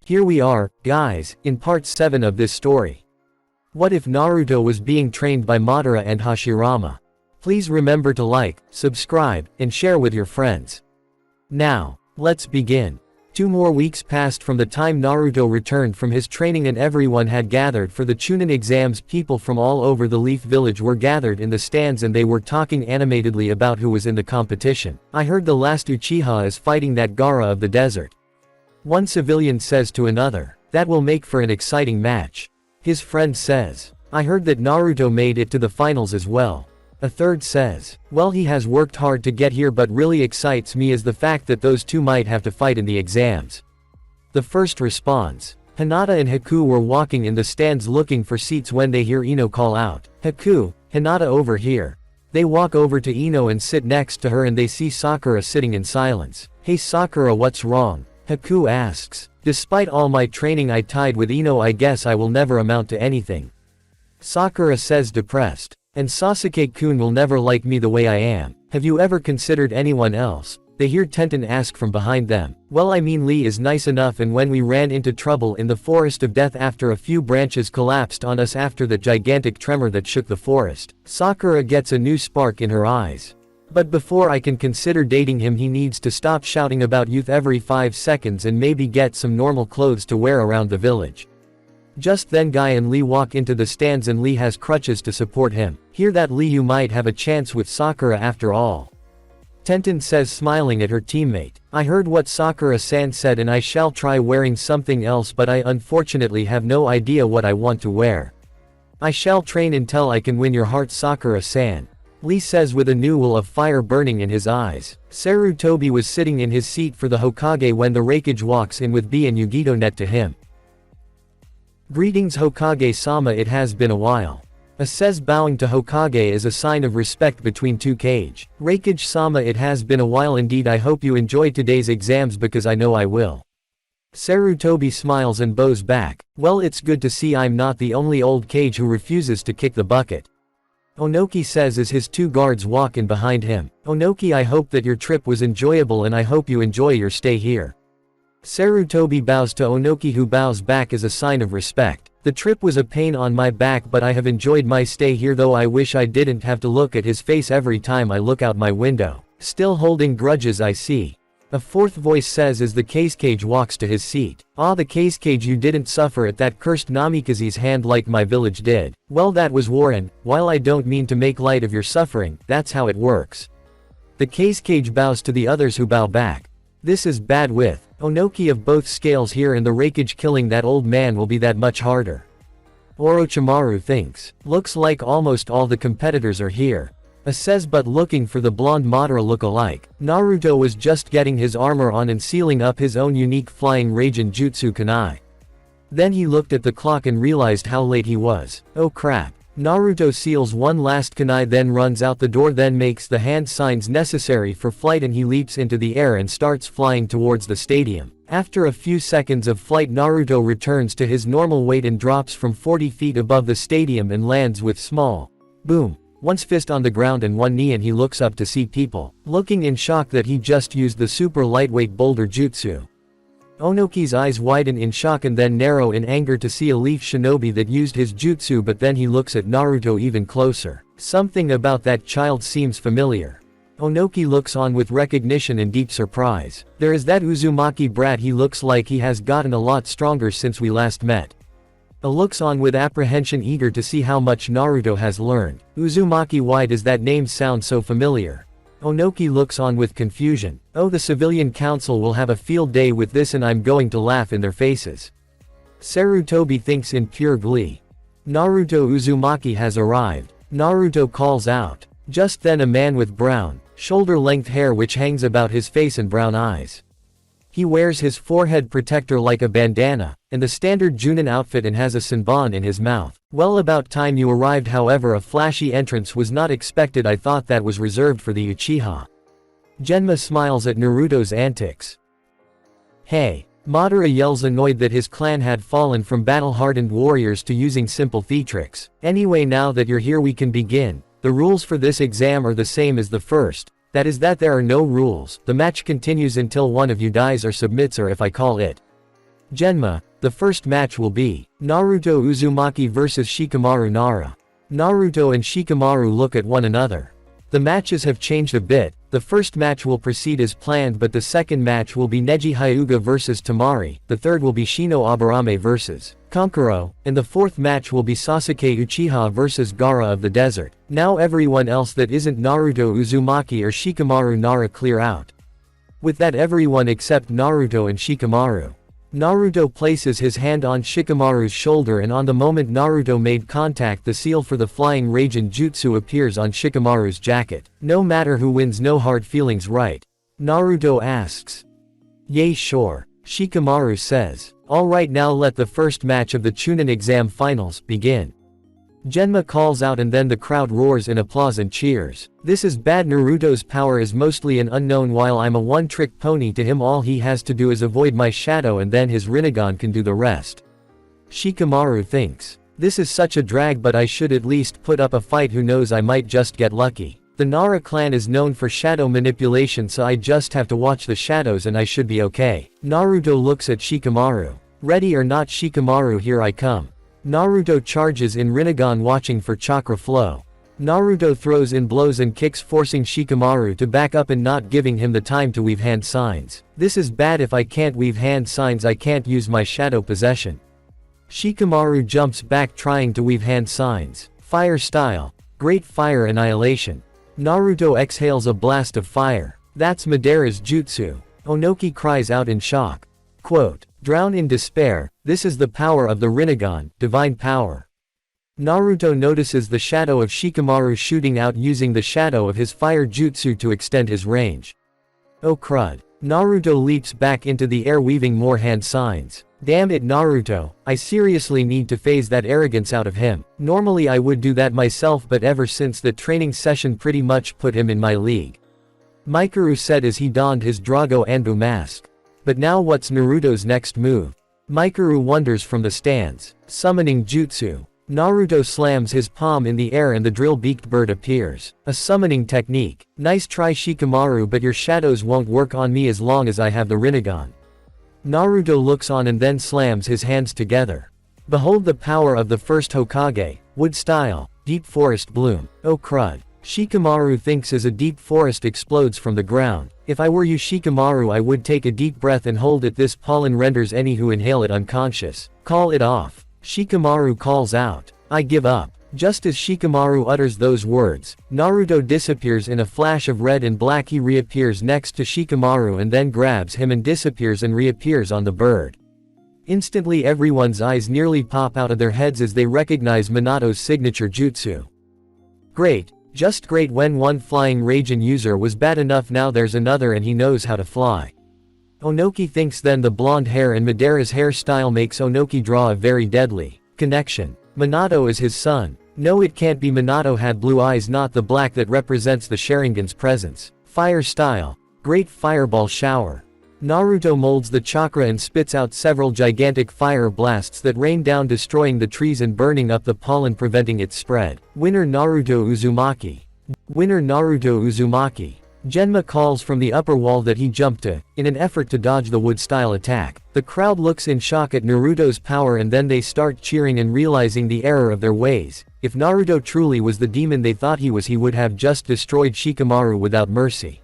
Here we are, guys, in part 7 of this story. What if Naruto was being trained by Madara and Hashirama? Please remember to like, subscribe, and share with your friends. Now, let's begin. 2 more weeks passed from the time Naruto returned from his training and everyone had gathered for the Chunin exams. People from all over the Leaf Village were gathered in the stands and they were talking animatedly about who was in the competition. I heard the last Uchiha is fighting that Gaara of the desert. One civilian says to another, that will make for an exciting match. His friend says, I heard that Naruto made it to the finals as well. A third says, well, he has worked hard to get here, but really excites me is the fact that those two might have to fight in the exams. The first responds, Hinata and Haku were walking in the stands looking for seats when they hear Ino call out, Haku, Hinata over here. They walk over to Ino and sit next to her and they see Sakura sitting in silence. Hey Sakura, what's wrong? Haku asks. Despite all my training I tied with Ino, I guess I will never amount to anything. Sakura says depressed. And Sasuke-kun will never like me the way I am. Have you ever considered anyone else? They hear Tenten ask from behind them. Well, I mean, Lee is nice enough, and when we ran into trouble in the forest of death after a few branches collapsed on us after the gigantic tremor that shook the forest, Sakura gets a new spark in her eyes. But before I can consider dating him, he needs to stop shouting about youth every 5 seconds and maybe get some normal clothes to wear around the village. Just then Guy and Lee walk into the stands and Lee has crutches to support him. Hear that, Lee, you might have a chance with Sakura after all. Tenten says, smiling at her teammate. I heard what Sakura-san said and I shall try wearing something else, but I unfortunately have no idea what I want to wear. I shall train until I can win your heart, Sakura-san. Lee says with a new wall of fire burning in his eyes. Sarutobi was sitting in his seat for the Hokage when the Raikage walks in with B and Yugito net to him. Greetings Hokage-sama, it has been a while. Says bowing to Hokage is a sign of respect between two Kage. Raikage-sama, it has been a while indeed. I hope you enjoy today's exams because I know I will. Sarutobi smiles and bows back. Well, it's good to see I'm not the only old Kage who refuses to kick the bucket. Onoki says as his 2 guards walk in behind him. Onoki, I hope that your trip was enjoyable and I hope you enjoy your stay here. Sarutobi bows to Onoki, who bows back as a sign of respect. The trip was a pain on my back, but I have enjoyed my stay here, though I wish I didn't have to look at his face every time I look out my window. Still holding grudges, I see. A fourth voice says as the Kage walks to his seat. Ah, the Kage, you didn't suffer at that cursed Namikaze's hand like my village did. Well, that was war, and while I don't mean to make light of your suffering, that's how it works. The Kage bows to the others who bow back. This is bad with Onoki of both scales here, and the Raikage killing that old man will be that much harder. Orochimaru thinks. Looks like almost all the competitors are here. Says, but looking for the blonde Madara look-alike. Naruto was just getting his armor on and sealing up his own unique flying Raijin Jutsu Kunai. Then he looked at the clock and realized how late he was. Oh crap. Naruto seals one last kunai, then runs out the door, then makes the hand signs necessary for flight, and he leaps into the air and starts flying towards the stadium. After a few seconds of flight, Naruto returns to his normal weight and drops from 40 feet above the stadium and lands with small boom. One's fist on the ground and one knee, and he looks up to see people looking in shock that he just used the super lightweight boulder jutsu. Onoki's eyes widen in shock and then narrow in anger to see a leaf shinobi that used his jutsu, but then he looks at Naruto even closer. Something about that child seems familiar. Onoki looks on with recognition and deep surprise. There is that Uzumaki brat, he looks like he has gotten a lot stronger since we last met. Looks on with apprehension, eager to see how much Naruto has learned. Uzumaki, why does that name sound so familiar? Onoki looks on with confusion. Oh, the civilian council will have a field day with this and I'm going to laugh in their faces. Sarutobi thinks in pure glee. Naruto, Uzumaki has arrived. Naruto calls out. Just then a man with brown, shoulder-length hair which hangs about his face and brown eyes. He wears his forehead protector like a bandana, and the standard Junin outfit, and has a senbon in his mouth. Well, about time you arrived, however a flashy entrance was not expected. I thought that was reserved for the Uchiha. Genma smiles at Naruto's antics. Hey! Madara yells, annoyed that his clan had fallen from battle-hardened warriors to using simple theatrics. Anyway, now that you're here we can begin. The rules for this exam are the same as the first. That is that there are no rules. The match continues until one of you dies or submits, or if I call it. Genma, the first match will be Naruto Uzumaki vs Shikamaru Nara. Naruto and Shikamaru look at one another. The matches have changed a bit. The first match will proceed as planned, but the second match will be Neji Hyuga vs Tamari, the third will be Shino Aburame vs Kankuro, and the fourth match will be Sasuke Uchiha vs Gaara of the Desert. Now everyone else that isn't Naruto Uzumaki or Shikamaru Nara clear out. With that, everyone except Naruto and Shikamaru. Naruto places his hand on Shikamaru's shoulder, and on the moment Naruto made contact, the seal for the flying Raijin jutsu appears on Shikamaru's jacket. No matter who wins, no hard feelings, right? Naruto asks. Yay, sure. Shikamaru says. Alright, now let the first match of the Chunin exam finals begin. Genma calls out, and then the crowd roars in applause and cheers. This is bad. Naruto's power is mostly an unknown, while I'm a one-trick pony. To him, all he has to do is avoid my shadow, and then his Rinnegan can do the rest. Shikamaru thinks. This is such a drag, but I should at least put up a fight. Who knows, I might just get lucky. The Nara clan is known for shadow manipulation, so I just have to watch the shadows and I should be okay. Naruto looks at Shikamaru. Ready or not, Shikamaru, here I come. Naruto charges in Rinnegan, watching for chakra flow. Naruto throws in blows and kicks, forcing Shikamaru to back up and not giving him the time to weave hand signs. This is bad. If I can't weave hand signs, I can't use my shadow possession. Shikamaru jumps back, trying to weave hand signs. Fire style. Great fire annihilation. Naruto exhales a blast of fire. That's Madara's jutsu. Onoki cries out in shock. Quote, drown in despair, this is the power of the Rinnegan, divine power. Naruto notices the shadow of Shikamaru shooting out, using the shadow of his fire jutsu to extend his range. Oh crud. Naruto leaps back into the air, weaving more hand signs. Damn it, Naruto, I seriously need to phase that arrogance out of him. Normally I would do that myself, but ever since the training session pretty much put him in my league. Mikuru said as he donned his Drago Anbu mask. But now what's Naruto's next move? Mikuru wonders from the stands. Summoning jutsu. Naruto slams his palm in the air and the drill-beaked bird appears. A summoning technique. Nice try, Shikamaru, but your shadows won't work on me as long as I have the Rinnegan. Naruto looks on and then slams his hands together. Behold the power of the first Hokage. Wood style. Deep forest bloom. Oh crud. Shikamaru thinks as a deep forest explodes from the ground. If I were you, Shikamaru, I would take a deep breath and hold it. This pollen renders any who inhale it unconscious. Call it off. Shikamaru calls out. I give up. Just as Shikamaru utters those words, Naruto disappears in a flash of red and black. He reappears next to Shikamaru and then grabs him and disappears and reappears on the bird. Instantly everyone's eyes nearly pop out of their heads as they recognize Minato's signature jutsu. Great. Just great. When one flying Raijin user was bad enough, now there's another and he knows how to fly. Onoki thinks. Then the blonde hair and Madara's hairstyle makes Onoki draw a very deadly connection. Minato is his son. No, it can't be. Minato had blue eyes, not the black that represents the Sharingan's presence. Fire style. Great fireball shower. Naruto molds the chakra and spits out several gigantic fire blasts that rain down, destroying the trees and burning up the pollen, preventing its spread. Winner Naruto Uzumaki. Winner Naruto Uzumaki. Genma calls from the upper wall that he jumped to, in an effort to dodge the wood-style attack. The crowd looks in shock at Naruto's power and then they start cheering and realizing the error of their ways. If Naruto truly was the demon they thought he was, he would have just destroyed Shikamaru without mercy.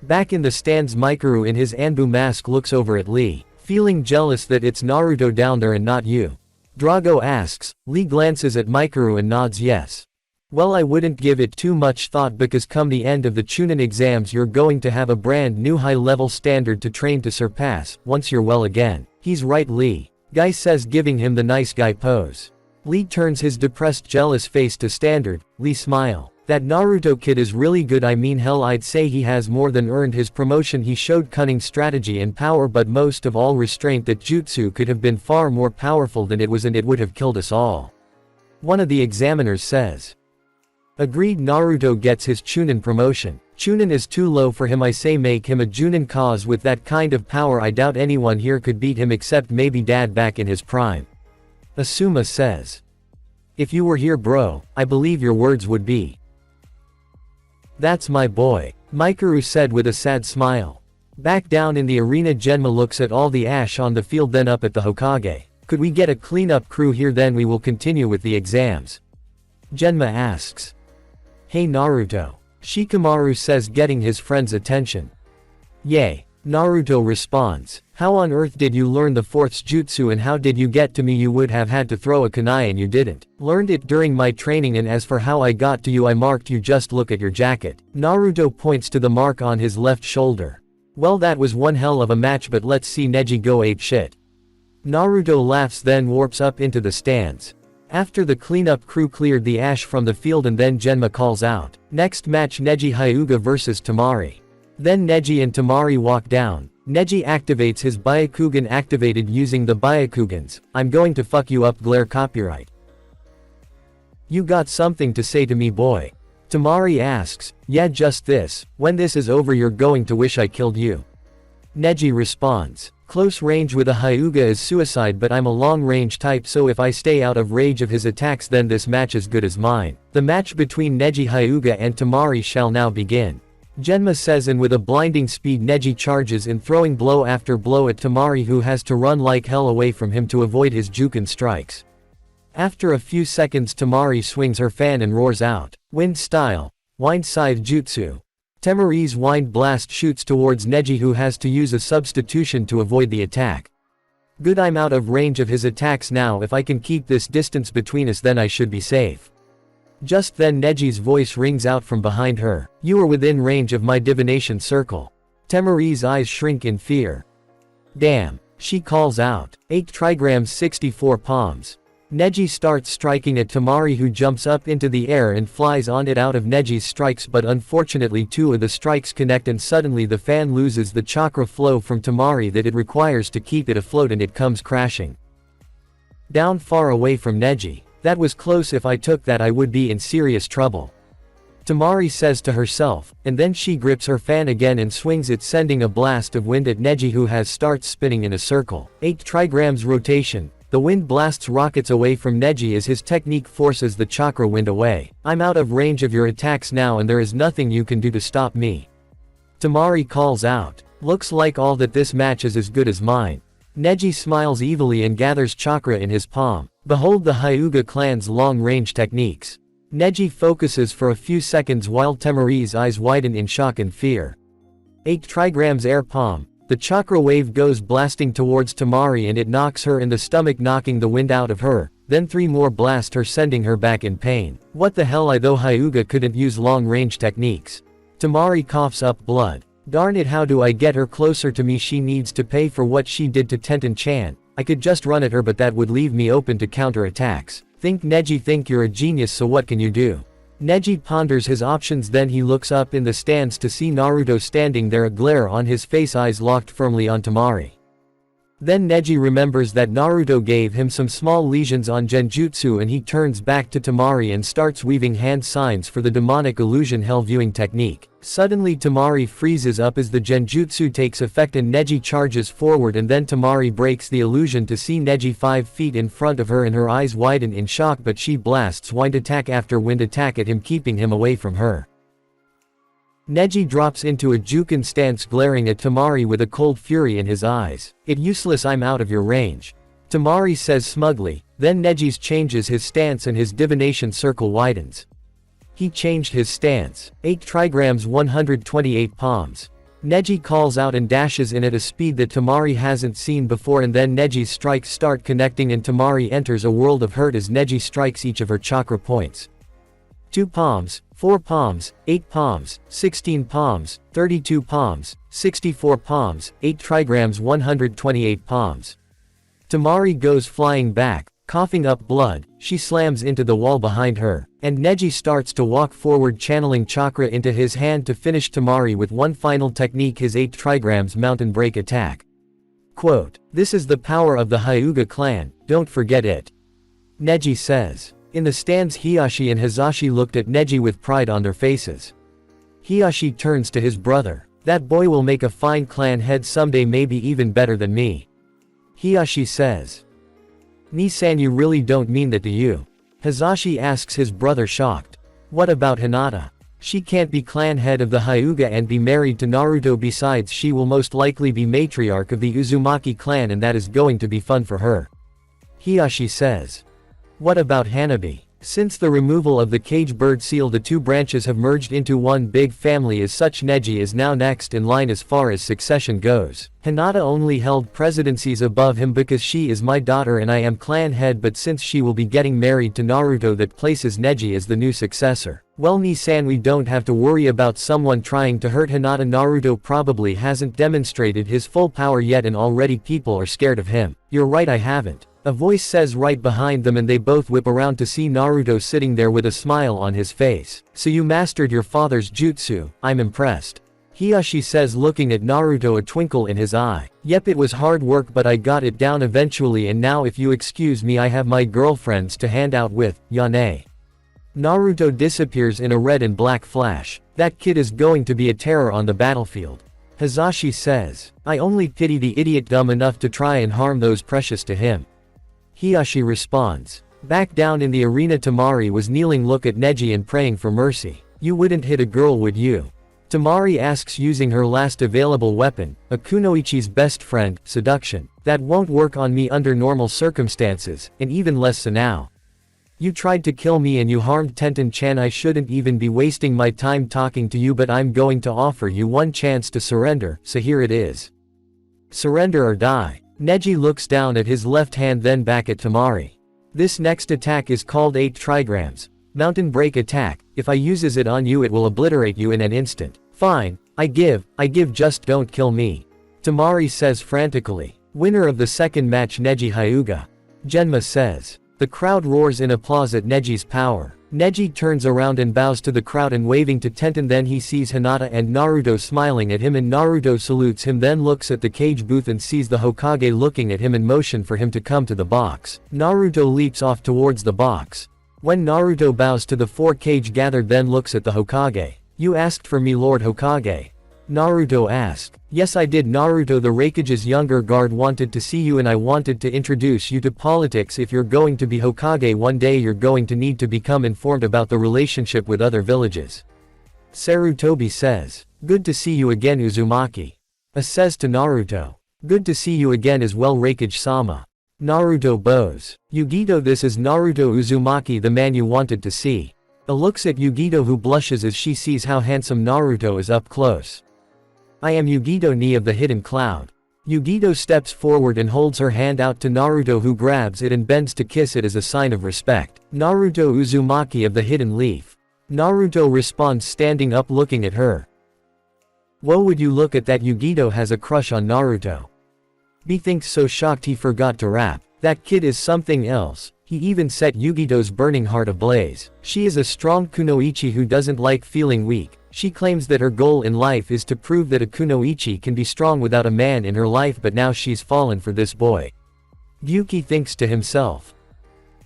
Back in the stands, Mikuru in his Anbu mask looks over at Lee, feeling jealous that it's Naruto down there and not you. Drago asks. Lee glances at Mikuru and nods yes. Well, I wouldn't give it too much thought because come the end of the Chunin exams you're going to have a brand new high-level standard to train to surpass, once you're well again. He's right, Lee. Guy says, giving him the nice guy pose. Lee turns his depressed, jealous face to Standard. Lee smile. That Naruto kid is really good. I mean, hell, I'd say he has more than earned his promotion. He showed cunning, strategy and power, but most of all restraint. That jutsu could have been far more powerful than it was, and it would have killed us all. One of the examiners says. Agreed. Naruto gets his Chunin promotion. Chunin is too low for him. I say make him a Junin, cause with that kind of power I doubt anyone here could beat him except maybe Dad back in his prime. Asuma says. If you were here, bro, I believe your words would be. That's my boy, Mikuru said with a sad smile. Back down in the arena, Genma looks at all the ash on the field, then up at the Hokage. Could we get a cleanup crew here, then we will continue with the exams? Genma asks. Hey Naruto. Shikamaru says, getting his friend's attention. Yay. Naruto responds. How on earth did you learn the fourth jutsu, and how did you get to me? You would have had to throw a kunai and you didn't. Learned it during my training, and as for how I got to you, I marked you, just look at your jacket. Naruto points to the mark on his left shoulder. Well, that was one hell of a match, but let's see Neji go ape shit. Naruto laughs, then warps up into the stands. After the cleanup crew cleared the ash from the field, and then Genma calls out. Next match, Neji Hyuga vs Tamari. Then Neji and Tamari walk down. Neji activates his Byakugan, activated using the Byakugans. I'm going to fuck you up, glare copyright. You got something to say to me, boy? Tamari asks. Yeah, just this. When this is over, you're going to wish I killed you. Neji responds. Close range with a Hyuga is suicide, but I'm a long range type, so if I stay out of range of his attacks, then this match is good as mine. The match between Neji Hyuga and Tamari shall now begin. Genma says, and with a blinding speed Neji charges in, throwing blow after blow at Tamari, who has to run like hell away from him to avoid his Juken strikes. After a few seconds, Tamari swings her fan and roars out. Wind style. Wind scythe jutsu. Tamari's wind blast shoots towards Neji, who has to use a substitution to avoid the attack. Good, I'm out of range of his attacks now. If I can keep this distance between us, then I should be safe. Just then Neji's voice rings out from behind her. You are within range of my divination circle. Tamari's eyes shrink in fear. Damn, she calls out. 8 trigrams 64 palms. Neji starts striking at Tamari, who jumps up into the air and flies on it out of Neji's strikes, but unfortunately 2 of the strikes connect, and suddenly the fan loses the chakra flow from Tamari that it requires to keep it afloat, and it comes crashing down far away from Neji. That was close. If I took that, I would be in serious trouble. Tamari says to herself, and then she grips her fan again and swings it, sending a blast of wind at Neji, who starts spinning in a circle. 8 trigrams rotation. The wind blasts rockets away from Neji as his technique forces the chakra wind away. I'm out of range of your attacks now, and there is nothing you can do to stop me. Tamari calls out. Looks like all that this match is as good as mine. Neji smiles evilly and gathers chakra in his palm. Behold the Hyuga clan's long-range techniques. Neji focuses for a few seconds while Tamari's eyes widen in shock and fear. 8 trigrams air palm. The chakra wave goes blasting towards Tamari, and it knocks her in the stomach, knocking the wind out of her. Then 3 more blast her, sending her back in pain. What the hell? I thought Hyuga couldn't use long-range techniques. Tamari coughs up blood. Darn it, how do I get her closer to me? She needs to pay for what she did to Tenten-chan. I could just run at her, but that would leave me open to counter-attacks. Think, Neji, think. You're a genius, so what can you do? Neji ponders his options, then he looks up in the stands to see Naruto standing there, a glare on his face, eyes locked firmly on Tamari. Then Neji remembers that Naruto gave him some small lesions on Genjutsu, and he turns back to Tamari and starts weaving hand signs for the demonic illusion hell viewing technique. Suddenly Tamari freezes up as the Genjutsu takes effect, and Neji charges forward, and then Tamari breaks the illusion to see Neji 5 feet in front of her, and her eyes widen in shock, but she blasts wind attack after wind attack at him, keeping him away from her. Neji drops into a Juken stance, glaring at Tamari with a cold fury in his eyes. It useless, I'm out of your range. Tamari says smugly. Then Neji changes his stance and his divination circle widens. He changed his stance. 8 trigrams 128 palms. Neji calls out and dashes in at a speed that Tamari hasn't seen before, and then Neji's strikes start connecting, and Tamari enters a world of hurt as Neji strikes each of her chakra points. 2 palms, 4 palms, 8 palms, 16 palms, 32 palms, 64 palms, 8 trigrams 128 palms. Tamari goes flying back, coughing up blood. She slams into the wall behind her, and Neji starts to walk forward, channeling chakra into his hand to finish Tamari with one final technique, his 8 trigrams mountain break attack. Quote, "This is the power of the Hyuga clan, don't forget it," Neji says. In the stands, Hiyashi and Hizashi looked at Neji with pride on their faces. Hiyashi turns to his brother. That boy will make a fine clan head someday, maybe even better than me. Hiyashi says. Ni-san, you really don't mean that, do you? Hizashi asks his brother, shocked. What about Hinata? She can't be clan head of the Hyuga and be married to Naruto, besides she will most likely be matriarch of the Uzumaki clan and that is going to be fun for her. Hiashi says. What about Hanabi? Since the removal of the cage bird seal, the two branches have merged into one big family. As such, Neji is now next in line as far as succession goes. Hinata only held presidencies above him because she is my daughter and I am clan head, but since she will be getting married to Naruto, that places Neji as the new successor. Well, Ni-san, we don't have to worry about someone trying to hurt Hinata. Naruto probably hasn't demonstrated his full power yet and already people are scared of him. You're right, I haven't. A voice says right behind them and they both whip around to see Naruto sitting there with a smile on his face. So you mastered your father's jutsu, I'm impressed. Hiashi says, looking at Naruto, a twinkle in his eye. Yep, it was hard work but I got it down eventually, and now if you excuse me I have my girlfriends to hand out with, Yane. Naruto disappears in a red and black flash. That kid is going to be a terror on the battlefield. Hazashi says, I only pity the idiot dumb enough to try and harm those precious to him. Hiashi responds. Back down in the arena, Tamari was kneeling, look at Neji and praying for mercy. You wouldn't hit a girl, would you? Tamari asks, using her last available weapon, a kunoichi's best friend, seduction. That won't work on me under normal circumstances, and even less so now. You tried to kill me and you harmed Tenten-chan. I shouldn't even be wasting my time talking to you, but I'm going to offer you one chance to surrender, so here it is. Surrender or die. Neji looks down at his left hand, then back at Tamari. This next attack is called 8 trigrams. Mountain break attack. If I uses it on you it will obliterate you in an instant. Fine, I give, just don't kill me. Tamari says frantically. Winner of the second match, Neji Hyuga. Genma says. The crowd roars in applause at Neji's power. Neji turns around and bows to the crowd and waving to Tenten, then he sees Hinata and Naruto smiling at him and Naruto salutes him, then looks at the cage booth and sees the Hokage looking at him and motion for him to come to the box. Naruto leaps off towards the box. When Naruto bows to the 4 cage gathered, then looks at the Hokage. You asked for me, Lord Hokage? Naruto asked. Yes I did, Naruto. The Raikage's younger guard wanted to see you and I wanted to introduce you to politics. If you're going to be Hokage one day you're going to need to become informed about the relationship with other villages. Sarutobi says. Good to see you again, Uzumaki. Says to Naruto. Good to see you again as well, Raikage-sama. Naruto bows. Yugito, this is Naruto Uzumaki, the man you wanted to see. Looks at Yugito, who blushes as she sees how handsome Naruto is up close. I am Yugito Ni of the Hidden Cloud. Yugito steps forward and holds her hand out to Naruto, who grabs it and bends to kiss it as a sign of respect. Naruto Uzumaki of the Hidden Leaf. Naruto responds, standing up looking at her. Whoa, would you look at that, Yugito has a crush on Naruto. B thinks so shocked he forgot to rap. That kid is something else. He even set Yugito's burning heart ablaze. She is a strong kunoichi who doesn't like feeling weak. She claims that her goal in life is to prove that a kunoichi can be strong without a man in her life, but now she's fallen for this boy. Gyuki thinks to himself.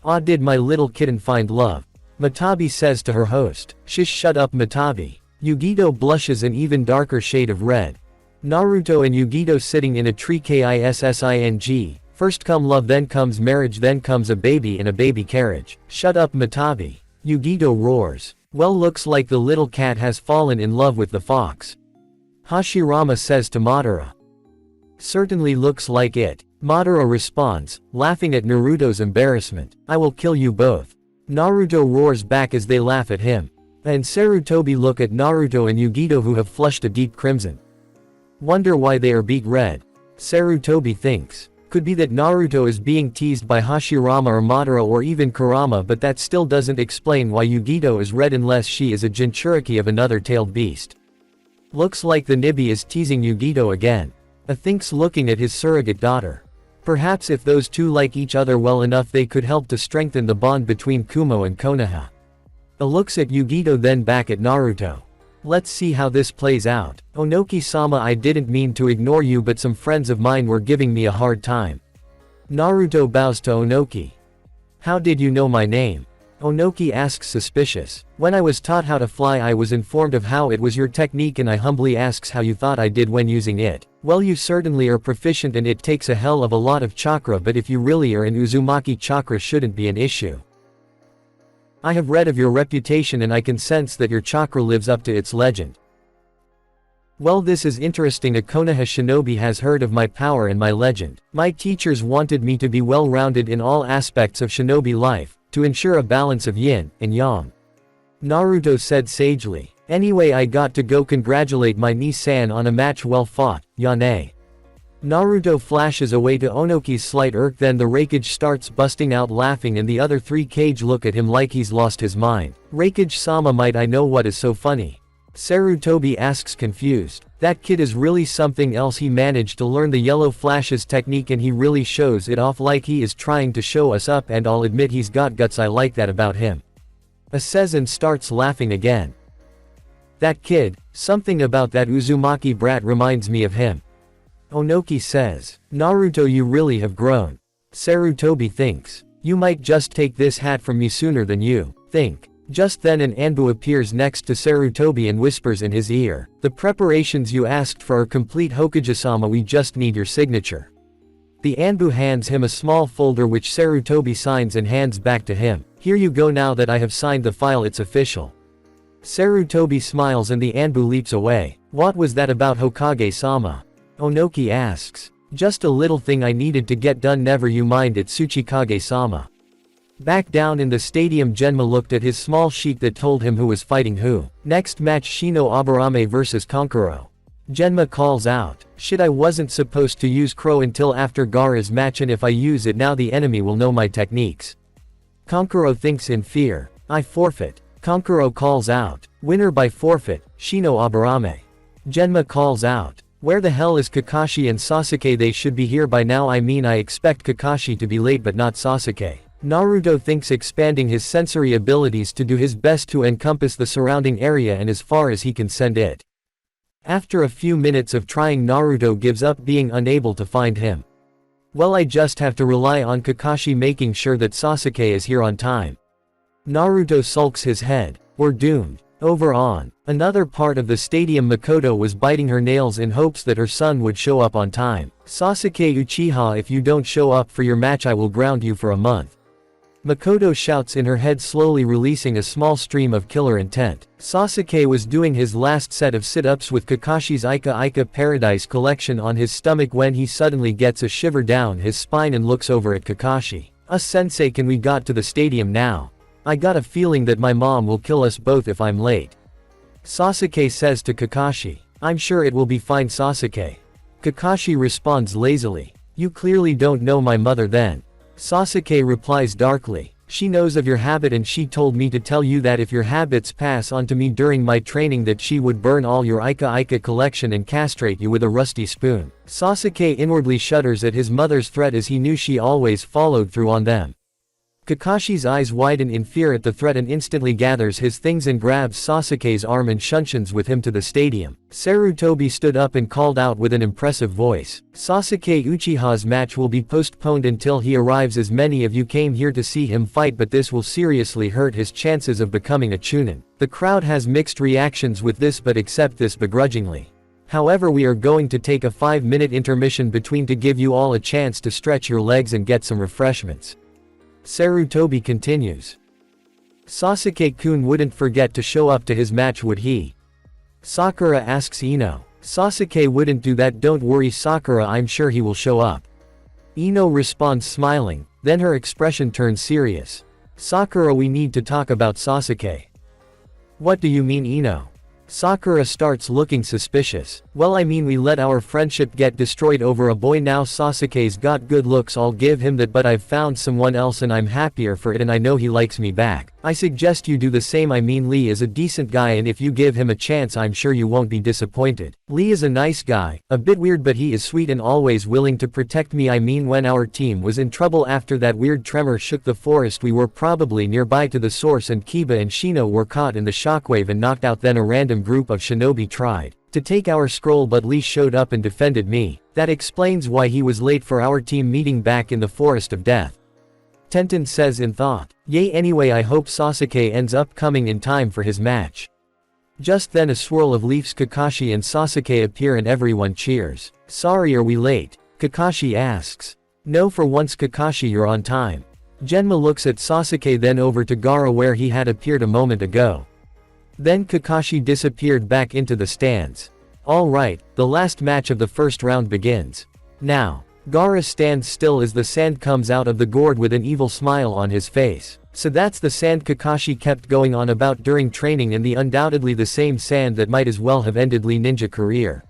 Ah, did my little kitten find love? Matabi says to her host. Shish, shut up, Matabi. Yugito blushes an even darker shade of red. Naruto and Yugito sitting in a tree, kissing. First come love, then comes marriage, then comes a baby in a baby carriage. Shut up, Matabi. Yugito roars. Well, looks like the little cat has fallen in love with the fox. Hashirama says to Madara. Certainly looks like it. Madara responds, laughing at Naruto's embarrassment. I will kill you both. Naruto roars back as they laugh at him. And Sarutobi look at Naruto and Yugito, who have flushed a deep crimson. Wonder why they are beet red. Sarutobi thinks. Could be that Naruto is being teased by Hashirama or Madara or even Kurama, but that still doesn't explain why Yugito is red unless she is a Jinchuriki of another tailed beast. Looks like the Nibi is teasing Yugito again. Thinks looking at his surrogate daughter. Perhaps if those two like each other well enough they could help to strengthen the bond between Kumo and Konoha. Looks at Yugito, then back at Naruto. Let's see how this plays out. Onoki-sama, I didn't mean to ignore you, but some friends of mine were giving me a hard time. Naruto bows to Onoki. How did you know my name? Onoki asks, suspicious. When I was taught how to fly I was informed of how it was your technique, and I humbly asks how you thought I did when using it. Well, you certainly are proficient and it takes a hell of a lot of chakra, but if you really are an Uzumaki, chakra shouldn't be an issue. I have read of your reputation and I can sense that your chakra lives up to its legend. Well, this is interesting. A Konoha shinobi has heard of my power and my legend. My teachers wanted me to be well-rounded in all aspects of shinobi life, to ensure a balance of yin and yang. Naruto said sagely. Anyway, I got to go congratulate my niece-san on a match well fought, Yane. Naruto flashes away to Onoki's slight irk, then the Raikage starts busting out laughing and the other three Kage look at him like he's lost his mind. Raikage-sama, might I know what is so funny? Sarutobi asks confused. That kid is really something else. He managed to learn the yellow flashes technique and he really shows it off like he is trying to show us up, and I'll admit he's got guts. I like that about him. Says and starts laughing again. That kid, something about that Uzumaki brat reminds me of him. Onoki says. Naruto, you really have grown. Sarutobi thinks. You might just take this hat from me sooner than you think. Just then an Anbu appears next to Sarutobi and whispers in his ear. The preparations you asked for are complete, Hokage-sama, we just need your signature. The Anbu hands him a small folder which Sarutobi signs and hands back to him. Here you go, now that I have signed the file it's official. Sarutobi smiles and the Anbu leaps away. What was that about, Hokage-sama? Onoki asks. Just a little thing I needed to get done, never you mind it, Tsuchikage-sama. Back down in the stadium, Genma looked at his small sheet that told him who was fighting who. Next match, Shino Aburame vs Kankuro. Genma calls out. Shit, I wasn't supposed to use Crow until after Gaara's match, and if I use it now the enemy will know my techniques. Kankuro thinks in fear. I forfeit. Kankuro calls out. Winner by forfeit, Shino Aburame. Genma calls out. Where the hell is Kakashi and Sasuke? They should be here by now. I mean, I expect Kakashi to be late but not Sasuke. Naruto thinks, expanding his sensory abilities to do his best to encompass the surrounding area and as far as he can send it. After a few minutes of trying, Naruto gives up, being unable to find him. Well, I just have to rely on Kakashi making sure that Sasuke is here on time. Naruto sulks his head. We're doomed. Over on another part of the stadium, Makoto was biting her nails in hopes that her son would show up on time. Sasuke Uchiha, if you don't show up for your match I will ground you for a month. Makoto shouts in her head, slowly releasing a small stream of killer intent. Sasuke was doing his last set of sit-ups with Kakashi's Ika Ika Paradise collection on his stomach when he suddenly gets a shiver down his spine and looks over at Kakashi. Sensei, can we got to the stadium now? I got a feeling that my mom will kill us both if I'm late. Sasuke says to Kakashi. I'm sure it will be fine, Sasuke. Kakashi responds lazily. You clearly don't know my mother then. Sasuke replies darkly. She knows of your habit and she told me to tell you that if your habits pass on to me during my training that she would burn all your Ika Ika collection and castrate you with a rusty spoon. Sasuke inwardly shudders at his mother's threat as he knew she always followed through on them. Kakashi's eyes widen in fear at the threat and instantly gathers his things and grabs Sasuke's arm and shunshuns with him to the stadium. Sarutobi stood up and called out with an impressive voice. Sasuke Uchiha's match will be postponed until he arrives. As many of you came here to see him fight, but this will seriously hurt his chances of becoming a Chunin. The crowd has mixed reactions with this but accept this begrudgingly. However, we are going to take a 5-minute intermission between to give you all a chance to stretch your legs and get some refreshments. Sarutobi continues. Sasuke-kun wouldn't forget to show up to his match, would he? Sakura asks Ino. Sasuke wouldn't do that, don't worry Sakura, I'm sure he will show up. Ino responds smiling, then her expression turns serious. Sakura, we need to talk about Sasuke. What do you mean, Ino? Sakura starts looking suspicious. Well, I mean, we let our friendship get destroyed over a boy. Now Sasuke's got good looks, I'll give him that, but I've found someone else and I'm happier for it and I know he likes me back. I suggest you do the same. I mean, Lee is a decent guy and if you give him a chance I'm sure you won't be disappointed. Lee is a nice guy, a bit weird but he is sweet and always willing to protect me. I mean, when our team was in trouble after that weird tremor shook the forest, we were probably nearby to the source and Kiba and Shino were caught in the shockwave and knocked out. Then a random group of shinobi tried to take our scroll but Lee showed up and defended me. That explains why he was late for our team meeting back in the Forest of Death. Tenten says in thought. Yay, anyway I hope Sasuke ends up coming in time for his match. Just then a swirl of leaves, Kakashi and Sasuke appear and everyone cheers. Sorry, are we late? Kakashi asks. No, for once Kakashi, you're on time. Genma looks at Sasuke then over to Gaara where he had appeared a moment ago. Then Kakashi disappeared back into the stands. Alright, the last match of the first round begins. Now, Gaara stands still as the sand comes out of the gourd with an evil smile on his face. So that's the sand Kakashi kept going on about during training, and the undoubtedly the same sand that might as well have ended Lee Ninja career.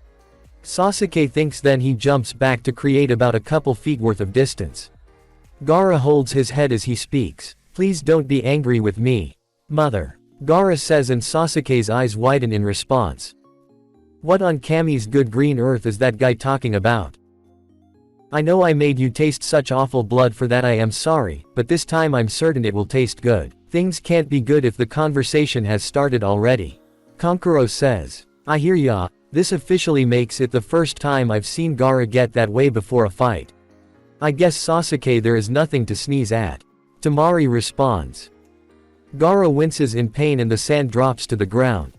Sasuke thinks, then he jumps back to create about a couple feet worth of distance. Gaara holds his head as he speaks. Please don't be angry with me, mother, Gaara says, and Sasuke's eyes widen in response. What on Kami's good green earth is that guy talking about? I know I made you taste such awful blood, for that I am sorry, but this time I'm certain it will taste good. Things can't be good if the conversation has started already, Kankuro says. I hear ya, this officially makes it the first time I've seen Gaara get that way before a fight. I guess Sasuke, there is nothing to sneeze at, Temari responds. Gaara winces in pain and the sand drops to the ground.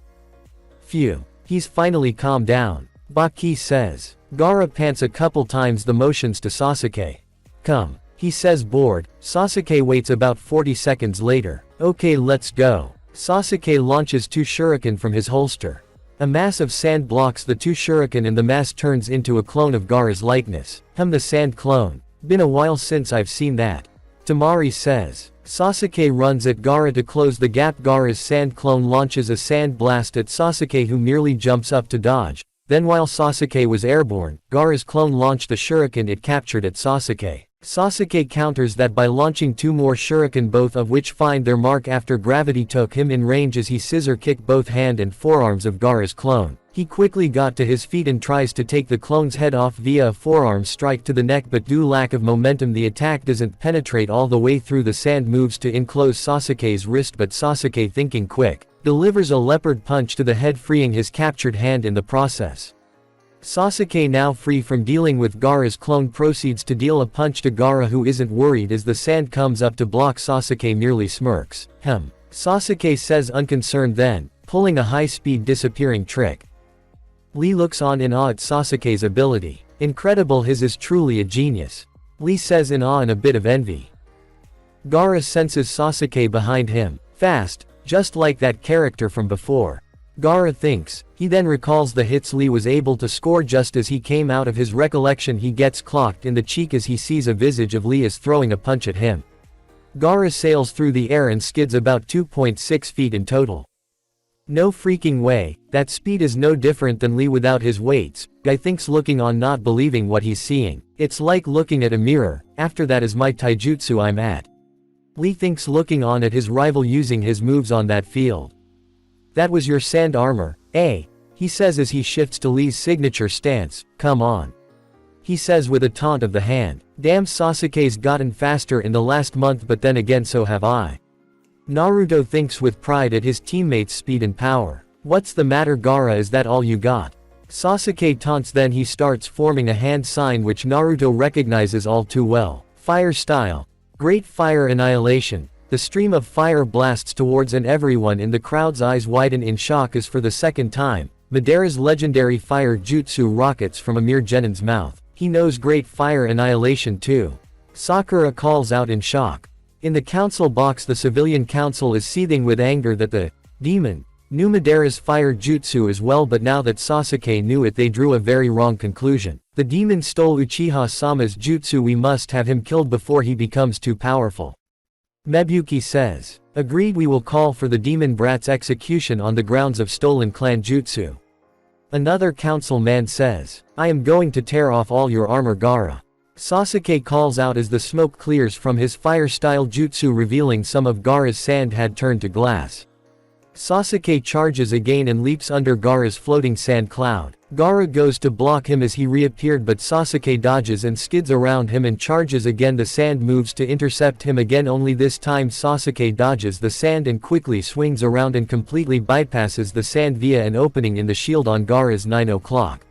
Phew, he's finally calmed down, Baki says. Gaara pants a couple times the motions to Sasuke. Come, he says, bored. Sasuke waits about 40 seconds later. Okay, let's go. Sasuke launches 2 shuriken from his holster. A mass of sand blocks the 2 shuriken and the mass turns into a clone of Gaara's likeness. The sand clone. Been a while since I've seen that, Temari says. Sasuke runs at Gaara to close the gap. Gaara's sand clone launches a sand blast at Sasuke, who merely jumps up to dodge. Then while Sasuke was airborne, Gaara's clone launched the shuriken it captured at Sasuke. Sasuke counters that by launching 2 more shuriken, both of which find their mark after gravity took him in range as he scissor kicked both hand and forearms of Gaara's clone. He quickly got to his feet and tries to take the clone's head off via a forearm strike to the neck, but due lack of momentum the attack doesn't penetrate all the way through. The sand moves to enclose Sasuke's wrist, but Sasuke, thinking quick, delivers a leopard punch to the head, freeing his captured hand in the process. Sasuke, now free from dealing with Gaara's clone, proceeds to deal a punch to Gaara, who isn't worried as the sand comes up to block. Sasuke merely smirks. Sasuke says unconcerned, then, pulling a high-speed disappearing trick. Lee looks on in awe at Sasuke's ability. Incredible, his is truly a genius, Lee says in awe and a bit of envy. Gaara senses Sasuke behind him. Fast, just like that character from before, Gaara thinks. He then recalls the hits Lee was able to score. Just as he came out of his recollection, he gets clocked in the cheek as he sees a visage of Lee is throwing a punch at him. Gaara sails through the air and skids about 2.6 feet in total. No freaking way, that speed is no different than Lee without his weights, Guy thinks, looking on not believing what he's seeing. It's like looking at a mirror. After that is my taijutsu I'm at. Lee thinks, looking on at his rival using his moves on that field. That was your sand armor, eh? He says as he shifts to Lee's signature stance. Come on, he says with a taunt of the hand. Damn, Sasuke's gotten faster in the last month, but then again so have I. Naruto thinks with pride at his teammates' speed and power. What's the matter, Gaara, is that all you got? Sasuke taunts, then he starts forming a hand sign which Naruto recognizes all too well. Fire style. Great fire annihilation. The stream of fire blasts towards, and everyone in the crowd's eyes widen in shock as for the second time, Madara's legendary fire jutsu rockets from Amir Genin's mouth. He knows great fire annihilation too. Sakura calls out in shock. In the council box, the civilian council is seething with anger that the demon knew Madara's fire jutsu as well, but now that Sasuke knew it, they drew a very wrong conclusion. The demon stole Uchiha-sama's jutsu. We must have him killed before he becomes too powerful. Mebuki says. Agreed, we will call for the demon brat's execution on the grounds of stolen clan jutsu. Another councilman says. I am going to tear off all your armor, Gaara. Sasuke calls out as the smoke clears from his fire-style jutsu, revealing some of Gaara's sand had turned to glass. Sasuke charges again and leaps under Gaara's floating sand cloud. Gaara goes to block him as he reappeared, but Sasuke dodges and skids around him and charges again. The sand moves to intercept him again, only this time Sasuke dodges the sand and quickly swings around and completely bypasses the sand via an opening in the shield on Gaara's 9 o'clock.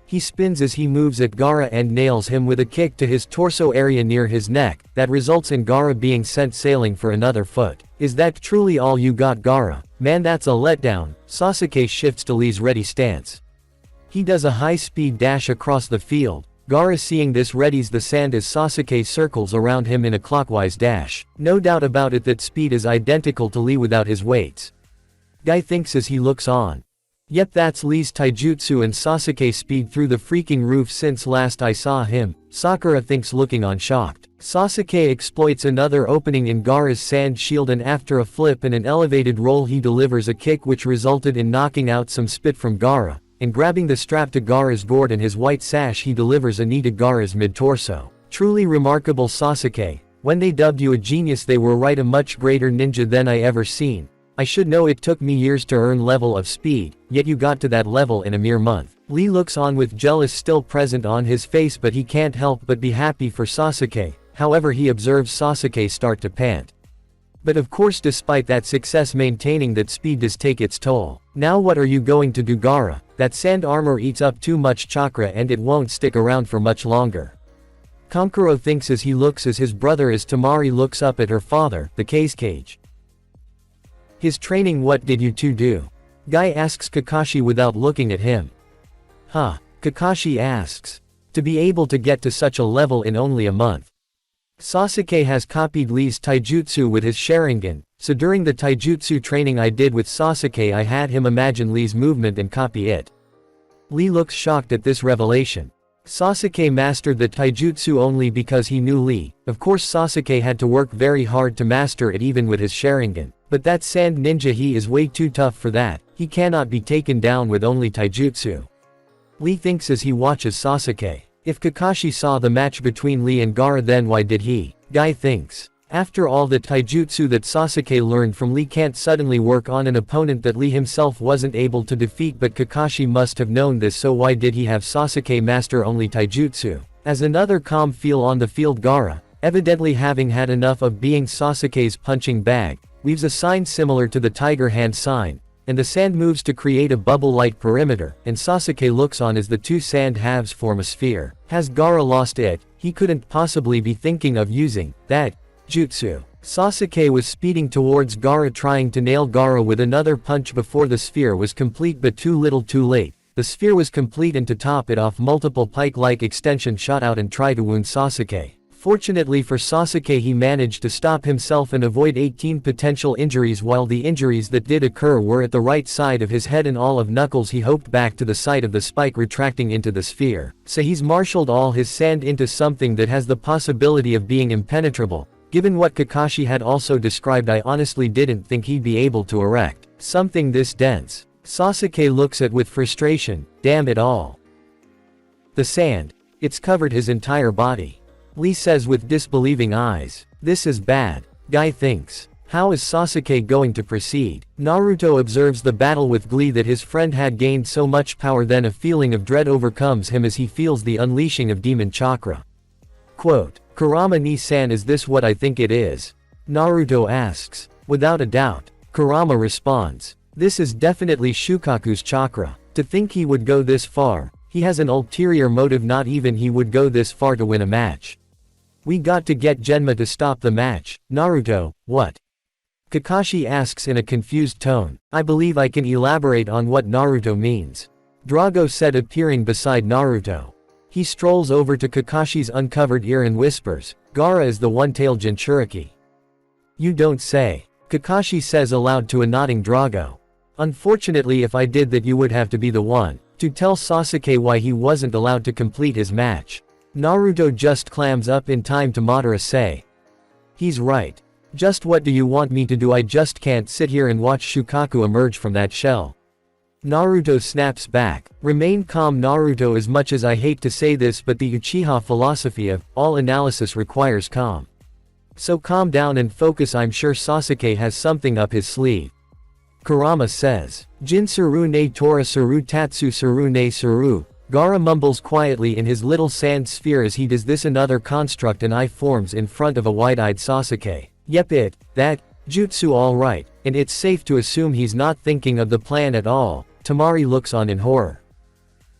He spins as he moves at Gaara and nails him with a kick to his torso area near his neck, that results in Gaara being sent sailing for another foot. Is that truly all you got, Gaara? Man, that's a letdown. Sasuke shifts to Lee's ready stance. He does a high-speed dash across the field, Gaara seeing this readies the sand as Sasuke circles around him in a clockwise dash. No doubt about it that speed is identical to Lee without his weights. Guy thinks as he looks on. Yep, that's Lee's taijutsu and Sasuke speed through the freaking roof since last I saw him, Sakura thinks looking on shocked. Sasuke exploits another opening in Gaara's sand shield and after a flip and an elevated roll he delivers a kick which resulted in knocking out some spit from Gaara, and grabbing the strap to Gaara's gourd and his white sash he delivers a knee to Gaara's mid-torso. Truly remarkable Sasuke, when they dubbed you a genius they were right, a much greater ninja than I ever seen. I should know it took me years to earn level of speed, yet you got to that level in a mere month. Lee looks on with jealous still present on his face but he can't help but be happy for Sasuke, however he observes Sasuke start to pant. But of course despite that success maintaining that speed does take its toll. Now what are you going to do Gaara? That sand armor eats up too much chakra and it won't stick around for much longer. Kankuro thinks as he looks as his brother as Tamari looks up at her father, the Kazekage. His training, what did you two do? Guy asks Kakashi without looking at him. Huh? Kakashi asks. To be able to get to such a level in only a month. Sasuke has copied Lee's taijutsu with his Sharingan, so during the taijutsu training I did with Sasuke I had him imagine Lee's movement and copy it. Lee looks shocked at this revelation. Sasuke mastered the taijutsu only because he knew Lee. Of course Sasuke had to work very hard to master it even with his Sharingan. But that sand ninja he is way too tough for that, he cannot be taken down with only taijutsu. Lee thinks as he watches Sasuke. If Kakashi saw the match between Lee and Gaara then why did he? Guy thinks. After all the taijutsu that Sasuke learned from Lee can't suddenly work on an opponent that Lee himself wasn't able to defeat, but Kakashi must have known this, so why did he have Sasuke master only taijutsu? As another calm feel on the field, Gaara, evidently having had enough of being Sasuke's punching bag, weaves a sign similar to the tiger hand sign, and the sand moves to create a bubble-like perimeter, and Sasuke looks on as the two sand halves form a sphere. Has Gaara lost it? He couldn't possibly be thinking of using that jutsu. Sasuke was speeding towards Gaara trying to nail Gaara with another punch before the sphere was complete, but too little too late. The sphere was complete and to top it off multiple pike-like extensions shot out and tried to wound Sasuke. Fortunately for Sasuke he managed to stop himself and avoid 18 potential injuries, while the injuries that did occur were at the right side of his head and all of knuckles. He hoped back to the site of the spike retracting into the sphere. So he's marshaled all his sand into something that has the possibility of being impenetrable. Given what Kakashi had also described, I honestly didn't think he'd be able to erect something this dense. Sasuke looks at with frustration, damn it all. The sand. It's covered his entire body. Lee says with disbelieving eyes. This is bad. Guy thinks. How is Sasuke going to proceed? Naruto observes the battle with glee that his friend had gained so much power, then a feeling of dread overcomes him as he feels the unleashing of demon chakra. Quote, Kurama ni-san, is this what I think it is? Naruto asks. Without a doubt. Kurama responds. This is definitely Shukaku's chakra. To think he would go this far. He has an ulterior motive. Not even he would go this far to win a match. We got to get Genma to stop the match. Naruto, what? Kakashi asks in a confused tone. I believe I can elaborate on what Naruto means. Drago said, appearing beside Naruto. He strolls over to Kakashi's uncovered ear and whispers, Gaara is the one-tailed Jinchuriki. You don't say. Kakashi says aloud to a nodding Drago. Unfortunately, if I did that you would have to be the one to tell Sasuke why he wasn't allowed to complete his match. Naruto just clams up in time to Madara say. He's right. Just what do you want me to do? I just can't sit here and watch Shukaku emerge from that shell. Naruto snaps back. Remain calm, Naruto. As much as I hate to say this, but the Uchiha philosophy of all analysis requires calm. So calm down and focus. I'm sure Sasuke has something up his sleeve. Kurama says. Jin Suru ne Tora Suru Tatsu Suru ne Suru. Gaara mumbles quietly in his little sand sphere as he does this. Another construct and eye forms in front of a wide-eyed Sasuke. Yep, that jutsu, all right, and it's safe to assume he's not thinking of the plan at all. Tamari looks on in horror.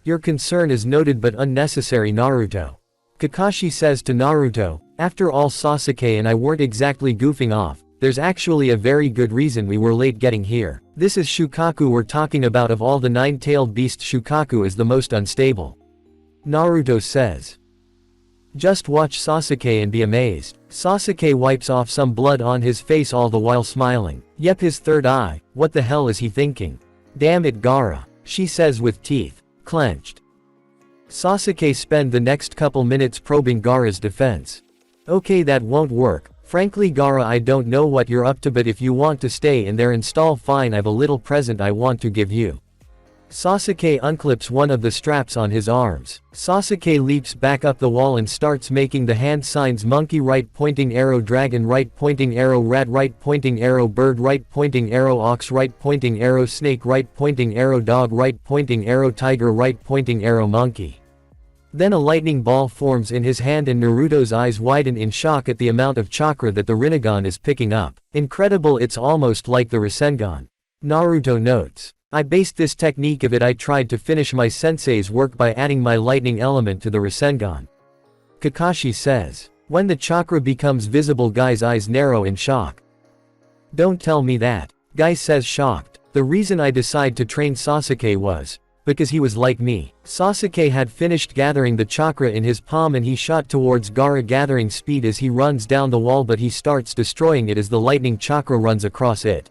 Your concern is noted but unnecessary, Naruto. Kakashi says to Naruto, after all, Sasuke and I weren't exactly goofing off. There's actually a very good reason we were late getting here. This is Shukaku we're talking about. Of all the nine-tailed beasts, Shukaku is the most unstable. Naruto says. Just watch Sasuke and be amazed. Sasuke wipes off some blood on his face all the while smiling. Yep, his third eye, what the hell is he thinking? Damn it, Gaara, she says with teeth clenched. Sasuke spend the next couple minutes probing Gaara's defense. Okay, that won't work. Frankly, Gaara, I don't know what you're up to, but if you want to stay in there and stall, fine, I've a little present I want to give you. Sasuke unclips one of the straps on his arms. Sasuke leaps back up the wall and starts making the hand signs: monkey right pointing arrow, dragon right pointing arrow, rat right pointing arrow, bird right pointing arrow, ox right pointing arrow, snake right pointing arrow, dog right pointing arrow, tiger right pointing arrow, monkey. Then a lightning ball forms in his hand and Naruto's eyes widen in shock at the amount of chakra that the Rinnegan is picking up. Incredible, it's almost like the Rasengan. Naruto notes. I based this technique of it. I tried to finish my sensei's work by adding my lightning element to the Rasengan. Kakashi says. When the chakra becomes visible, Guy's eyes narrow in shock. Don't tell me that. Guy says shocked. The reason I decided to train Sasuke was because he was like me. Sasuke had finished gathering the chakra in his palm and he shot towards Gaara, gathering speed as he runs down the wall, but he starts destroying it as the lightning chakra runs across it.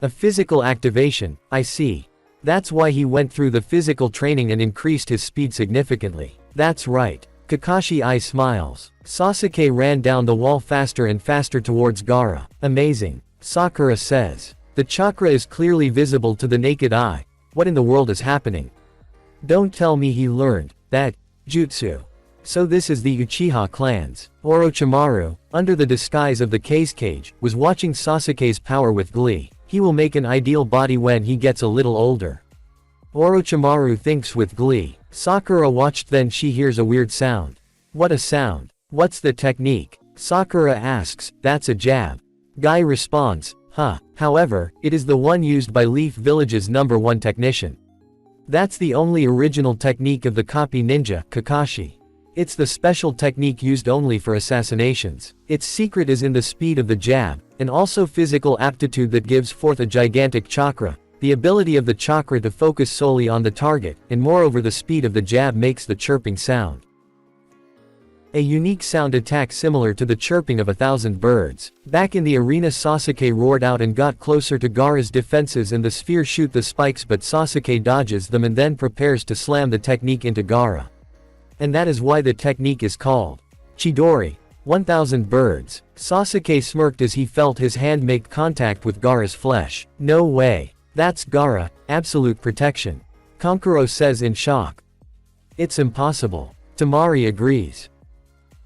A physical activation, I see. That's why he went through the physical training and increased his speed significantly. That's right. Kakashi eye smiles. Sasuke ran down the wall faster and faster towards Gaara. Amazing. Sakura says. The chakra is clearly visible to the naked eye. What in the world is happening? Don't tell me he learned that jutsu. So this is the Uchiha clans. Orochimaru, under the disguise of the Cage, was watching Sasuke's power with glee. He will make an ideal body when he gets a little older. Orochimaru thinks with glee. Sakura watched, then she hears a weird sound. What a sound. What's the technique? Sakura asks. That's a jab. Guy responds, huh. However, it is the one used by Leaf Village's #1 technician. That's the only original technique of the copy ninja, Kakashi. It's the special technique used only for assassinations. Its secret is in the speed of the jab, and also physical aptitude that gives forth a gigantic chakra, the ability of the chakra to focus solely on the target, and moreover the speed of the jab makes the chirping sound. A unique sound attack similar to the chirping of 1,000 birds. Back in the arena, Sasuke roared out and got closer to Gaara's defenses, and the sphere shoot the spikes, but Sasuke dodges them and then prepares to slam the technique into Gaara. And that is why the technique is called Chidori. 1,000 birds. Sasuke smirked as he felt his hand make contact with Gaara's flesh. No way. That's Gaara, absolute protection. Kankuro says in shock. It's impossible. Temari agrees.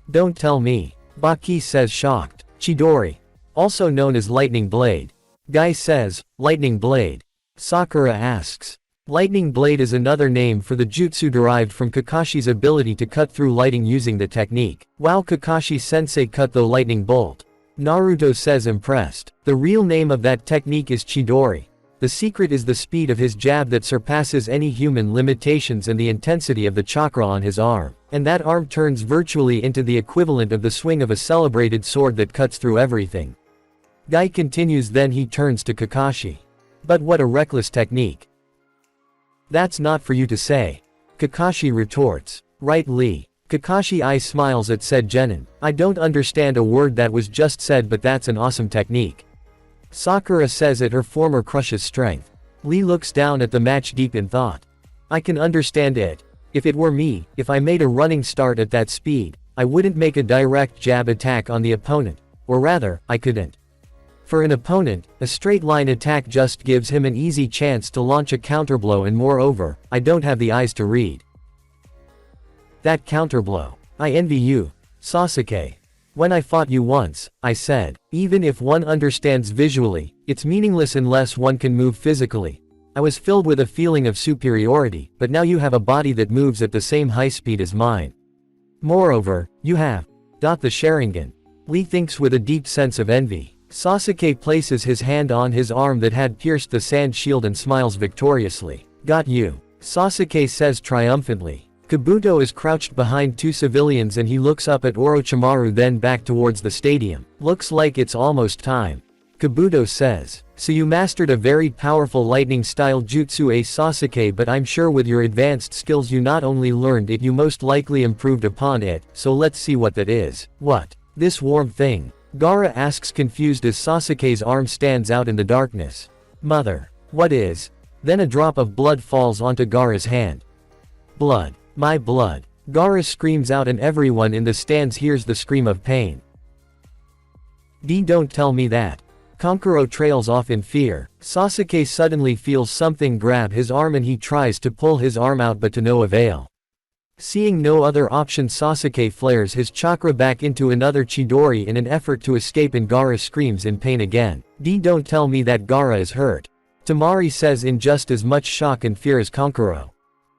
Don't tell me. Baki says shocked. Chidori. Also known as lightning blade. Guy says, lightning blade. Sakura asks. Lightning blade is another name for the jutsu derived from Kakashi's ability to cut through lighting using the technique. Wow, Kakashi sensei cut the lightning bolt. Naruto says impressed. The real name of that technique is Chidori. The secret is the speed of his jab that surpasses any human limitations and the intensity of the chakra on his arm. And that arm turns virtually into the equivalent of the swing of a celebrated sword that cuts through everything. Guy continues, then he turns to Kakashi. But what a reckless technique. That's not for you to say. Kakashi retorts. Right, Lee. Kakashi eye smiles at said genin. I don't understand a word that was just said, but that's an awesome technique. Sakura says at her former crush's strength. Lee looks down at the match deep in thought. I can understand it. If it were me, if I made a running start at that speed, I wouldn't make a direct jab attack on the opponent. Or rather, I couldn't. For an opponent, a straight line attack just gives him an easy chance to launch a counterblow, and moreover, I don't have the eyes to read that counterblow. I envy you, Sasuke. When I fought you once, I said, even if one understands visually, it's meaningless unless one can move physically. I was filled with a feeling of superiority, but now you have a body that moves at the same high speed as mine. Moreover, you have the Sharingan. Lee thinks with a deep sense of envy. Sasuke places his hand on his arm that had pierced the sand shield and smiles victoriously. Got you. Sasuke says triumphantly. Kabuto is crouched behind two civilians and he looks up at Orochimaru, then back towards the stadium. Looks like it's almost time. Kabuto says. So you mastered a very powerful lightning-style jutsu, Sasuke, but I'm sure with your advanced skills you not only learned it, you most likely improved upon it, so let's see what that is. What? This warm thing? Gaara asks, confused as Sasuke's arm stands out in the darkness. Mother. What is? Then a drop of blood falls onto Gaara's hand. Blood. My blood. Gaara screams out and everyone in the stands hears the scream of pain. Don't tell me that. Kankuro trails off in fear. Sasuke suddenly feels something grab his arm and he tries to pull his arm out but to no avail. Seeing no other option, Sasuke flares his chakra back into another Chidori in an effort to escape and Gaara screams in pain again. Don't tell me that Gaara is hurt. Temari says in just as much shock and fear as Kankuro.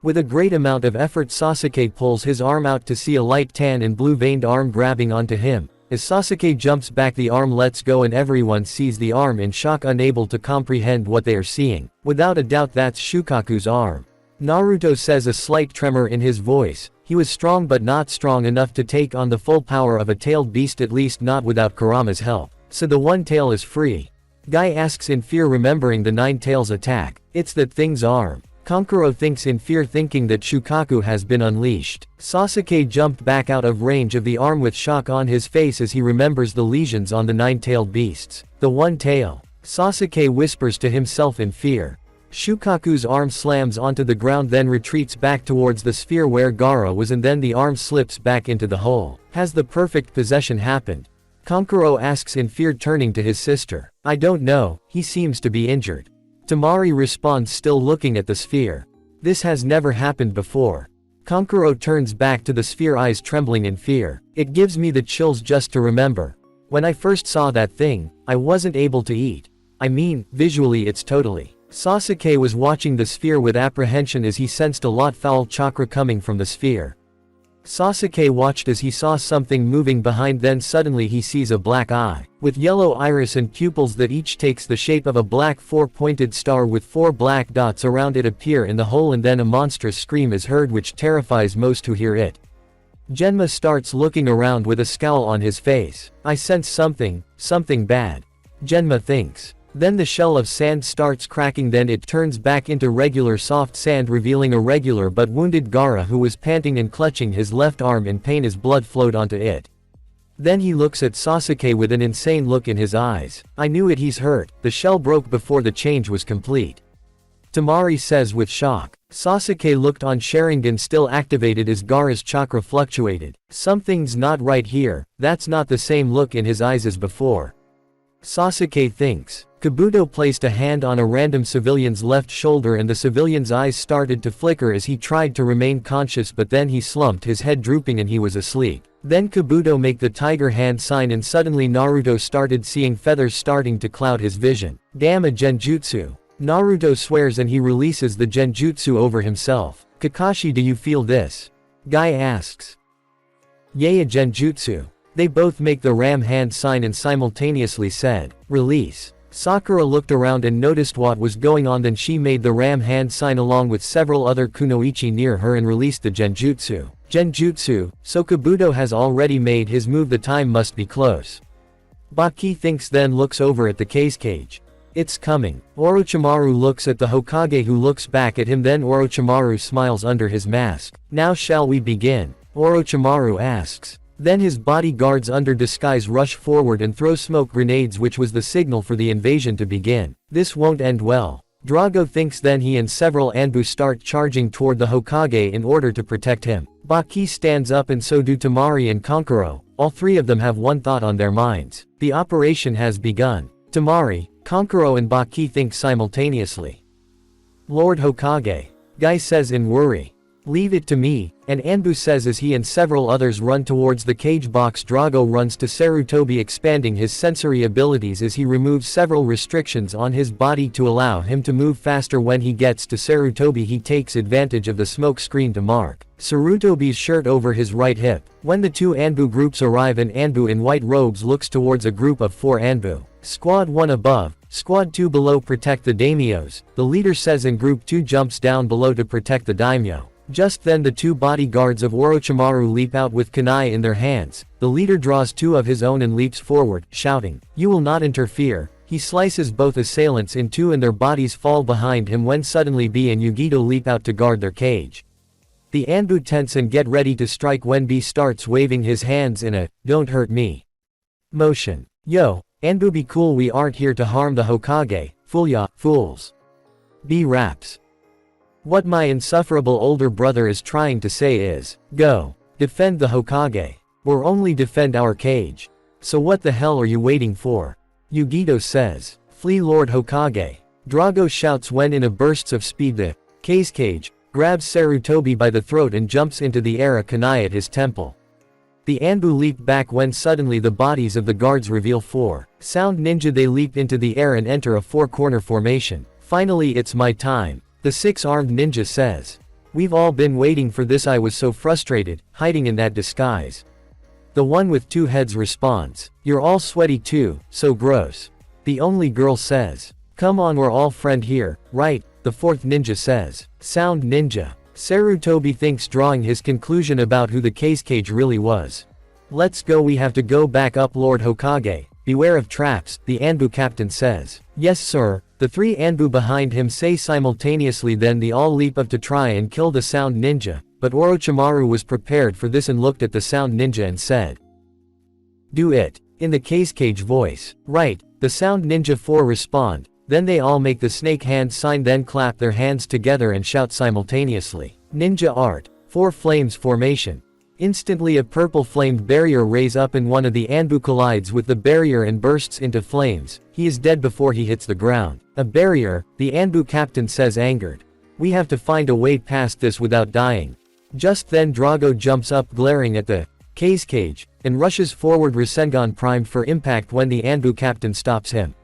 With a great amount of effort, Sasuke pulls his arm out to see a light tan and blue-veined arm grabbing onto him. As Sasuke jumps back, the arm lets go and everyone sees the arm in shock, unable to comprehend what they are seeing. Without a doubt that's Shukaku's arm. Naruto says, a slight tremor in his voice. He was strong but not strong enough to take on the full power of a tailed beast, at least not without Kurama's help. So the one tail is free? Guy asks in fear, remembering the nine tails attack. It's that thing's arm. Kankuro thinks in fear, thinking that Shukaku has been unleashed. Sasuke jumped back out of range of the arm with shock on his face as he remembers the lesions on the nine-tailed beasts. The one tail. Sasuke whispers to himself in fear. Shukaku's arm slams onto the ground, then retreats back towards the sphere where Gaara was, and then the arm slips back into the hole. Has the perfect possession happened? Kankuro asks in fear, turning to his sister. I don't know, he seems to be injured. Temari responds, still looking at the sphere. This has never happened before. Kankuro turns back to the sphere, eyes trembling in fear. It gives me the chills just to remember. When I first saw that thing, I wasn't able to eat. I mean, visually it's totally. Sasuke was watching the sphere with apprehension as he sensed a lot foul chakra coming from the sphere. Sasuke watched as he saw something moving behind, then suddenly he sees a black eye, with yellow iris and pupils that each takes the shape of a black four-pointed star with four black dots around it appear in the hole, and then a monstrous scream is heard which terrifies most who hear it. Genma starts looking around with a scowl on his face. I sense something bad. Genma thinks. Then the shell of sand starts cracking, then it turns back into regular soft sand, revealing a regular but wounded Gaara who was panting and clutching his left arm in pain as blood flowed onto it. Then he looks at Sasuke with an insane look in his eyes. I knew it, he's hurt. The shell broke before the change was complete. Temari says with shock. Sasuke looked on, Sharingan still activated as Gaara's chakra fluctuated. Something's not right here. That's not the same look in his eyes as before. Sasuke thinks. Kabuto placed a hand on a random civilian's left shoulder and the civilian's eyes started to flicker as he tried to remain conscious, but then he slumped, his head drooping, and he was asleep. Then Kabuto make the tiger hand sign and suddenly Naruto started seeing feathers starting to cloud his vision. Damn, a genjutsu. Naruto swears and he releases the genjutsu over himself. Kakashi, do you feel this? Guy asks. Yay, a genjutsu. They both make the ram hand sign and simultaneously said, release. Sakura looked around and noticed what was going on, then she made the ram hand sign along with several other kunoichi near her and released the genjutsu. Genjutsu, so Kabuto has already made his move, the time must be close. Baki thinks, then looks over at the cage. It's coming. Orochimaru looks at the Hokage who looks back at him, then Orochimaru smiles under his mask. Now shall we begin? Orochimaru asks. Then his bodyguards under disguise rush forward and throw smoke grenades, which was the signal for the invasion to begin. This won't end well. Drago thinks, then he and several Anbu start charging toward the Hokage in order to protect him. Baki stands up and so do Temari and Kankuro. All three of them have one thought on their minds. The operation has begun. Temari, Kankuro and Baki think simultaneously. Lord Hokage. Guy says in worry. Leave it to me, and Anbu says as he and several others run towards the cage box. Drago runs to Sarutobi, expanding his sensory abilities as he removes several restrictions on his body to allow him to move faster. When he gets to Sarutobi, he takes advantage of the smoke screen to mark Sarutobi's shirt over his right hip. When the two Anbu groups arrive, an Anbu in white robes looks towards a group of 4 Anbu. Squad 1 above, Squad 2 below protect the daimyos, the leader says, and Group 2 jumps down below to protect the daimyo. Just then the 2 bodyguards of Orochimaru leap out with kunai in their hands. The leader draws 2 of his own and leaps forward, shouting, "You will not interfere." He slices both assailants in two and their bodies fall behind him when suddenly B and Yugito leap out to guard their cage. The Anbu tense and get ready to strike when B starts waving his hands in a "don't hurt me" motion. Yo, Anbu be cool, we aren't here to harm the Hokage, fool ya, fools. B raps. What my insufferable older brother is trying to say is, go, defend the Hokage. Or only defend our cage. So what the hell are you waiting for? Yugito says, flee Lord Hokage. Drago shouts when in a bursts of speed the cage grabs Sarutobi by the throat and jumps into the air, a kunai at his temple. The Anbu leap back when suddenly the bodies of the guards reveal four sound ninja. They leap into the air and enter a four-corner formation. Finally it's my time, the six-armed ninja says. We've all been waiting for this, I was so frustrated, hiding in that disguise. The one with two heads responds, you're all sweaty too, so gross. The only girl says, come on, we're all friend here, right? The fourth ninja says, sound ninja. Sarutobi thinks, drawing his conclusion about who the cage really was. Let's go, we have to go back up Lord Hokage, beware of traps, the Anbu captain says. Yes sir, the three Anbu behind him say simultaneously, then they all leap up to try and kill the sound ninja, but Orochimaru was prepared for this and looked at the sound ninja and said, do it, in the cage voice. Right, the sound ninja four respond, then they all make the snake hand sign, then clap their hands together and shout simultaneously. Ninja art, four flames formation. Instantly a purple flamed barrier raise up and one of the Anbu collides with the barrier and bursts into flames. He is dead before he hits the ground. A barrier, the Anbu captain says, angered. We have to find a way past this without dying. Just then Drago jumps up glaring at the cage and rushes forward, Rasengan primed for impact when the Anbu captain stops him.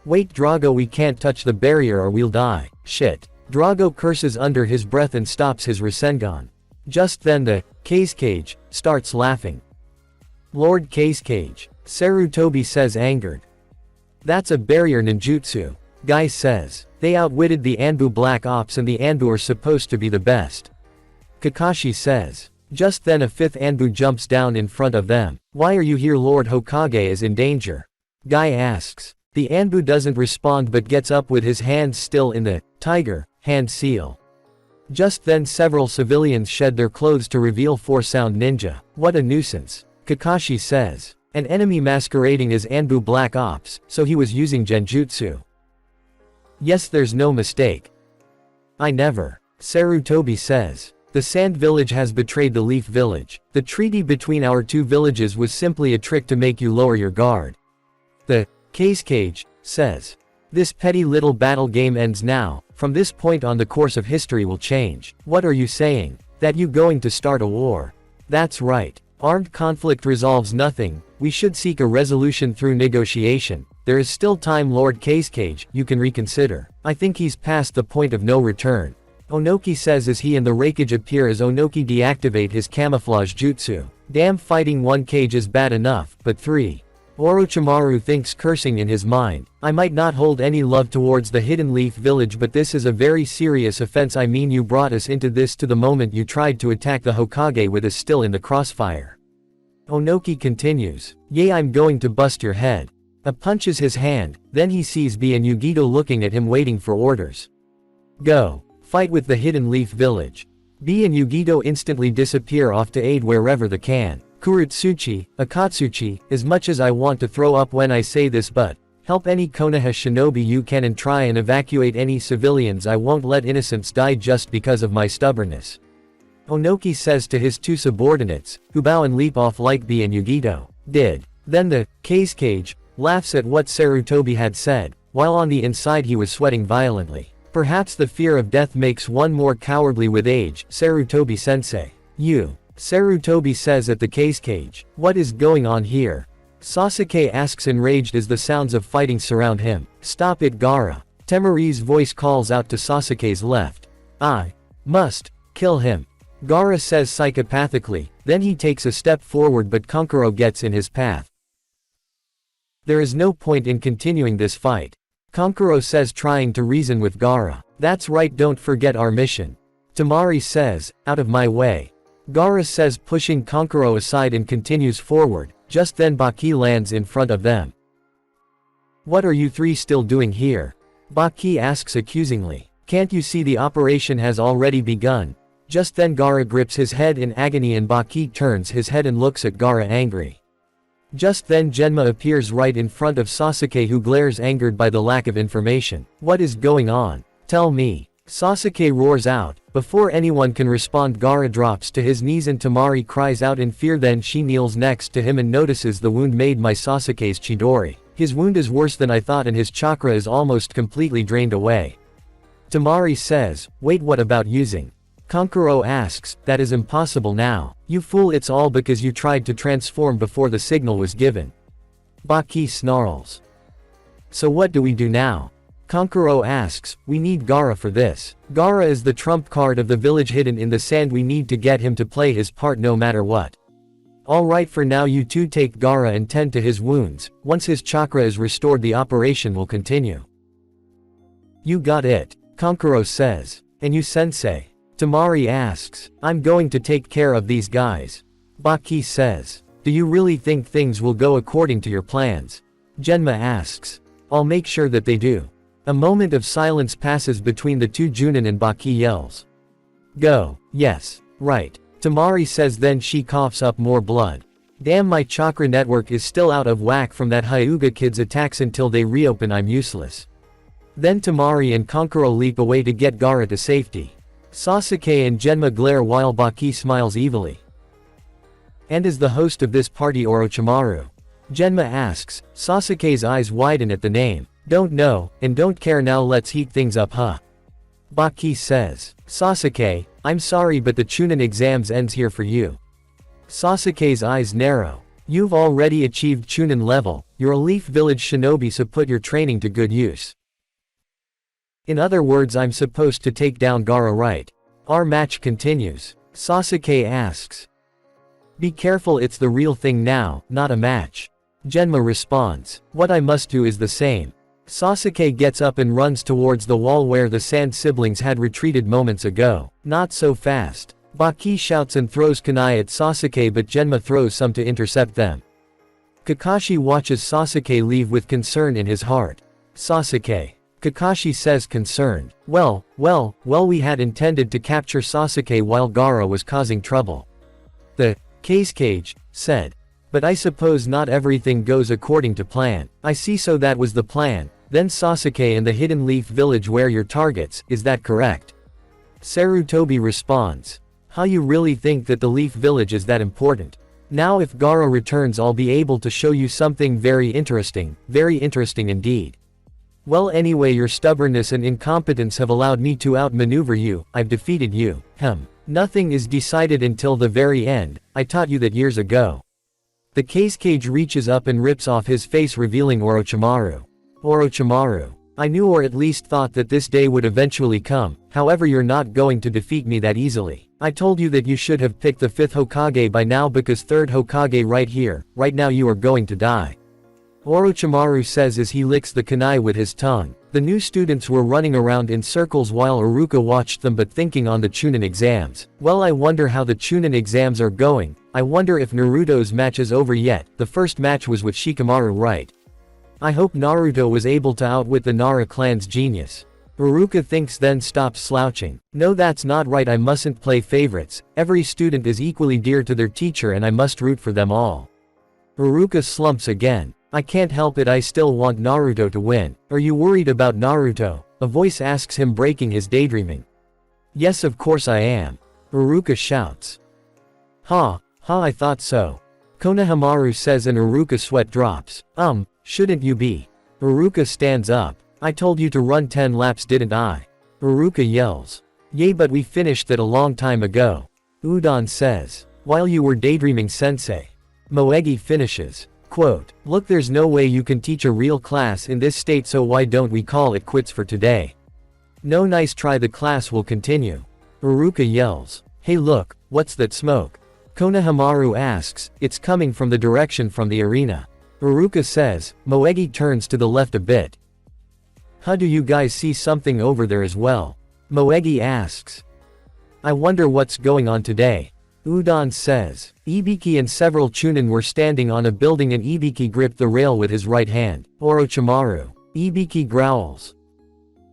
Wait Drago, we can't touch the barrier or we'll die. Shit. Drago curses under his breath and stops his Rasengan. Just then the cage starts laughing. Lord Cage, Sarutobi says, angered. That's a barrier ninjutsu. Guy says. They outwitted the Anbu Black Ops and the Anbu are supposed to be the best. Kakashi says. Just then a fifth Anbu jumps down in front of them. Why are you here? Lord Hokage is in danger. Guy asks. The Anbu doesn't respond but gets up with his hands still in the tiger hand seal. Just then several civilians shed their clothes to reveal four sound ninja. What a nuisance. Kakashi says. An enemy masquerading as Anbu Black Ops, so he was using genjutsu. Yes, there's no mistake. I never. Sarutobi says. The Sand Village has betrayed the Leaf Village. The treaty between our two villages was simply a trick to make you lower your guard. The cage says. This petty little battle game ends now. From this point on the course of history will change. What are you saying? That you going to start a war? That's right. Armed conflict resolves nothing. We should seek a resolution through negotiation. There is still time, Lord Cage, you can reconsider. I think he's past the point of no return. Onoki says as he and the Raikage appear as Onoki deactivate his camouflage jutsu. Damn, fighting one cage is bad enough, but three. Orochimaru thinks, cursing in his mind. I might not hold any love towards the Hidden Leaf Village, but this is a very serious offense. I mean, you brought us into this to the moment you tried to attack the Hokage with us still in the crossfire. Onoki continues. Yay, I'm going to bust your head. A punches his hand, then he sees B and Yugito looking at him waiting for orders. Go. Fight with the Hidden Leaf Village. B and Yugito instantly disappear off to aid wherever they can. Kurotsuchi, Akatsuchi, as much as I want to throw up when I say this, but help any Konoha shinobi you can and try and evacuate any civilians. I won't let innocents die just because of my stubbornness. Onoki says to his two subordinates, who bow and leap off like B and Yugito did. Then the cage laughs at what Sarutobi had said, while on the inside he was sweating violently. Perhaps the fear of death makes one more cowardly with age, Sarutobi sensei. You. Sarutobi says at the cage. What is going on here? Sasuke asks, enraged as the sounds of fighting surround him. Stop it, Gaara. Temari's voice calls out to Sasuke's left. I must kill him. Gaara says psychopathically, then he takes a step forward but Kankuro gets in his path. There is no point in continuing this fight. Kankuro says, trying to reason with Gaara. That's right, don't forget our mission. Temari says, out of my way. Gaara says, pushing Kankuro aside and continues forward. Just then Baki lands in front of them. What are you three still doing here? Baki asks accusingly. Can't you see the operation has already begun? Just then Gaara grips his head in agony and Baki turns his head and looks at Gaara angry. Just then Genma appears right in front of Sasuke, who glares angered by the lack of information. What is going on? Tell me. Sasuke roars out. Before anyone can respond, Gaara drops to his knees and Temari cries out in fear. Then she kneels next to him and notices the wound made by Sasuke's Chidori. His wound is worse than I thought and his chakra is almost completely drained away. Temari says, wait, what about using? Kankuro asks, that is impossible now. You fool, it's all because you tried to transform before the signal was given. Baki snarls. So what do we do now? Kankuro asks, we need Gaara for this. Gaara is the trump card of the village hidden in the sand. We need to get him to play his part no matter what. Alright, for now you two take Gaara and tend to his wounds. Once his chakra is restored, the operation will continue. You got it, Kankuro says. And you, sensei? Temari asks. I'm going to take care of these guys. Baki says. Do you really think things will go according to your plans? Genma asks. I'll make sure that they do. A moment of silence passes between the two. Junin and Baki yells. Go. Yes. Right. Temari says, then she coughs up more blood. Damn, my chakra network is still out of whack from that Hyuga kid's attacks. Until they reopen, I'm useless. Then Temari and Kankuro leap away to get Gaara to safety. Sasuke and Genma glare while Baki smiles evilly. And is the host of this party Orochimaru? Genma asks. Sasuke's eyes widen at the name. Don't know, and don't care. Now let's heat things up, huh? Baki says. Sasuke, I'm sorry, but the Chunin exams ends here for you. Sasuke's eyes narrow. You've already achieved Chunin level. You're a Leaf Village shinobi, so put your training to good use. In other words, I'm supposed to take down Gaara, right? Our match continues. Sasuke asks. Be careful, it's the real thing now, not a match. Genma responds. What I must do is the same. Sasuke gets up and runs towards the wall where the Sand siblings had retreated moments ago. Not so fast. Baki shouts and throws kunai at Sasuke, but Genma throws some to intercept them. Kakashi watches Sasuke leave with concern in his heart. Sasuke. Kakashi says, concerned. Well, we had intended to capture Sasuke while Gaara was causing trouble. The cage said. But I suppose not everything goes according to plan. I see, so that was the plan. Then Sasuke and the Hidden Leaf Village were your targets, is that correct? Sarutobi responds. How, you really think that the Leaf Village is that important? Now if Gaara returns, I'll be able to show you something very interesting indeed. Well, anyway, your stubbornness and incompetence have allowed me to outmaneuver you. I've defeated you. Nothing is decided until the very end. I taught you that years ago. The cage reaches up and rips off his face, revealing Orochimaru. Orochimaru. I knew, or at least thought, that this day would eventually come. However, you're not going to defeat me that easily. I told you that you should have picked the 5th Hokage by now, because 3rd Hokage right here, right now, you are going to die. Orochimaru says as he licks the kunai with his tongue. The new students were running around in circles while Iruka watched them, but thinking on the Chunin exams. Well, I wonder how the Chunin exams are going. I wonder if Naruto's match is over yet. The first match was with Shikamaru, right? I hope Naruto was able to outwit the Nara clan's genius. Iruka thinks, then stops slouching. No, that's not right. I mustn't play favorites. Every student is equally dear to their teacher and I must root for them all. Iruka slumps again. I can't help it, I still want Naruto to win. Are you worried about Naruto? A voice asks him, breaking his daydreaming. Yes, of course I am. Iruka shouts. I thought so. Konohamaru says, and Iruka's sweat drops. Shouldn't you be? Iruka stands up. I told you to run 10 laps, didn't I? Iruka yells. Yay, but we finished that a long time ago. Udon says. While you were daydreaming, sensei. Moegi finishes. Quote, look, there's no way you can teach a real class in this state, so why don't we call it quits for today? No, nice try, the class will continue. Iruka yells. Hey look, what's that smoke? Konohamaru asks. It's coming from the direction from the arena. Iruka says. Moegi turns to the left a bit. Huh, do you guys see something over there as well? Moegi asks. I wonder what's going on today. Udon says. Ibiki and several Chunin were standing on a building and Ibiki gripped the rail with his right hand. Orochimaru. Ibiki growls.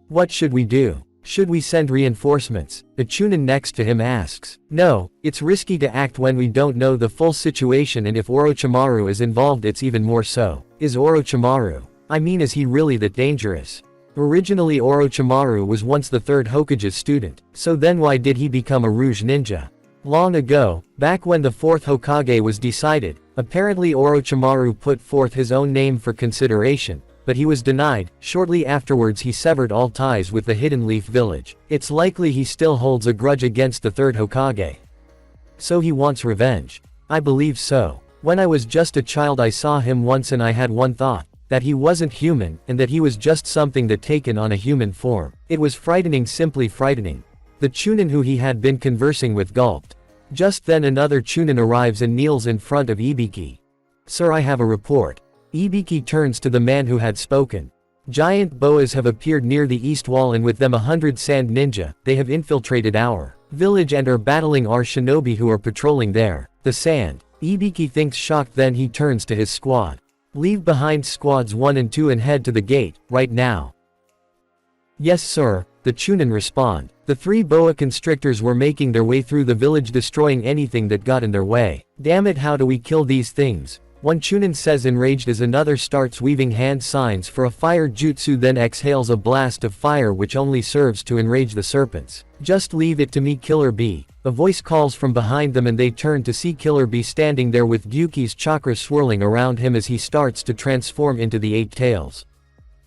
What should we do? Should we send reinforcements? The Chunin next to him asks. No, it's risky to act when we don't know the full situation, and if Orochimaru is involved it's even more so. Is Orochimaru? I mean, is he really that dangerous? Originally Orochimaru was once the third Hokage's student, so then why did he become a Rouge ninja? Long ago, back when the fourth Hokage was decided, apparently Orochimaru put forth his own name for consideration, but he was denied. Shortly afterwards he severed all ties with the Hidden Leaf village. It's likely he still holds a grudge against the third Hokage. So he wants revenge. I believe so. When I was just a child I saw him once and I had one thought, that he wasn't human, and that he was just something that taken on a human form. It was frightening, simply frightening. The Chunin who he had been conversing with gulped. Just then another Chunin arrives and kneels in front of Ibiki. Sir, I have a report. Ibiki turns to the man who had spoken. Giant boas have appeared near the east wall and with them 100 sand ninja. They have infiltrated our village and are battling our shinobi who are patrolling there. The sand. Ibiki thinks shocked, then he turns to his squad. Leave behind squads 1 and 2 and head to the gate, right now. Yes sir, the Chunin respond. The 3 boa constrictors were making their way through the village, destroying anything that got in their way. Damn it, how do we kill these things? One Chunin says enraged as another starts weaving hand signs for a fire jutsu, then exhales a blast of fire which only serves to enrage the serpents. Just leave it to me, Killer Bee. A voice calls from behind them and they turn to see Killer Bee standing there with Gyuki's chakra swirling around him as he starts to transform into the 8 tails.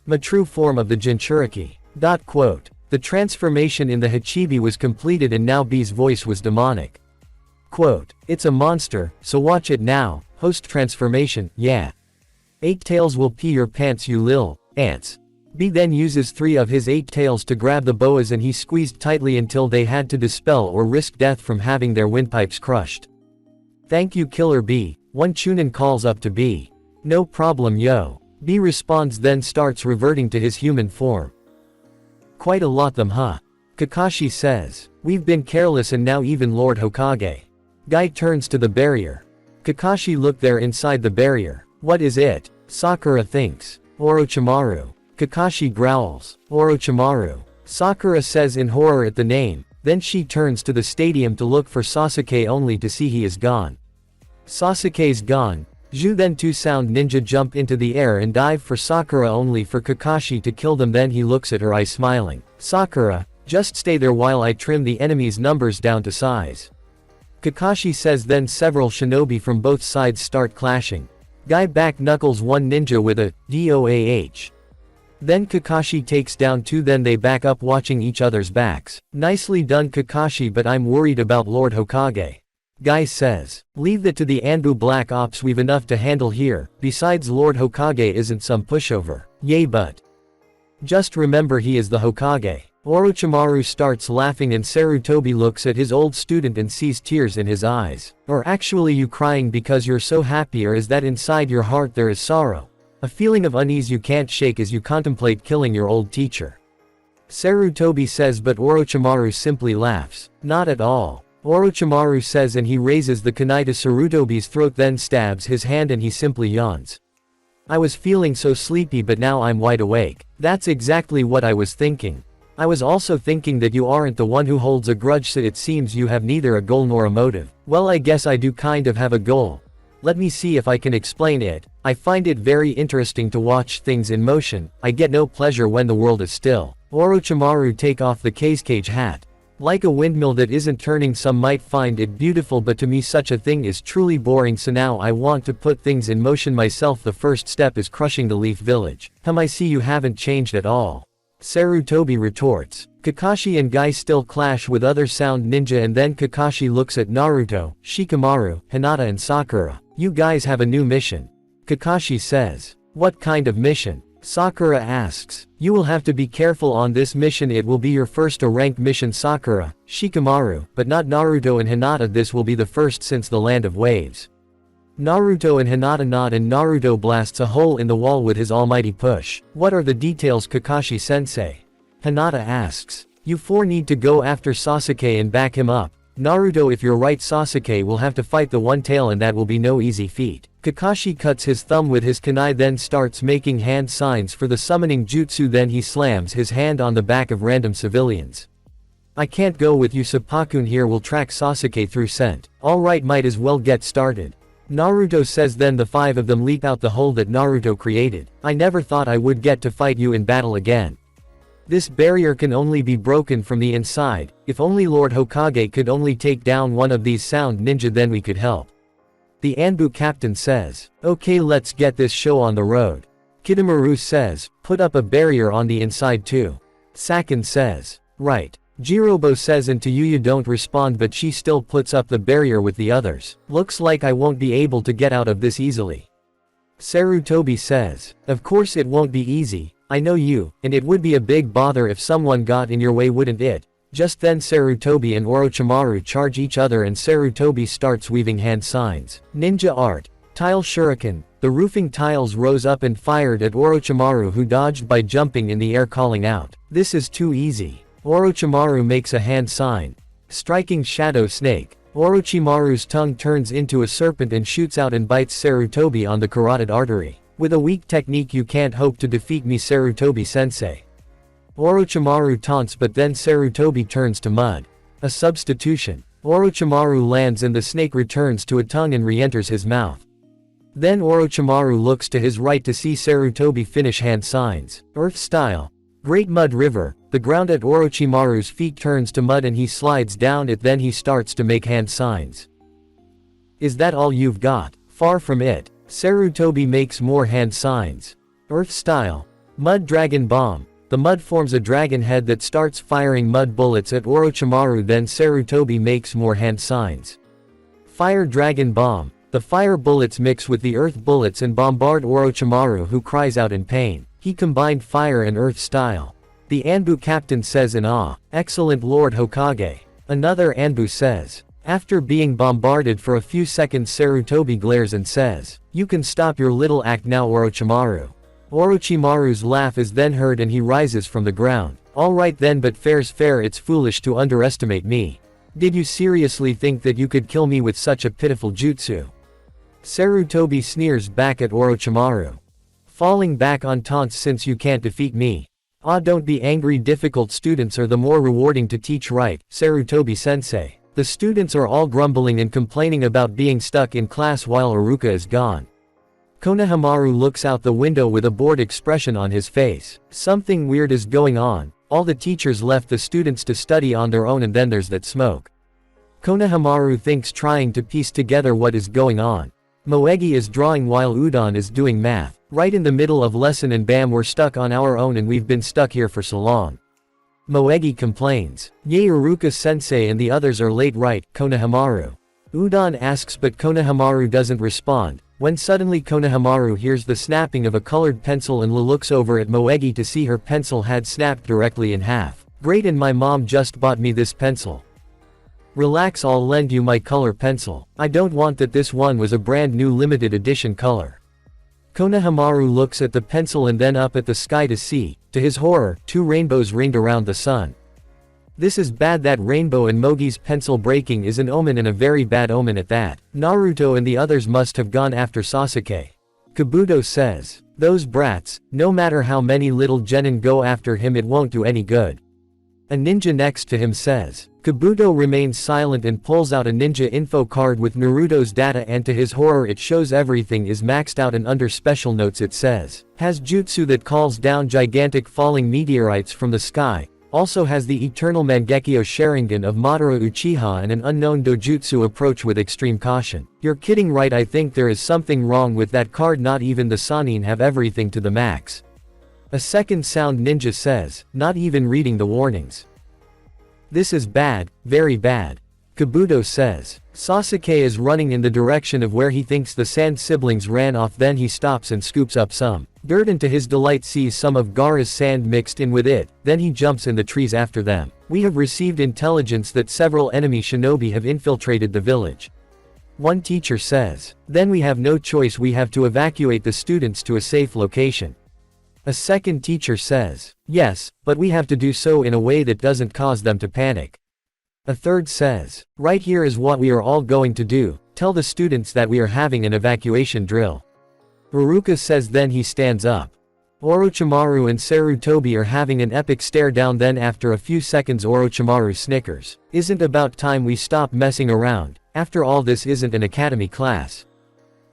A true form of the Jinchuriki. The transformation in the Hachibi was completed and now Bee's voice was demonic. Quote, it's a monster, so watch it now. Host transformation, yeah. 8 tails will pee your pants, you lil ants. B then uses 3 of his 8 tails to grab the boas and he squeezed tightly until they had to dispel or risk death from having their windpipes crushed. Thank you, Killer B. One Chunin calls up to B. No problem, yo. B responds, then starts reverting to his human form. Quite a lot them, huh? Kakashi says. We've been careless and now even Lord Hokage. Guy turns to the barrier. Kakashi looked there inside the barrier. What is it? Sakura thinks. Orochimaru. Kakashi growls. Orochimaru. Sakura says in horror at the name, then she turns to the stadium to look for Sasuke only to see he is gone. Sasuke's gone. Zhu then 2 sound ninja jump into the air and dive for Sakura only for Kakashi to kill them, then he looks at her eye smiling. Sakura, just stay there while I trim the enemy's numbers down to size. Kakashi says, then several shinobi from both sides start clashing. Guy back knuckles one ninja with a DOAH. Then Kakashi takes down 2, then they back up watching each other's backs. Nicely done Kakashi, but I'm worried about Lord Hokage. Guy says. Leave that to the Anbu Black Ops, we've enough to handle here, besides Lord Hokage isn't some pushover. Yay, but just remember he is the Hokage. Orochimaru starts laughing and Sarutobi looks at his old student and sees tears in his eyes. Or actually, you crying because you're so happy, or is that inside your heart there is sorrow? A feeling of unease you can't shake as you contemplate killing your old teacher. Sarutobi says, but Orochimaru simply laughs. Not at all. Orochimaru says, and he raises the kunai to Sarutobi's throat, then stabs his hand and he simply yawns. I was feeling so sleepy, but now I'm wide awake. That's exactly what I was thinking. I was also thinking that you aren't the one who holds a grudge, so it seems you have neither a goal nor a motive. Well, I guess I do kind of have a goal. Let me see if I can explain it. I find it very interesting to watch things in motion. I get no pleasure when the world is still. Orochimaru take off the cage hat. Like a windmill that isn't turning, some might find it beautiful, but to me such a thing is truly boring, so now I want to put things in motion myself. The first step is crushing the Leaf Village. I see you haven't changed at all. Sarutobi retorts. Kakashi and Guy still clash with other sound ninja, and then Kakashi looks at Naruto, Shikamaru, Hinata and Sakura. You guys have a new mission. Kakashi says. What kind of mission? Sakura asks. You will have to be careful on this mission, it will be your first rank mission. Sakura, Shikamaru, but not Naruto and Hinata, this will be the first since the Land of Waves. Naruto and Hinata nod and Naruto blasts a hole in the wall with his almighty push. What are the details, Kakashi-sensei? Hinata asks. You 4 need to go after Sasuke and back him up. Naruto, if you're right, Sasuke will have to fight the One Tail and that will be no easy feat. Kakashi cuts his thumb with his kunai, then starts making hand signs for the summoning jutsu, then he slams his hand on the back of random civilians. I can't go with you, Sappakun here will track Sasuke through scent. Alright, might as well get started. Naruto says, then the 5 of them leap out the hole that Naruto created. I never thought I would get to fight you in battle again. This barrier can only be broken from the inside. If only Lord Hokage could only take down one of these sound ninja, then we could help. The Anbu captain says, okay, let's get this show on the road. Kidomaru says, put up a barrier on the inside too. Sakin says, right. Jirobo says, and Tayuya don't respond, but she still puts up the barrier with the others. Looks like I won't be able to get out of this easily. Sarutobi says, of course it won't be easy, I know you, and it would be a big bother if someone got in your way, wouldn't it? Just then Sarutobi and Orochimaru charge each other and Sarutobi starts weaving hand signs. Ninja art. Tile shuriken. The roofing tiles rose up and fired at Orochimaru, who dodged by jumping in the air, calling out, this is too easy. Orochimaru makes a hand sign. Striking shadow snake. Orochimaru's tongue turns into a serpent and shoots out and bites Sarutobi on the carotid artery. With a weak technique you can't hope to defeat me, Sarutobi-sensei. Orochimaru taunts, but then Sarutobi turns to mud. A substitution. Orochimaru lands and the snake returns to a tongue and re-enters his mouth. Then Orochimaru looks to his right to see Sarutobi finish hand signs. Earth style. Great Mud River. The ground at Orochimaru's feet turns to mud and he slides down it, then he starts to make hand signs. Is that all you've got? Far from it. Sarutobi makes more hand signs. Earth style. Mud Dragon Bomb. The mud forms a dragon head that starts firing mud bullets at Orochimaru, then Sarutobi makes more hand signs. Fire Dragon Bomb. The fire bullets mix with the earth bullets and bombard Orochimaru, who cries out in pain. He combined fire and earth style. The Anbu captain says in awe, excellent Lord Hokage. Another Anbu says. After being bombarded for a few seconds, Sarutobi glares and says, you can stop your little act now, Orochimaru. Orochimaru's laugh is then heard and he rises from the ground. Alright then, but fair's fair, it's foolish to underestimate me. Did you seriously think that you could kill me with such a pitiful jutsu? Sarutobi sneers back at Orochimaru. Falling back on taunts, since you can't defeat me. Ah, don't be angry, difficult students are the more rewarding to teach, right, Sarutobi-sensei? The students are all grumbling and complaining about being stuck in class while Iruka is gone. Konohamaru looks out the window with a bored expression on his face. Something weird is going on. All the teachers left the students to study on their own, and then there's that smoke. Konohamaru thinks, trying to piece together what is going on. Moegi is drawing while Udon is doing math. Right in the middle of lesson and bam, we're stuck on our own and we've been stuck here for so long. Moegi complains. Yay, Iruka-sensei and the others are late, right, Konohamaru? Udon asks, but Konohamaru doesn't respond. When suddenly Konohamaru hears the snapping of a colored pencil and looks over at Moegi to see her pencil had snapped directly in half. Great, and my mom just bought me this pencil. Relax, I'll lend you my color pencil. I don't want that, this one was a brand new limited edition color. Konohamaru looks at the pencil and then up at the sky to see, to his horror, 2 rainbows ringed around the sun. This is bad. That rainbow and Mogi's pencil breaking is an omen, and a very bad omen at that. Naruto and the others must have gone after Sasuke. Kabuto says, those brats, no matter how many little genin go after him, it won't do any good. A ninja next to him says. Kabuto remains silent and pulls out a ninja info card with Naruto's data, and to his horror it shows everything is maxed out, and under special notes it says, has jutsu that calls down gigantic falling meteorites from the sky, also has the eternal Mangekyo Sharingan of Madara Uchiha and an unknown dojutsu approach with extreme caution. You're kidding, right? I think there is something wrong with that card, not even the Sannin have everything to the max. A second sound ninja says, not even reading the warnings. This is bad, very bad. Kabuto says. Sasuke is running in the direction of where he thinks the Sand siblings ran off, then he stops and scoops up some dirt and to his delight sees some of Gaara's sand mixed in with it, then he jumps in the trees after them. We have received intelligence that several enemy shinobi have infiltrated the village. One teacher says. Then we have no choice, we have to evacuate the students to a safe location. A second teacher says. Yes, but we have to do so in a way that doesn't cause them to panic. A third says, right here is what we are all going to do, tell the students that we are having an evacuation drill. Iruka says then he stands up. Orochimaru and Sarutobi are having an epic stare down then after a few seconds Orochimaru snickers. Isn't about time we stop messing around, after all this isn't an academy class.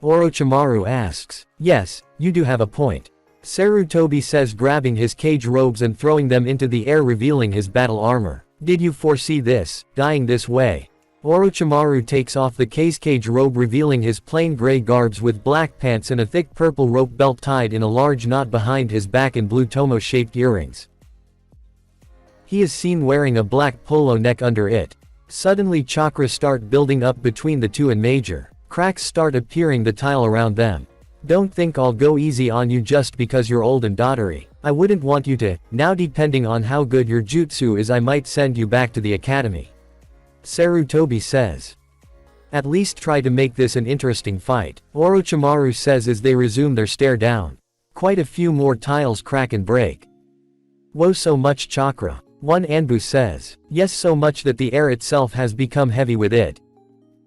Orochimaru asks, yes, you do have a point. Sarutobi says grabbing his cage robes and throwing them into the air revealing his battle armor. Did you foresee this, dying this way? Orochimaru takes off the cage robe revealing his plain gray garbs with black pants and a thick purple rope belt tied in a large knot behind his back and blue tomo-shaped earrings. He is seen wearing a black polo neck under it. Suddenly chakras start building up between the two and major. Cracks start appearing the tile around them. Don't think I'll go easy on you just because you're old and dottery. I wouldn't want you to. Now depending on how good your jutsu is I might send you back to the academy. Sarutobi says. At least try to make this an interesting fight, Orochimaru says as they resume their stare down. Quite a few more tiles crack and break. Whoa, so much chakra. One Anbu says. Yes, so much that the air itself has become heavy with it.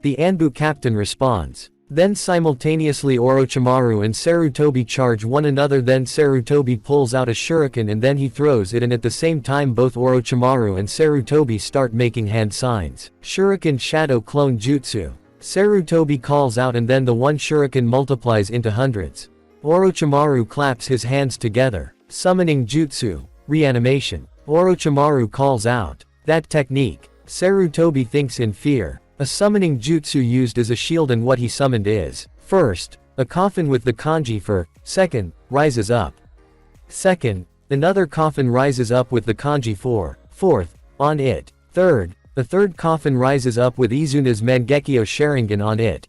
The Anbu captain responds. Then simultaneously Orochimaru and Sarutobi charge one another, then Sarutobi pulls out a shuriken and then he throws it, and at the same time both Orochimaru and Sarutobi start making hand signs. Shuriken Shadow Clone Jutsu. Sarutobi calls out and then the one shuriken multiplies into hundreds. Orochimaru claps his hands together. Summoning Jutsu. Reanimation. Orochimaru calls out. That technique. Sarutobi thinks in fear. A summoning jutsu used as a shield, and what he summoned is, first, a coffin with the kanji for, second, rises up. Second, another coffin rises up with the kanji for, fourth, on it. Third, the third coffin rises up with Izuna's Mangekyo Sharingan on it.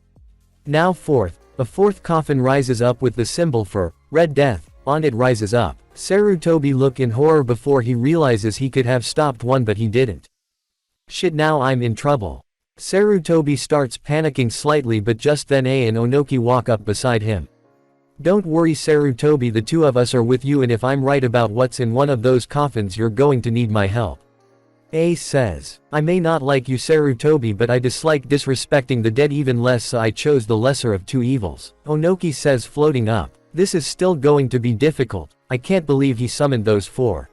Now fourth, a fourth coffin rises up with the symbol for, Red Death, on it rises up. Sarutobi look in horror before he realizes he could have stopped one but he didn't. Shit, now I'm in trouble. Sarutobi starts panicking slightly, but just then A and Onoki walk up beside him. Don't worry Sarutobi, the two of us are with you, and if I'm right about what's in one of those coffins you're going to need my help. A says, I may not like you Sarutobi, but I dislike disrespecting the dead even less, so I chose the lesser of two evils. Onoki says, floating up. This is still going to be difficult. I can't believe he summoned those four.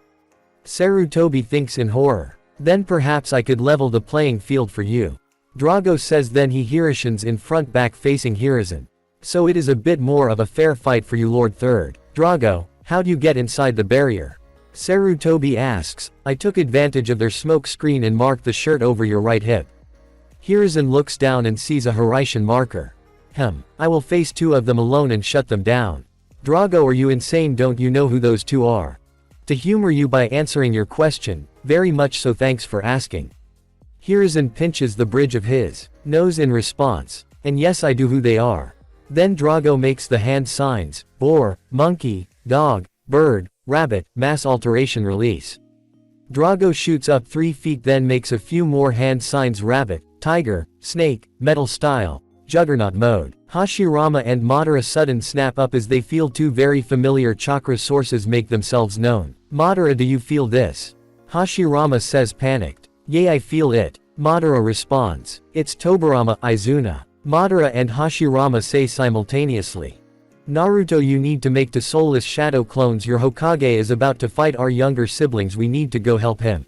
Sarutobi thinks in horror. Then perhaps I could level the playing field for you. Drago says then he Hirishins in front back facing Hiruzen. So it is a bit more of a fair fight for you Lord Third. Drago, how'd you get inside the barrier? Sarutobi asks, I took advantage of their smoke screen and marked the shirt over your right hip. Hiruzen looks down and sees a Hirishin marker. I will face two of them alone and shut them down. Drago, are you insane? Don't you know who those two are? To humor you by answering your question, very much so, thanks for asking. Hiruzen pinches the bridge of his nose in response. And yes, I do who they are. Then Drago makes the hand signs, boar, monkey, dog, bird, rabbit, mass alteration release. Drago shoots up 3 feet, then makes a few more hand signs, rabbit, tiger, snake, metal style, juggernaut mode. Hashirama and Madara sudden snap up as they feel two very familiar chakra sources make themselves known. Madara, do you feel this? Hashirama says, panicked. Yay, I feel it. Madara responds. It's Tobirama, Izuna. Madara and Hashirama say simultaneously. Naruto, you need to make two soulless shadow clones. Your Hokage is about to fight our younger siblings, we need to go help him.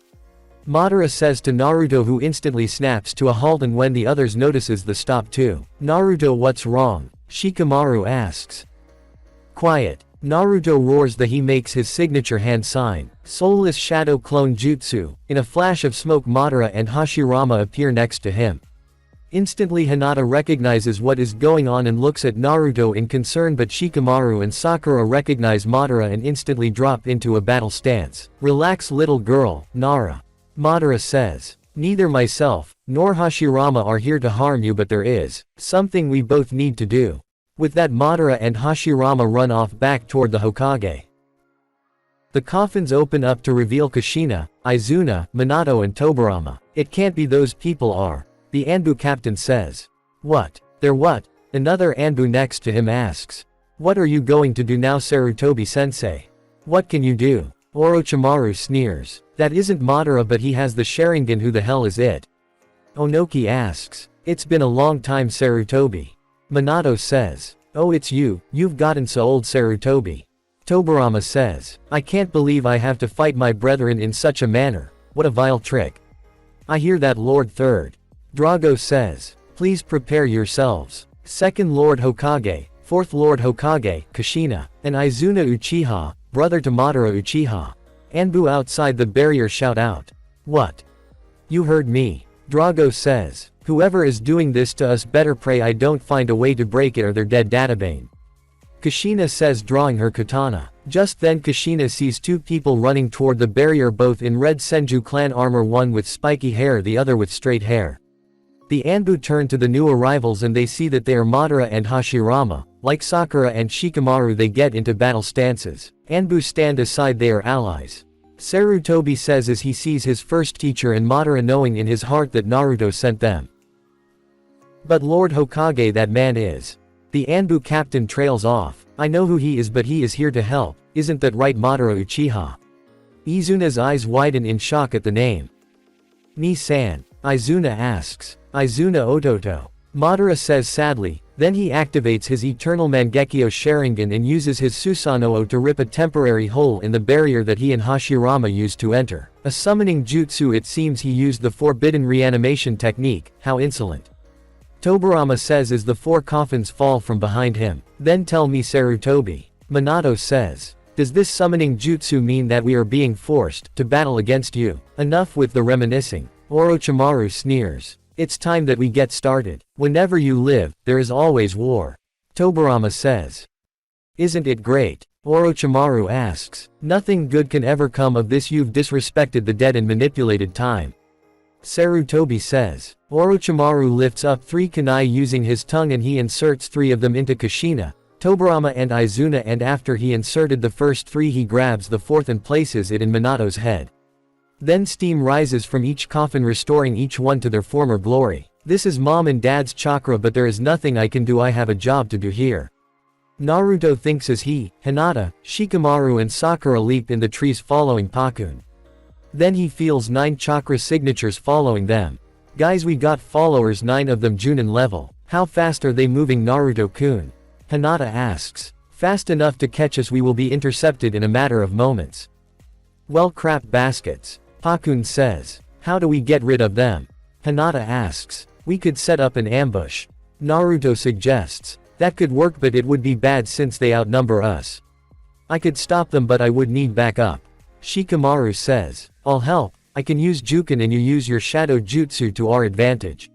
Madara says to Naruto, who instantly snaps to a halt, and when the others notices the stop too. Naruto, what's wrong? Shikamaru asks. Quiet. Naruto roars that he makes his signature hand sign, soulless shadow clone jutsu. In a flash of smoke Madara and Hashirama appear next to him. Instantly Hinata recognizes what is going on and looks at Naruto in concern, but Shikamaru and Sakura recognize Madara and instantly drop into a battle stance. Relax little girl, Nara. Madara says. Neither myself, nor Hashirama are here to harm you, but there is something we both need to do. With that Madara and Hashirama run off back toward the Hokage. The coffins open up to reveal Kushina, Izuna, Minato and Tobirama. It can't be, those people are. The Anbu captain says. What? They're what? Another Anbu next to him asks. What are you going to do now Sarutobi sensei? What can you do? Orochimaru sneers. That isn't Madara, but he has the Sharingan, who the hell is it? Onoki asks. It's been a long time, Sarutobi. Minato says. Oh, it's you, you've gotten so old, Sarutobi. Tobirama says. I can't believe I have to fight my brethren in such a manner, what a vile trick. I hear that, Lord Third. Drago says. Please prepare yourselves. Second Lord Hokage, Fourth Lord Hokage, Kushina, and Izuna Uchiha, brother to Madara Uchiha. Anbu outside the barrier shout out. What? You heard me. Drago says. Whoever is doing this to us better pray I don't find a way to break it or they're dead, Databane. Kushina says, drawing her katana. Just then Kushina sees two people running toward the barrier, both in red Senju clan armor, one with spiky hair, the other with straight hair. The Anbu turn to the new arrivals and they see that they are Madara and Hashirama. Like Sakura and Shikamaru, they get into battle stances. Anbu stand aside, they are allies. Sarutobi says as he sees his first teacher and Madara, knowing in his heart that Naruto sent them. But Lord Hokage, that man is. The Anbu captain trails off. I know who he is, but he is here to help, isn't that right, Madara Uchiha? Izuna's eyes widen in shock at the name. Ni-san. Izuna asks. Izuna Ototo. Madara says sadly, then he activates his eternal Mangekyo Sharingan and uses his Susanoo to rip a temporary hole in the barrier that he and Hashirama used to enter. A summoning jutsu, it seems he used the forbidden reanimation technique, how insolent. Tobirama says as the four coffins fall from behind him. Then tell me, Sarutobi. Minato says. Does this summoning jutsu mean that we are being forced to battle against you? Enough with the reminiscing. Orochimaru sneers. It's time that we get started. Whenever you live, there is always war. Tobirama says. Isn't it great? Orochimaru asks. Nothing good can ever come of this, you've disrespected the dead and manipulated time. Sarutobi says. Orochimaru lifts up 3 kunai using his tongue and he inserts 3 of them into Kushina, Tobirama and Izuna, and after he inserted the first 3 he grabs the 4th and places it in Minato's head. Then steam rises from each coffin, restoring each one to their former glory. This is mom and dad's chakra, but there is nothing I can do, I have a job to do here. Naruto thinks as he, Hinata, Shikamaru and Sakura leap in the trees following Pakun. Then he feels 9 chakra signatures following them. Guys, we got followers, 9 of them Junin level. How fast are they moving, Naruto-kun? Hinata asks. Fast enough to catch us, we will be intercepted in a matter of moments. Well, crap baskets. Pakun says. How do we get rid of them? Hinata asks. We could set up an ambush. Naruto suggests. That could work, but it would be bad since they outnumber us. I could stop them, but I would need backup. Shikamaru says. I'll help. I can use Juken and you use your shadow jutsu to our advantage.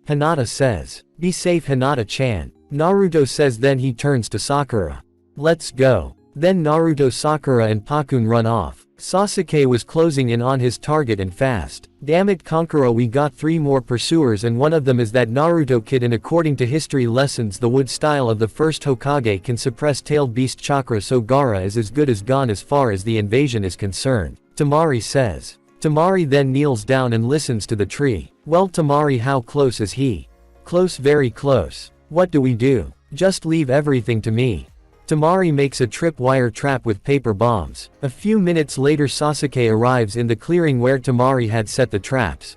Hinata says. Be safe, Hinata-chan. Naruto says, then he turns to Sakura. Let's go. Then Naruto, Sakura and Pakun run off. Sasuke was closing in on his target and fast. Damn it, Kankuro, we got 3 more pursuers and one of them is that Naruto kid, and according to history lessons the wood style of the first Hokage can suppress tailed beast chakra, so Gaara is as good as gone as far as the invasion is concerned. Tamari says. Tamari then kneels down and listens to the tree. Well, Tamari, how close is he? Close, very close. What do we do? Just leave everything to me. Tamari makes a tripwire trap with paper bombs. A few minutes later Sasuke arrives in the clearing where Tamari had set the traps.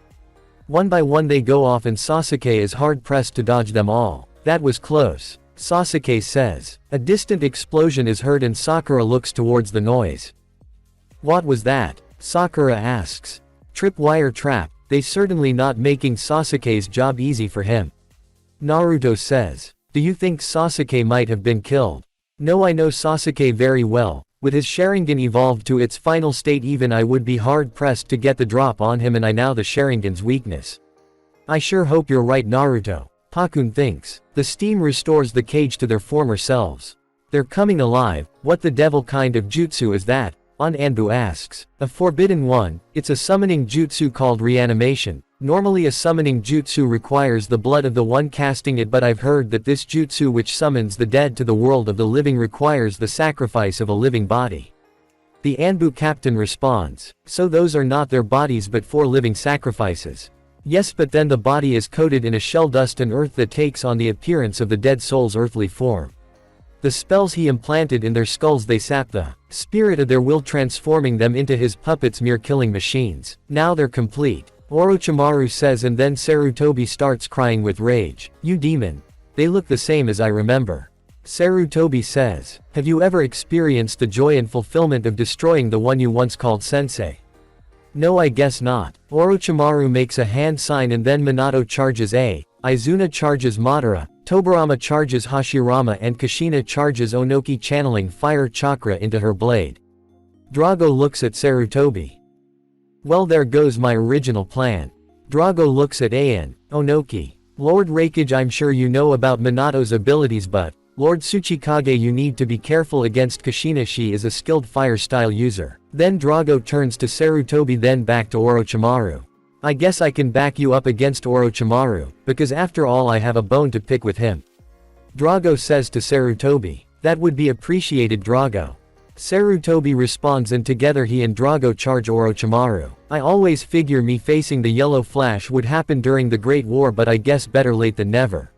One by one they go off and Sasuke is hard-pressed to dodge them all. That was close. Sasuke says. A distant explosion is heard and Sakura looks towards the noise. What was that? Sakura asks. Tripwire trap. They certainly not making Sasuke's job easy for him. Naruto says. Do you think Sasuke might have been killed? No, I know Sasuke very well. With his Sharingan evolved to its final state, even I would be hard-pressed to get the drop on him, and I know the Sharingan's weakness. I sure hope you're right, Naruto. Pakun thinks. The steam restores the cage to their former selves. They're coming alive. What the devil kind of jutsu is that? Anbu asks. A forbidden one. It's a summoning jutsu called reanimation. Normally a summoning jutsu requires the blood of the one casting it, but I've heard that this jutsu which summons the dead to the world of the living requires the sacrifice of a living body. The Anbu captain responds. So those are not their bodies but 4 living sacrifices. Yes, but then the body is coated in a shell dust and earth that takes on the appearance of the dead soul's earthly form. The spells he implanted in their skulls, they sap the spirit of their will, transforming them into his puppets, mere killing machines. Now they're complete. Orochimaru says, and then Sarutobi starts crying with rage. You demon. They look the same as I remember. Sarutobi says, have you ever experienced the joy and fulfillment of destroying the one you once called sensei? No, I guess not. Orochimaru makes a hand sign and then Minato charges Izuna charges Madara, Tobirama charges Hashirama and Kushina charges Onoki, channeling fire chakra into her blade. Drago looks at Sarutobi. Well, there goes my original plan. Drago looks at Onoki. Lord Raikage, I'm sure you know about Minato's abilities, but Lord Tsuchikage, you need to be careful against Kushina, she is a skilled fire style user. Then Drago turns to Sarutobi, then back to Orochimaru. I guess I can back you up against Orochimaru, because after all I have a bone to pick with him. Drago says to Sarutobi. That would be appreciated, Drago. Sarutobi responds and together he and Drago charge Orochimaru. I always figure me facing the yellow flash would happen during the Great War, but I guess better late than never.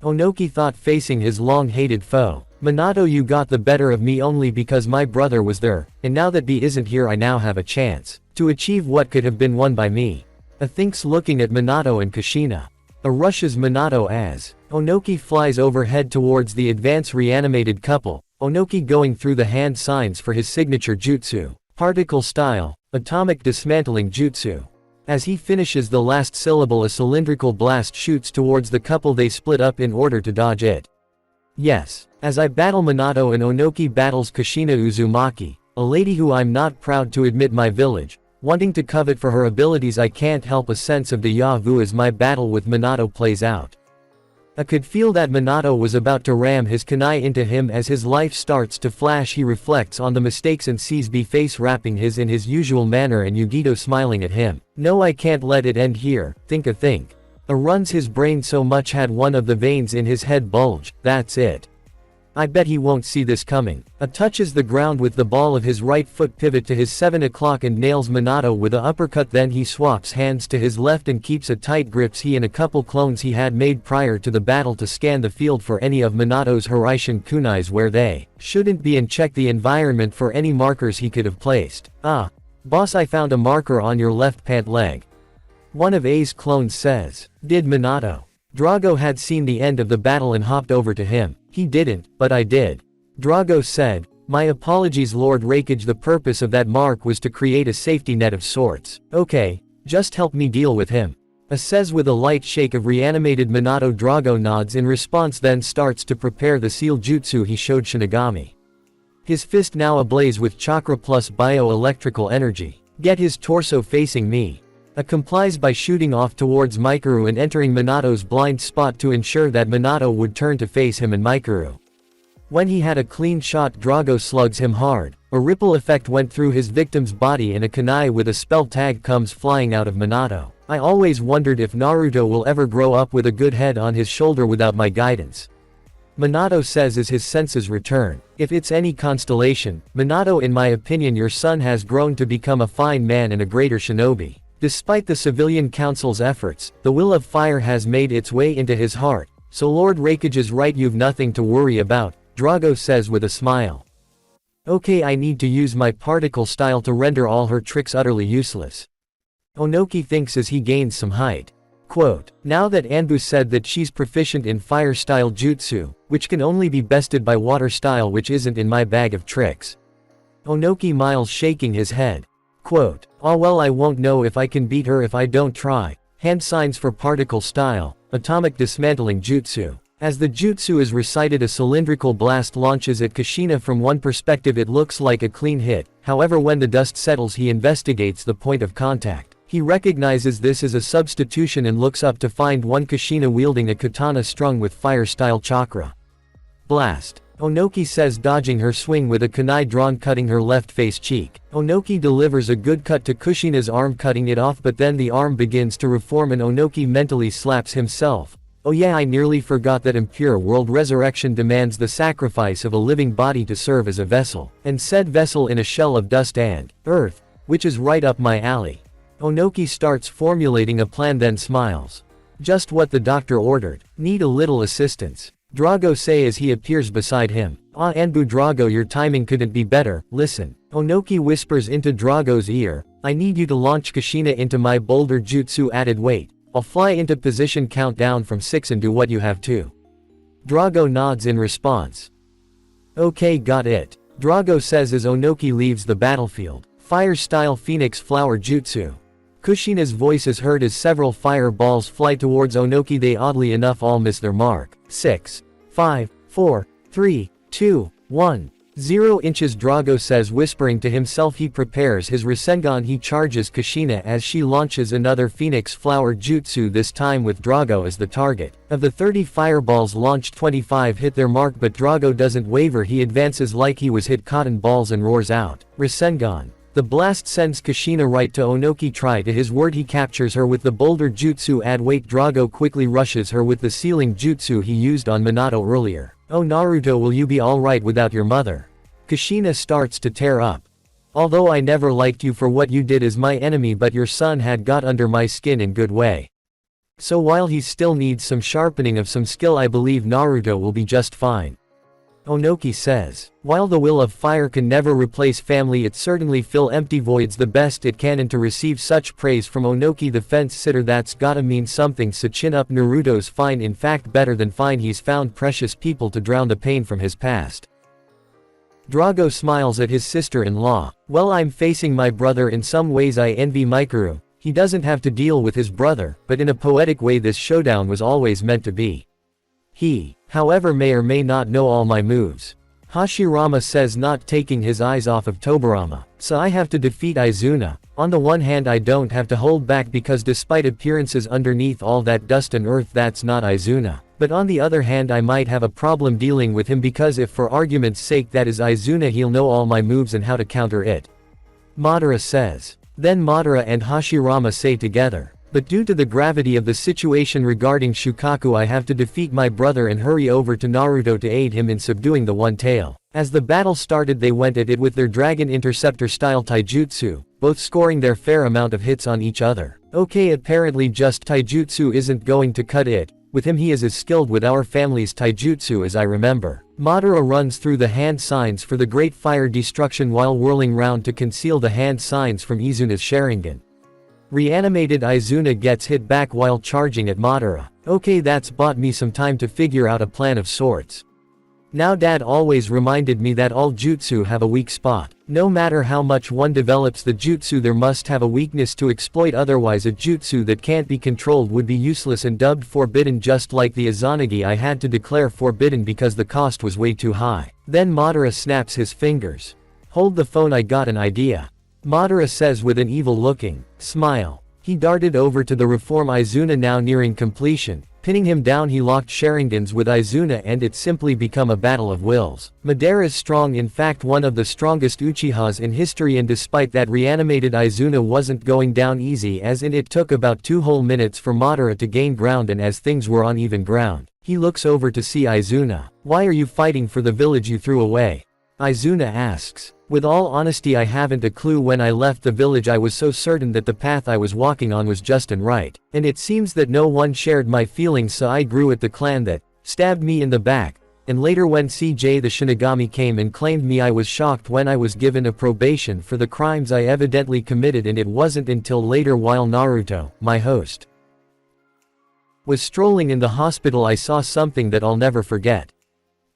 Onoki thought facing his long-hated foe. Minato, you got the better of me only because my brother was there, and now that B isn't here I now have a chance to achieve what could have been won by me. A thinks, looking at Minato and Kushina. A rushes Minato as Onoki flies overhead towards the advance reanimated couple, Onoki going through the hand signs for his signature jutsu, particle style, atomic dismantling jutsu. As he finishes the last syllable, a cylindrical blast shoots towards the couple. They split up in order to dodge it. Yes. As I battle Minato and Onoki battles Kushina Uzumaki, a lady who I'm not proud to admit my village, wanting to covet for her abilities. I can't help a sense of deja vu as my battle with Minato plays out. I could feel that Minato was about to ram his kunai into him. As his life starts to flash, he reflects on the mistakes and sees B face wrapping his in his usual manner and Yugito smiling at him. No, I can't let it end here, think. Runs his brain so much had one of the veins in his head bulge, that's it. I bet he won't see this coming. Touches the ground with the ball of his right foot, pivot to his 7 o'clock and nails Minato with a uppercut. Then he swaps hands to his left and keeps a tight grips. He and a couple clones he had made prior to the battle to scan the field for any of Minato's Hiraishin kunais where they shouldn't be and check the environment for any markers he could have placed. Ah. Boss, I found a marker on your left pant leg. One of A's clones says. Did Minato? Drago had seen the end of the battle and hopped over to him. He didn't, but I did. Drago said, my apologies, Lord Raikage, the purpose of that mark was to create a safety net of sorts. Okay, just help me deal with him. Says with a light shake of reanimated Minato. Drago nods in response, then starts to prepare the seal jutsu he showed Shinigami. His fist now ablaze with chakra plus bio-electrical energy. Get his torso facing me. Complies by shooting off towards Mikuru and entering Minato's blind spot to ensure that Minato would turn to face him and Mikuru. When he had a clean shot, Drago slugs him hard. A ripple effect went through his victim's body and a kunai with a spell tag comes flying out of Minato. I always wondered if Naruto will ever grow up with a good head on his shoulder without my guidance. Minato says as his senses return. If it's any constellation, Minato, in my opinion your son has grown to become a fine man and a greater shinobi. Despite the civilian council's efforts, the will of fire has made its way into his heart, so Lord Raikage is right, you've nothing to worry about, Drago says with a smile. Okay, I need to use my particle style to render all her tricks utterly useless. Onoki thinks as he gains some height. Quote, now that Anbu said that she's proficient in fire style jutsu, which can only be bested by water style, which isn't in my bag of tricks. Onoki miles, shaking his head. Quote, oh well, I won't know if I can beat her if I don't try. Hand signs for particle style, atomic dismantling jutsu. As the jutsu is recited, a cylindrical blast launches at Kushina. From one perspective it looks like a clean hit, however when the dust settles he investigates the point of contact. He recognizes this as a substitution and looks up to find one Kushina wielding a katana strung with fire style chakra. Blast. Onoki says, dodging her swing with a kunai drawn, cutting her left face cheek. Onoki delivers a good cut to Kushina's arm, cutting it off, but then the arm begins to reform and Onoki mentally slaps himself. Oh yeah, I nearly forgot that impure world resurrection demands the sacrifice of a living body to serve as a vessel, and said vessel in a shell of dust and earth, which is right up my alley. Onoki starts formulating a plan, then smiles. Just what the doctor ordered. Need a little assistance. Drago say as he appears beside him. Ah Anbu Drago, your timing couldn't be better, listen. Onoki whispers into Drago's ear, I need you to launch Kushina into my boulder jutsu added weight. I'll fly into position countdown from 6 and do what you have to. Drago nods in response. Okay, got it. Drago says as Onoki leaves the battlefield. Fire-style Phoenix Flower Jutsu. Kushina's voice is heard as several fireballs fly towards Onoki. They oddly enough all miss their mark. 6, 5, 4, 3, 2, 1. 0 inches. Drago says, whispering to himself. He prepares his Rasengan. He charges Kushina as she launches another Phoenix Flower Jutsu, this time with Drago as the target. Of the 30 fireballs launched, 25 hit their mark, but Drago doesn't waver. He advances like he was hit cotton balls and roars out, Rasengan. The blast sends Kushina right to Onoki. Try to his word. He captures her with the boulder jutsu add weight. Drago quickly rushes her with the sealing jutsu he used on Minato earlier. Oh Naruto, will you be alright without your mother? Kushina starts to tear up. Although I never liked you for what you did as my enemy, but your son had got under my skin in good way. So while he still needs some sharpening of some skill, I believe Naruto will be just fine. Onoki says, while the will of fire can never replace family, it certainly fill empty voids the best it can, and to receive such praise from Onoki the fence sitter, that's gotta mean something. So chin up, Naruto's fine, in fact better than fine. He's found precious people to drown the pain from his past. Drago smiles at his sister-in-law. Well, I'm facing my brother. In some ways I envy Mikuru. He doesn't have to deal with his brother, but in a poetic way this showdown was always meant to be. He, however, may or may not know all my moves. Hashirama says, not taking his eyes off of Tobirama. So I have to defeat Izuna. On the one hand I don't have to hold back because despite appearances underneath all that dust and earth that's not Izuna. But on the other hand I might have a problem dealing with him because if for argument's sake that is Izuna, he'll know all my moves and how to counter it. Madara says. Then Madara and Hashirama say together. But due to the gravity of the situation regarding Shukaku, I have to defeat my brother and hurry over to Naruto to aid him in subduing the One Tail. As the battle started they went at it with their Dragon Interceptor style taijutsu, both scoring their fair amount of hits on each other. Okay, apparently just taijutsu isn't going to cut it. With him he is as skilled with our family's taijutsu as I remember. Madara runs through the hand signs for the Great Fire Destruction while whirling round to conceal the hand signs from Izuna's Sharingan. Reanimated Izuna gets hit back while charging at Madara. Okay, that's bought me some time to figure out a plan of sorts. Now dad always reminded me that all jutsu have a weak spot. No matter how much one develops the jutsu there must have a weakness to exploit, otherwise a jutsu that can't be controlled would be useless and dubbed forbidden, just like the Izanagi I had to declare forbidden because the cost was way too high. Then Madara snaps his fingers. Hold the phone, I got an idea. Madara says with an evil-looking smile. He darted over to the reform Izuna, now nearing completion. Pinning him down he locked Sharingans with Izuna and it simply become a battle of wills. Madara's strong, in fact one of the strongest Uchihas in history, and despite that reanimated Izuna wasn't going down easy, as in it took about 2 whole minutes for Madara to gain ground, and as things were on even ground, he looks over to see Izuna. Why are you fighting for the village you threw away? Izuna asks. With all honesty I haven't a clue. When I left the village I was so certain that the path I was walking on was just and right. And it seems that no one shared my feelings, so I grew at the clan that stabbed me in the back. And later when CJ the Shinigami came and claimed me, I was shocked when I was given a probation for the crimes I evidently committed, and it wasn't until later while Naruto, my host, was strolling in the hospital I saw something that I'll never forget.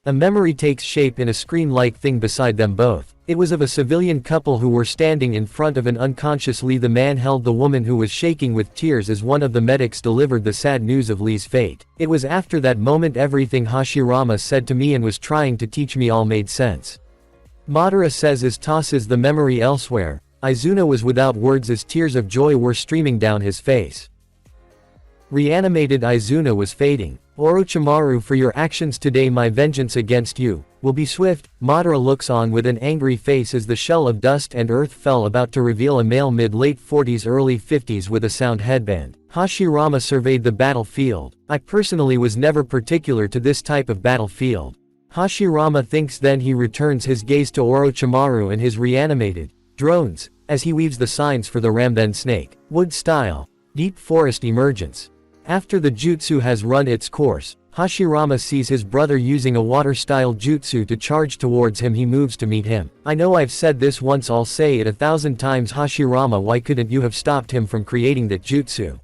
A memory takes shape in a screen-like thing beside them both. It was of a civilian couple who were standing in front of an unconscious Lee. The man held the woman who was shaking with tears as one of the medics delivered the sad news of Lee's fate. It was after that moment everything Hashirama said to me and was trying to teach me all made sense. Madara says as tosses the memory elsewhere. Izuna was without words as tears of joy were streaming down his face. Reanimated Izuna was fading. Orochimaru, for your actions today my vengeance against you will be swift. Madara looks on with an angry face as the shell of dust and earth fell, about to reveal a male mid-late 40s early 50s with a sound headband. Hashirama surveyed the battlefield. I personally was never particular to this type of battlefield. Hashirama thinks, then he returns his gaze to Orochimaru and his reanimated drones, as he weaves the signs for the Ramben snake wood style deep forest emergence. After the jutsu has run its course, Hashirama sees his brother using a water-style jutsu to charge towards him. He moves to meet him. I know I've said this once, I'll say it 1,000 times. Hashirama, why couldn't you have stopped him from creating that jutsu?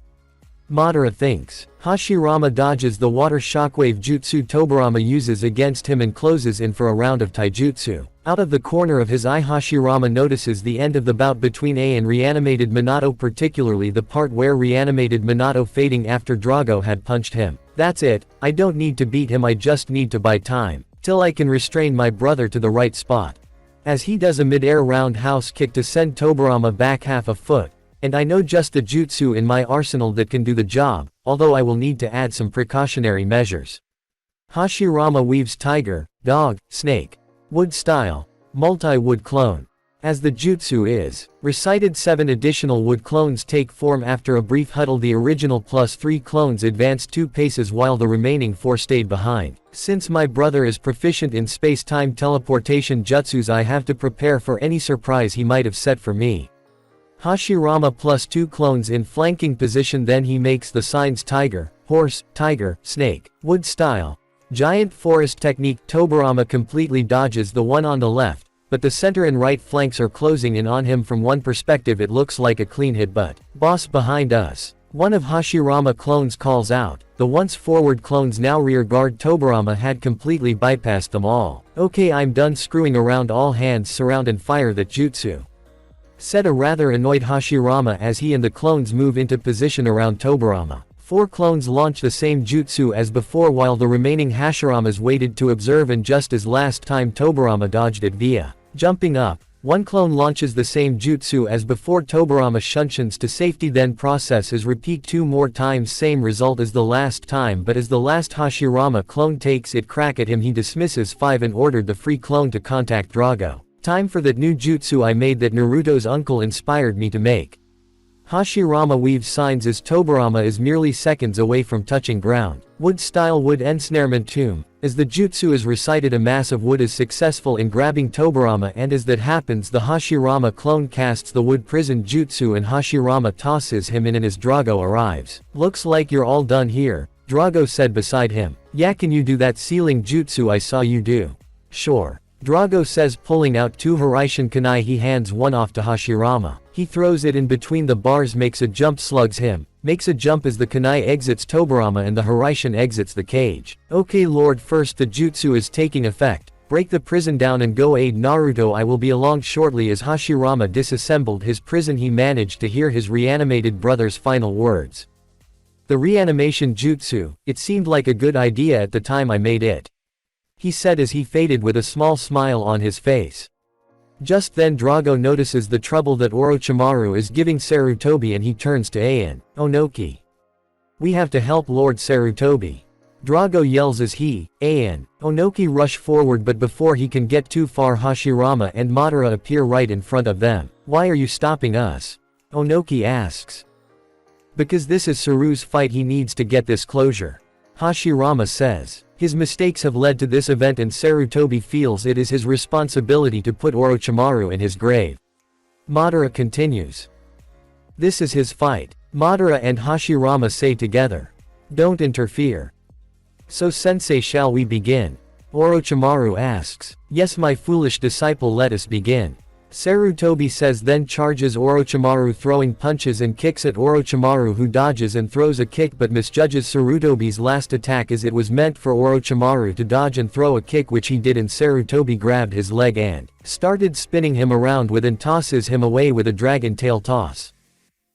Madara thinks. Hashirama dodges the water shockwave jutsu Tobirama uses against him and closes in for a round of taijutsu. Out of the corner of his eye, Hashirama notices the end of the bout between A and reanimated Minato, particularly the part where reanimated Minato fading after Drago had punched him. That's it, I don't need to beat him, I just need to buy time, till I can restrain my brother to the right spot. As he does a mid-air roundhouse kick to send Tobirama back half a foot. And I know just the jutsu in my arsenal that can do the job, although I will need to add some precautionary measures. Hashirama weaves tiger, dog, snake, wood style, multi-wood clone. As the jutsu is recited, 7 additional wood clones take form after a brief huddle. The original +3 clones advanced 2 paces while the remaining 4 stayed behind. Since my brother is proficient in space-time teleportation jutsus, I have to prepare for any surprise he might have set for me. Hashirama +2 clones in flanking position, then he makes the signs tiger, horse, tiger, snake, wood style, giant forest technique. Tobirama completely dodges the one on the left, but the center and right flanks are closing in on him. From one perspective it looks like a clean hit, but boss behind us. One of Hashirama clones calls out. The once forward clones now rear guard. Tobirama had completely bypassed them all. Okay, I'm done screwing around, all hands surround and fire that jutsu, said a rather annoyed Hashirama as he and the clones move into position around Tobirama. 4 clones launch the same jutsu as before while the remaining Hashiramas waited to observe, and just as last time Tobirama dodged it via jumping up. 1 clone launches the same jutsu as before. Tobirama shunsons to safety, then processes repeat 2 more times, same result as the last time, but as the last Hashirama clone takes it crack at him, he dismisses 5 and ordered the free clone to contact Drago. Time for that new jutsu I made that Naruto's uncle inspired me to make. Hashirama weaves signs as Tobirama is merely seconds away from touching ground. Wood style wood ensnarement tomb. As the jutsu is recited, a mass of wood is successful in grabbing Tobirama, and as that happens the Hashirama clone casts the wood prison jutsu and Hashirama tosses him in, and as Drago arrives. Looks like you're all done here, Drago said beside him. Yeah, can you do that ceiling jutsu I saw you do? Sure, Drago says, pulling out 2 Hiraishin kunai. He hands one off to Hashirama. He throws it in between the bars, makes a jump, slugs him, makes a jump as the kunai exits Tobirama and the Hiraishin exits the cage. Okay lord, first the jutsu is taking effect. Break the prison down and go aid Naruto, I will be along shortly. As Hashirama disassembled his prison he managed to hear his reanimated brother's final words. The reanimation jutsu, it seemed like a good idea at the time I made it, he said as he faded with a small smile on his face. Just then Drago notices the trouble that Orochimaru is giving Sarutobi and he turns to Ain. Onoki, we have to help Lord Sarutobi, Drago yells as he, Ain, Onoki rush forward, but before he can get too far Hashirama and Madara appear right in front of them. Why are you stopping us? Onoki asks. Because this is Saru's fight, he needs to get this closure, Hashirama says. His mistakes have led to this event and Sarutobi feels it is his responsibility to put Orochimaru in his grave. Madara continues. This is his fight, Madara and Hashirama say together. Don't interfere. So sensei, shall we begin? Orochimaru asks. Yes my foolish disciple, let us begin, Sarutobi says, then charges Orochimaru, throwing punches and kicks at Orochimaru, who dodges and throws a kick but misjudges Sarutobi's last attack as it was meant for Orochimaru to dodge and throw a kick, which he did, and Sarutobi grabbed his leg and started spinning him around with and tosses him away with a dragon tail toss.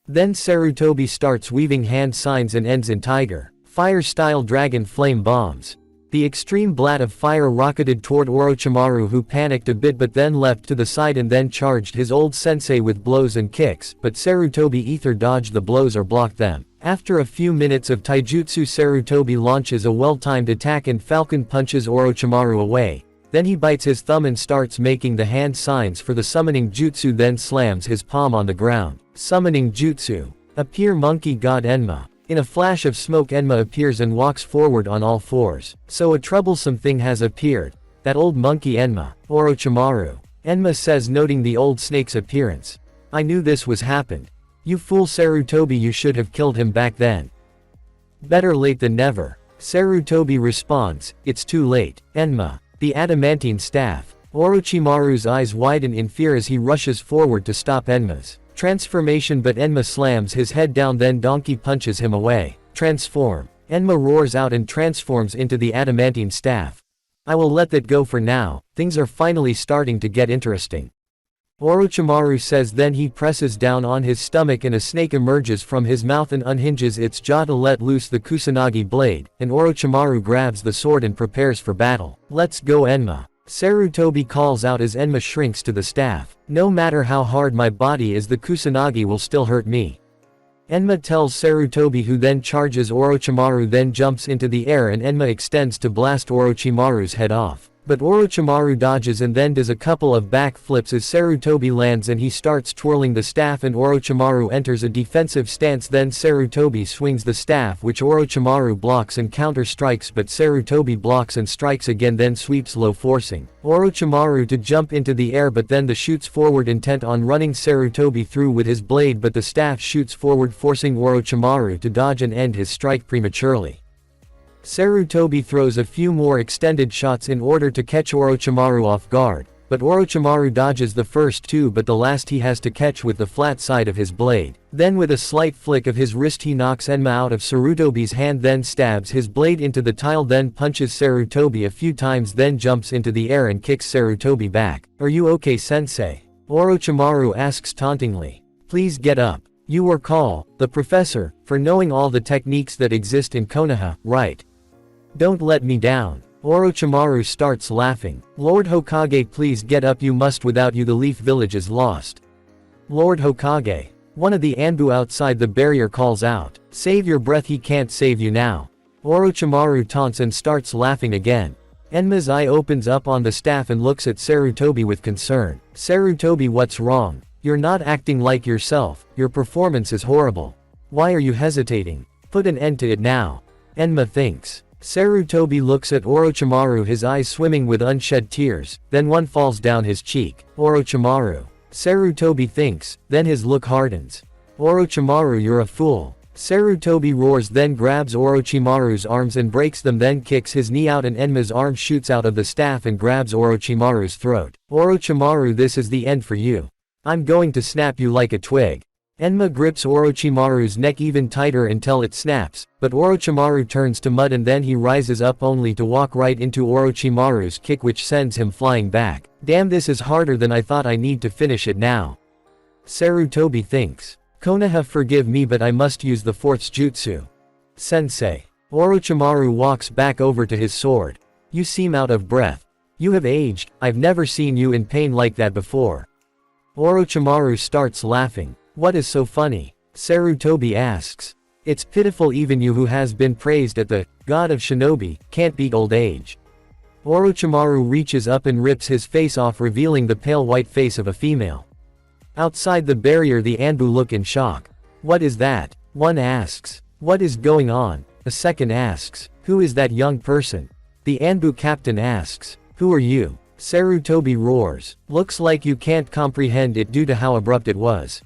Then Sarutobi starts weaving hand signs and ends in tiger, fire style dragon flame bombs. The extreme blast of fire rocketed toward Orochimaru, who panicked a bit but then leapt to the side and then charged his old sensei with blows and kicks, but Sarutobi either dodged the blows or blocked them. After a few minutes of taijutsu, Sarutobi launches a well-timed attack and falcon punches Orochimaru away. Then he bites his thumb and starts making the hand signs for the summoning jutsu, then slams his palm on the ground. Summoning jutsu. Appear monkey god Enma. In a flash of smoke Enma appears and walks forward on all fours. So a troublesome thing has appeared. That old monkey Enma. Orochimaru, Enma says, noting the old snake's appearance. I knew this was happened. You fool Sarutobi, you should have killed him back then. Better late than never. Sarutobi responds, it's too late. Enma. The adamantine staff. Orochimaru's eyes widen in fear as he rushes forward to stop Enma's transformation, but Enma slams his head down, then Donkey punches him away. Transform. Enma roars out and transforms into the adamantine staff. I will let that go for now, things are finally starting to get interesting. Orochimaru says, then he presses down on his stomach and a snake emerges from his mouth and unhinges its jaw to let loose the Kusanagi blade, and Orochimaru grabs the sword and prepares for battle. Let's go, Enma. Sarutobi calls out as Enma shrinks to the staff. No matter how hard my body is, the Kusanagi will still hurt me. Enma tells Sarutobi, who then charges Orochimaru, then jumps into the air and Enma extends to blast Orochimaru's head off. But Orochimaru dodges and then does a couple of backflips as Sarutobi lands and he starts twirling the staff and Orochimaru enters a defensive stance, then Sarutobi swings the staff which Orochimaru blocks and counter-strikes, but Sarutobi blocks and strikes again, then sweeps low, forcing Orochimaru to jump into the air, but then the shoots forward intent on running Sarutobi through with his blade, but the staff shoots forward forcing Orochimaru to dodge and end his strike prematurely. Sarutobi throws a few more extended shots in order to catch Orochimaru off guard, but Orochimaru dodges the first two, but the last he has to catch with the flat side of his blade. Then with a slight flick of his wrist he knocks Enma out of Sarutobi's hand, then stabs his blade into the tile, then punches Sarutobi a few times, then jumps into the air and kicks Sarutobi back. Are you okay, sensei? Orochimaru asks tauntingly. Please get up. You were the professor, for knowing all the techniques that exist in Konoha, right? Don't let me down. Orochimaru starts laughing. Lord Hokage, please get up, you must, without you the Leaf Village is lost. Lord Hokage. One of the Anbu outside the barrier calls out. Save your breath, he can't save you now. Orochimaru taunts and starts laughing again. Enma's eye opens up on the staff and looks at Sarutobi with concern. Sarutobi, what's wrong? You're not acting like yourself, your performance is horrible. Why are you hesitating? Put an end to it now. Enma thinks. Sarutobi looks at Orochimaru, his eyes swimming with unshed tears, then one falls down his cheek. Orochimaru. Sarutobi thinks, then his look hardens. Orochimaru, you're a fool. Sarutobi roars, then grabs Orochimaru's arms and breaks them, then kicks his knee out and Enma's arm shoots out of the staff and grabs Orochimaru's throat. Orochimaru, this is the end for you. I'm going to snap you like a twig. Enma grips Orochimaru's neck even tighter until it snaps, but Orochimaru turns to mud and then he rises up only to walk right into Orochimaru's kick, which sends him flying back. Damn, this is harder than I thought, I need to finish it now. Sarutobi thinks. Konoha, forgive me, but I must use the fourth jutsu. Sensei. Orochimaru walks back over to his sword. You seem out of breath. You have aged, I've never seen you in pain like that before. Orochimaru starts laughing. What is so funny? Sarutobi asks. It's pitiful, even you who has been praised at the god of Shinobi, can't beat old age. Orochimaru reaches up and rips his face off, revealing the pale white face of a female. Outside the barrier the Anbu look in shock. What is that? One asks. What is going on? A second asks. Who is that young person? The Anbu captain asks. Who are you? Sarutobi roars. Looks like you can't comprehend it due to how abrupt it was.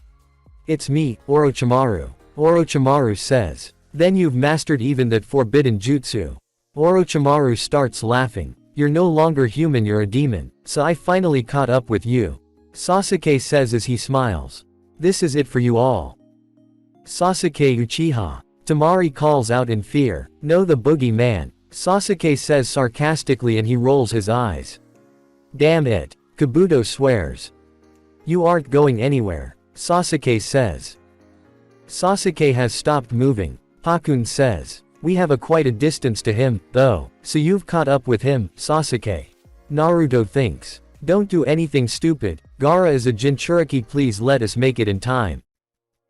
It's me, Orochimaru. Orochimaru says. Then you've mastered even that forbidden jutsu. Orochimaru starts laughing. You're no longer human, you're a demon, so I finally caught up with you. Sasuke says as he smiles. This is it for you all. Sasuke Uchiha. Temari calls out in fear. No, the boogey man. Sasuke says sarcastically and he rolls his eyes. Damn it. Kabuto swears. You aren't going anywhere. Sasuke says. Sasuke has stopped moving. Pakun says. We have quite a distance to him, though, so you've caught up with him, Sasuke. Naruto thinks. Don't do anything stupid, Gaara is a Jinchuriki, please let us make it in time.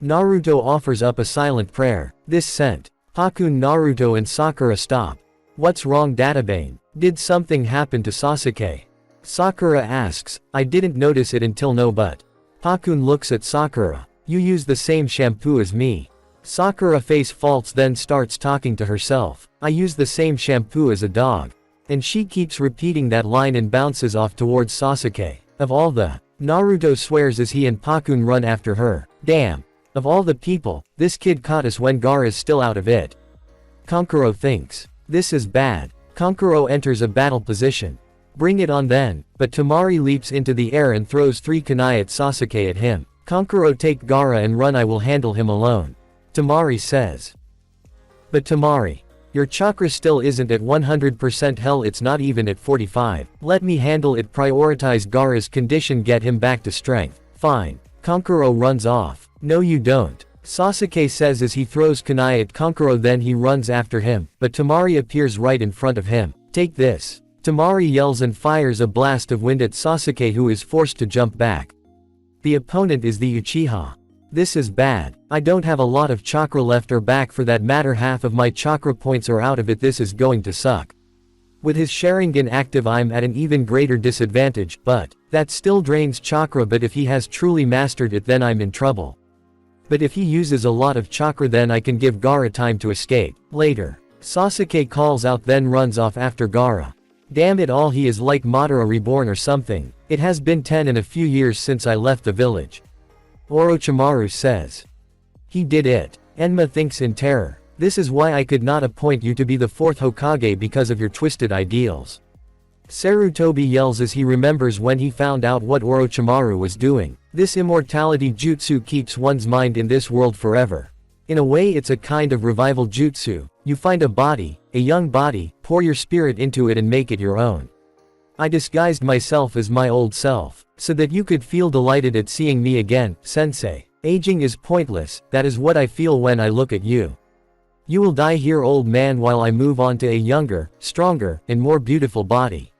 Naruto offers up a silent prayer. This sent Pakun, Naruto and Sakura stop. What's wrong, Databane? Did something happen to Sasuke? Sakura asks. I didn't notice it until no, but. Pakun looks at Sakura. You use the same shampoo as me. Sakura face faults, then starts talking to herself. I use the same shampoo as a dog. And she keeps repeating that line and bounces off towards Sasuke. Of all the. Naruto swears as he and Pakun run after her. Damn. Of all the people, this kid caught us when Gaara is still out of it. Kankuro thinks. This is bad. Kankuro enters a battle position. Bring it on then, but Temari leaps into the air and throws 3 kunai at Sasuke at him. Kankuro, take Gaara and run, I will handle him alone. Temari says. But Temari, your chakra still isn't at 100%, hell it's not even at 45. Let me handle it, prioritize Gaara's condition, get him back to strength. Fine. Kankuro runs off. No you don't. Sasuke says as he throws kunai at Kankuro, then he runs after him, but Temari appears right in front of him. Take this. Temari yells and fires a blast of wind at Sasuke, who is forced to jump back. The opponent is the Uchiha. This is bad. I don't have a lot of chakra left, or back for that matter, half of my chakra points are out of it, this is going to suck. With his Sharingan active I'm at an even greater disadvantage, but that still drains chakra, but if he has truly mastered it then I'm in trouble. But if he uses a lot of chakra then I can give Gaara time to escape. Later, Sasuke calls out then runs off after Gaara. Damn it all, he is like Madara reborn or something. It has been 10 and a few years since I left the village. Orochimaru says. He did it. Enma thinks in terror. This is why I could not appoint you to be the 4th Hokage, because of your twisted ideals. Sarutobi yells as he remembers when he found out what Orochimaru was doing. This immortality jutsu keeps one's mind in this world forever. In a way it's a kind of revival jutsu. You find a body, a young body, pour your spirit into it and make it your own. I disguised myself as my old self, so that you could feel delighted at seeing me again, sensei. Aging is pointless, that is what I feel when I look at you. You will die here, old man, while I move on to a younger, stronger, and more beautiful body.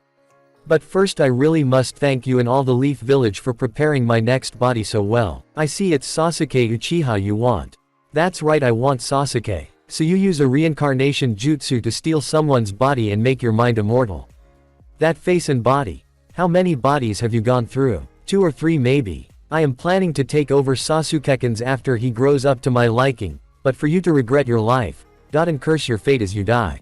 But first I really must thank you and all the Leaf Village for preparing my next body so well. I see it's Sasuke Uchiha you want. That's right, I want Sasuke. So you use a reincarnation jutsu to steal someone's body and make your mind immortal. That face and body. How many bodies have you gone through? 2 or 3 maybe. I am planning to take over Sasukekin's after he grows up to my liking, but for you to regret your life, and curse your fate as you die.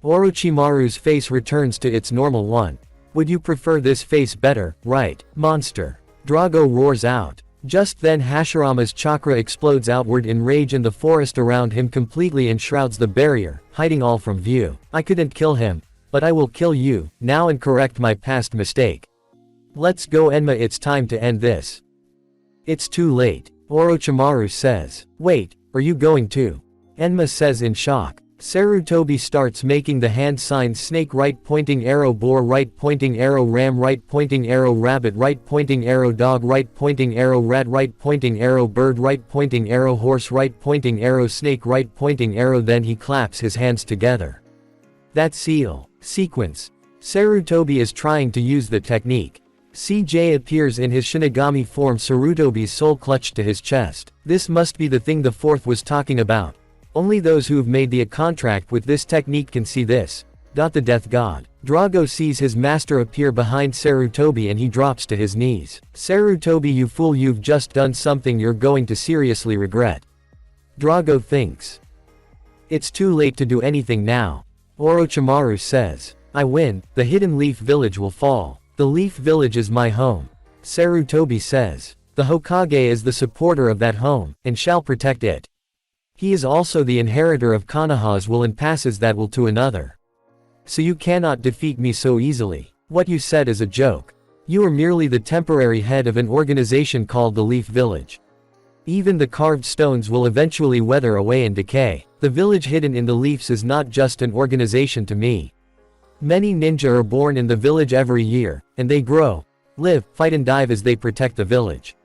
Orochimaru's face returns to its normal one. Would you prefer this face better, right, monster? Drago roars out. Just then Hashirama's chakra explodes outward in rage and the forest around him completely enshrouds the barrier, hiding all from view. I couldn't kill him, but I will kill you, now, and correct my past mistake. Let's go Enma, it's time to end this. It's too late. Orochimaru says. Wait, are you going to? Enma says in shock. Sarutobi starts making the hand signs: snake right pointing arrow, boar right pointing arrow, ram right pointing arrow, rabbit right pointing arrow, dog right pointing arrow, rat right pointing arrow, bird right pointing arrow, horse right pointing arrow, snake right pointing arrow. Then he claps his hands together. That seal. Sequence. Sarutobi is trying to use the technique. CJ appears in his Shinigami form, Sarutobi's soul clutched to his chest. This must be the thing the 4th was talking about. Only those who have made the contract with this technique can see this. The death god. Drago sees his master appear behind Sarutobi and he drops to his knees. Sarutobi, you fool, you've just done something you're going to seriously regret. Drago thinks. It's too late to do anything now. Orochimaru says. I win, the Hidden Leaf Village will fall. The Leaf Village is my home. Sarutobi says. The Hokage is the supporter of that home, and shall protect it. He is also the inheritor of Konoha's will and passes that will to another. So you cannot defeat me so easily. What you said is a joke. You are merely the temporary head of an organization called the Leaf Village. Even the carved stones will eventually weather away and decay. The village hidden in the leaves is not just an organization to me. Many ninja are born in the village every year, and they grow, live, fight and dive as they protect the village.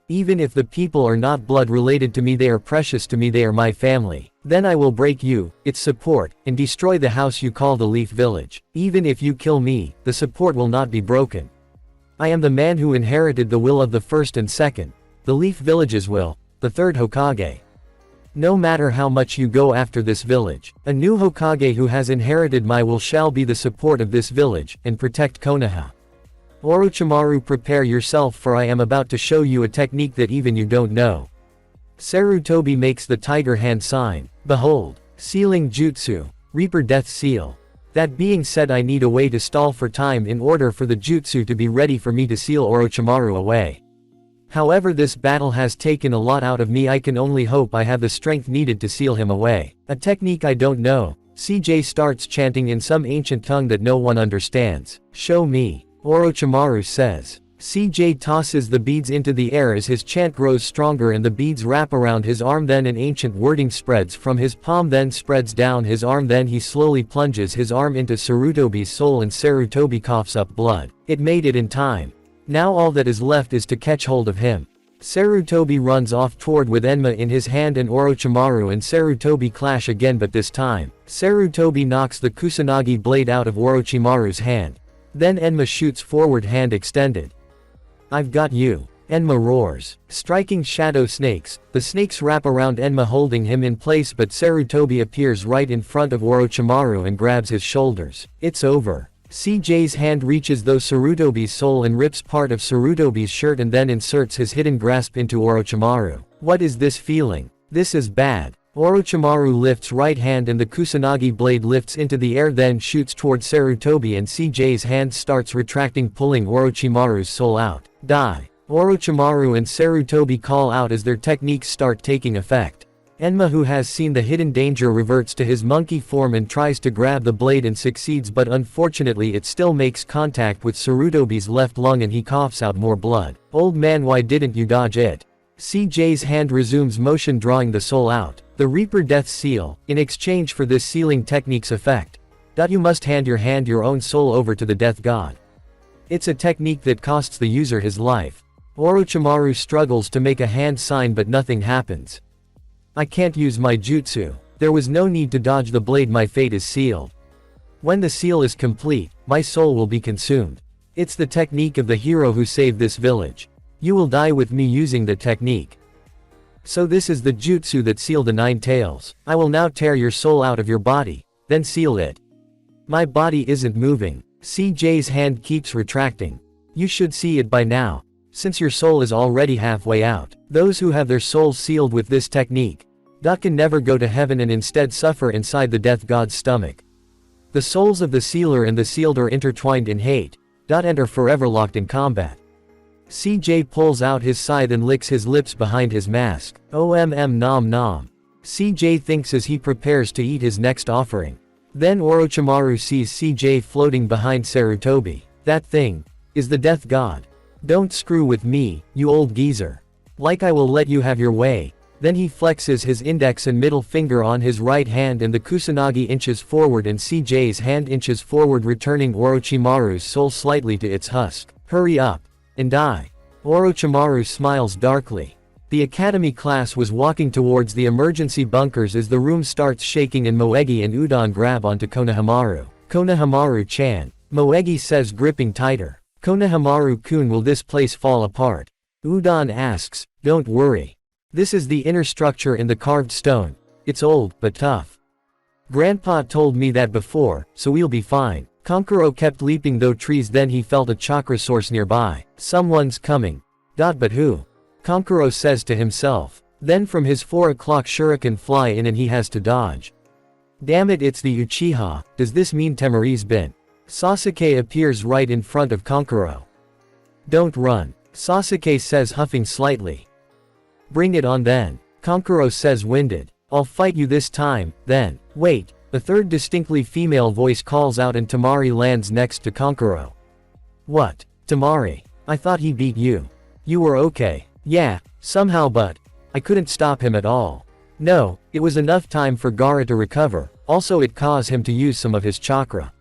Even if the people are not blood related to me, they are precious to me, they are my family. Then I will break you, its support, and destroy the house you call the Leaf Village. Even if you kill me, the support will not be broken. I am the man who inherited the will of the 1st and 2nd, the Leaf Village's will, the 3rd Hokage. No matter how much you go after this village, a new Hokage who has inherited my will shall be the support of this village, and protect Konoha. Orochimaru, prepare yourself, for I am about to show you a technique that even you don't know. Sarutobi makes the tiger hand sign. Behold, sealing jutsu, Reaper Death Seal. That being said, I need a way to stall for time in order for the jutsu to be ready for me to seal Orochimaru away. However, this battle has taken a lot out of me. I can only hope I have the strength needed to seal him away. A technique I don't know, CJ starts chanting in some ancient tongue that no one understands. Show me. Orochimaru says. CJ tosses the beads into the air as his chant grows stronger and the beads wrap around his arm, then an ancient wording spreads from his palm, then spreads down his arm, then he slowly plunges his arm into Sarutobi's soul and Sarutobi coughs up blood. It made it in time. Now all that is left is to catch hold of him. Sarutobi runs off toward with Enma in his hand and Orochimaru and Sarutobi clash again, but this time, Sarutobi knocks the Kusanagi blade out of Orochimaru's hand. Then Enma shoots forward, hand extended. I've got you. Enma roars. Striking shadow snakes, the snakes wrap around Enma holding him in place, but Sarutobi appears right in front of Orochimaru and grabs his shoulders. It's over. CJ's hand reaches though Sarutobi's soul and rips part of Sarutobi's shirt and then inserts his hidden grasp into Orochimaru. What is this feeling? This is bad. Orochimaru lifts right hand and the Kusanagi blade lifts into the air, then shoots toward Sarutobi and CJ's hand starts retracting, pulling Orochimaru's soul out. Die. Orochimaru and Sarutobi call out as their techniques start taking effect. Enma, who has seen the hidden danger, reverts to his monkey form and tries to grab the blade and succeeds, but unfortunately it still makes contact with Sarutobi's left lung and he coughs out more blood. Old man, why didn't you dodge it? CJ's hand resumes motion, drawing the soul out. The Reaper Death Seal. In exchange for this sealing technique's effect, you must hand your own soul over to the Death God. It's a technique that costs the user his life. Orochimaru struggles to make a hand sign, but nothing happens. I can't use my jutsu. There was no need to dodge the blade, my fate is sealed. When the seal is complete, my soul will be consumed. It's the technique of the hero who saved this village. You will die with me using the technique. So this is the jutsu that sealed the 9 tails. I will now tear your soul out of your body, then seal it. My body isn't moving. CJ's hand keeps retracting. You should see it by now, since your soul is already halfway out. Those who have their souls sealed with this technique can never go to heaven and instead suffer inside the Death God's stomach. The souls of the sealer and the sealed are intertwined in hate, and are forever locked in combat. CJ pulls out his scythe and licks his lips behind his mask. Nom nom. CJ thinks as he prepares to eat his next offering. Then Orochimaru sees CJ floating behind Sarutobi. That thing is the Death God. Don't screw with me, you old geezer. Like I will let you have your way. Then he flexes his index and middle finger on his right hand and the Kusanagi inches forward and CJ's hand inches forward, returning Orochimaru's soul slightly to its husk. Hurry up and die. Orochimaru smiles darkly. The academy class was walking towards the emergency bunkers as the room starts shaking and Moegi and Udon grab onto Konohamaru. Konohamaru-chan. Moegi says, gripping tighter. Konohamaru-kun, will this place fall apart? Udon asks, don't worry. This is the inner structure in the carved stone. It's old, but tough. Grandpa told me that before, so we'll be fine. Kankuro kept leaping though trees, then he felt a chakra source nearby. Someone's coming. But who? Kankuro says to himself. Then from his 4 o'clock shuriken fly in and he has to dodge. Damn it, it's the Uchiha. Does this mean Temari's been? Sasuke appears right in front of Kankuro. Don't run. Sasuke says, huffing slightly. Bring it on then. Kankuro says, winded. I'll fight you this time, then. Wait. The third distinctly female voice calls out and Temari lands next to Kankuro. What? Temari? I thought he beat you. You were okay. Yeah, somehow, but I couldn't stop him at all. No, it was enough time for Gaara to recover, also it caused him to use some of his chakra.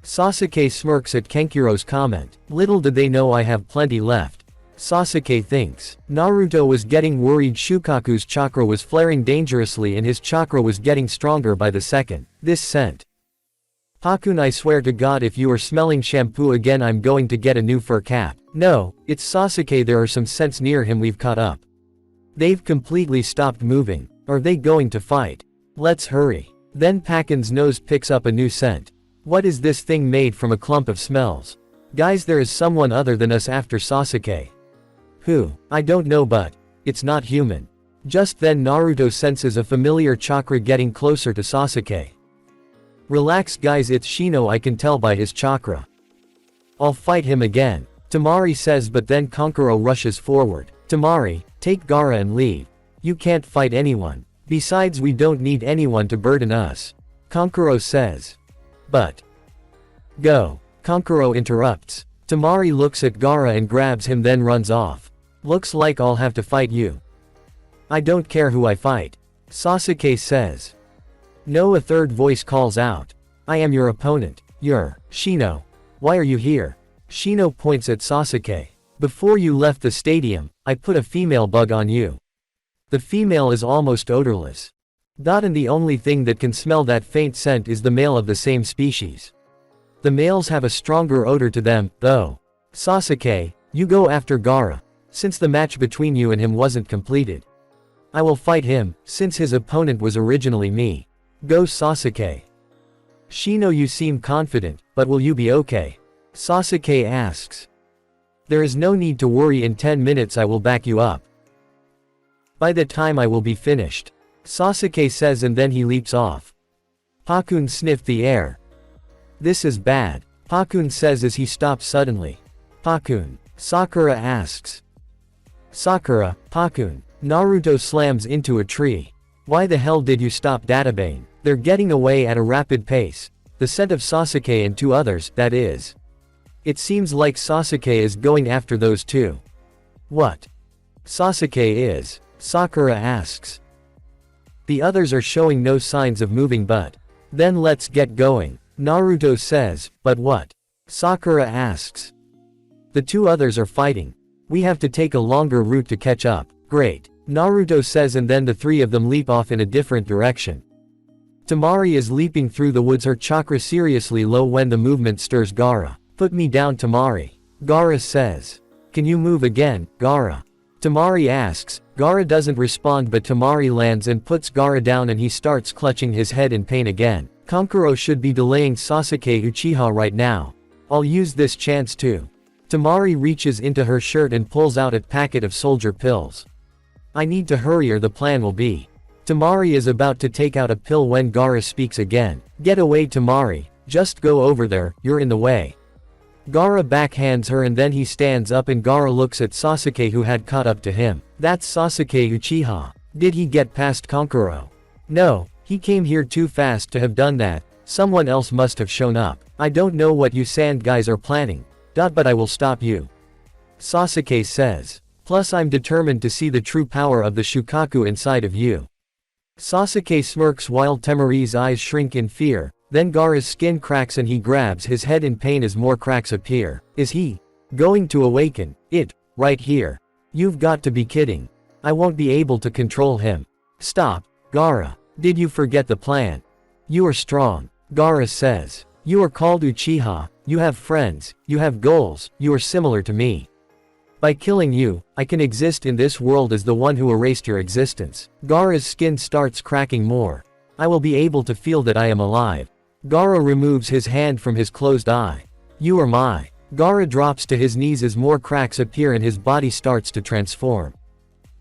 Sasuke smirks at Kenkuro's comment. Little did they know I have plenty left. Sasuke thinks. Naruto was getting worried. Shukaku's chakra was flaring dangerously and his chakra was getting stronger by the second. This scent. Hakun, I swear to God, if you are smelling shampoo again I'm going to get a new fur cap. No, it's Sasuke, there are some scents near him, we've caught up. They've completely stopped moving. Are they going to fight? Let's hurry. Then Pakin's nose picks up a new scent. What is this thing made from? A clump of smells. Guys, there is someone other than us after Sasuke. Who? I don't know, but it's not human. Just then Naruto senses a familiar chakra getting closer to Sasuke. Relax guys, it's Shino, I can tell by his chakra. I'll fight him again. Temari says, but then Kankuro rushes forward. Temari, take Gaara and leave. You can't fight anyone. Besides, we don't need anyone to burden us. Kankuro says. But. Go. Kankuro interrupts. Temari looks at Gaara and grabs him then runs off. Looks like I'll have to fight you. I don't care who I fight. Sasuke says. No, a third voice calls out. I am your opponent. You're Shino. Why are you here? Shino points at Sasuke. Before you left the stadium, I put a female bug on you. The female is almost odorless. And the only thing that can smell that faint scent is the male of the same species. The males have a stronger odor to them, though. Sasuke, you go after Gaara, since the match between you and him wasn't completed. I will fight him, since his opponent was originally me. Go Sasuke. Shino, you seem confident, but will you be okay? Sasuke asks. There is no need to worry, in 10 minutes I will back you up. By the time I will be finished. Sasuke says and then he leaps off. Pakun sniffed the air. This is bad, Pakun says as he stops suddenly. Pakun. Sakura asks. Sakura, Pakun. Naruto slams into a tree. Why the hell did you stop Databane? They're getting away at a rapid pace. The scent of Sasuke and 2 others, that is. It seems like Sasuke is going after those 2. What? Sasuke is? Sakura asks. The others are showing no signs of moving, but. Then let's get going. Naruto says, but what? Sakura asks. The 2 others are fighting. We have to take a longer route to catch up. Great. Naruto says and then the 3 of them leap off in a different direction. Temari is leaping through the woods, her chakra seriously low when the movement stirs Gaara. Put me down, Temari. Gaara says. Can you move again, Gaara? Temari asks. Gaara doesn't respond but Temari lands and puts Gaara down and he starts clutching his head in pain again. Kankuro should be delaying Sasuke Uchiha right now. I'll use this chance too. Temari reaches into her shirt and pulls out a packet of soldier pills. I need to hurry or the plan will be. Temari is about to take out a pill when Gaara speaks again. Get away, Temari. Just go over there, you're in the way. Gaara backhands her and then he stands up and Gaara looks at Sasuke who had caught up to him. That's Sasuke Uchiha. Did he get past Kankuro? No, he came here too fast to have done that. Someone else must have shown up. I don't know what you sand guys are planning. But I will stop you. Sasuke says. Plus I'm determined to see the true power of the Shukaku inside of you. Sasuke smirks while Temari's eyes shrink in fear. Then Gaara's skin cracks and he grabs his head in pain as more cracks appear. Is he going to awaken it right here? You've got to be kidding. I won't be able to control him. Stop, Gaara. Did you forget the plan? You are strong, Gaara says. You are called Uchiha, you have friends, you have goals, you are similar to me. By killing you, I can exist in this world as the one who erased your existence. Gaara's skin starts cracking more. I will be able to feel that I am alive. Gaara removes his hand from his closed eye. You are my. Gaara drops to his knees as more cracks appear and his body starts to transform.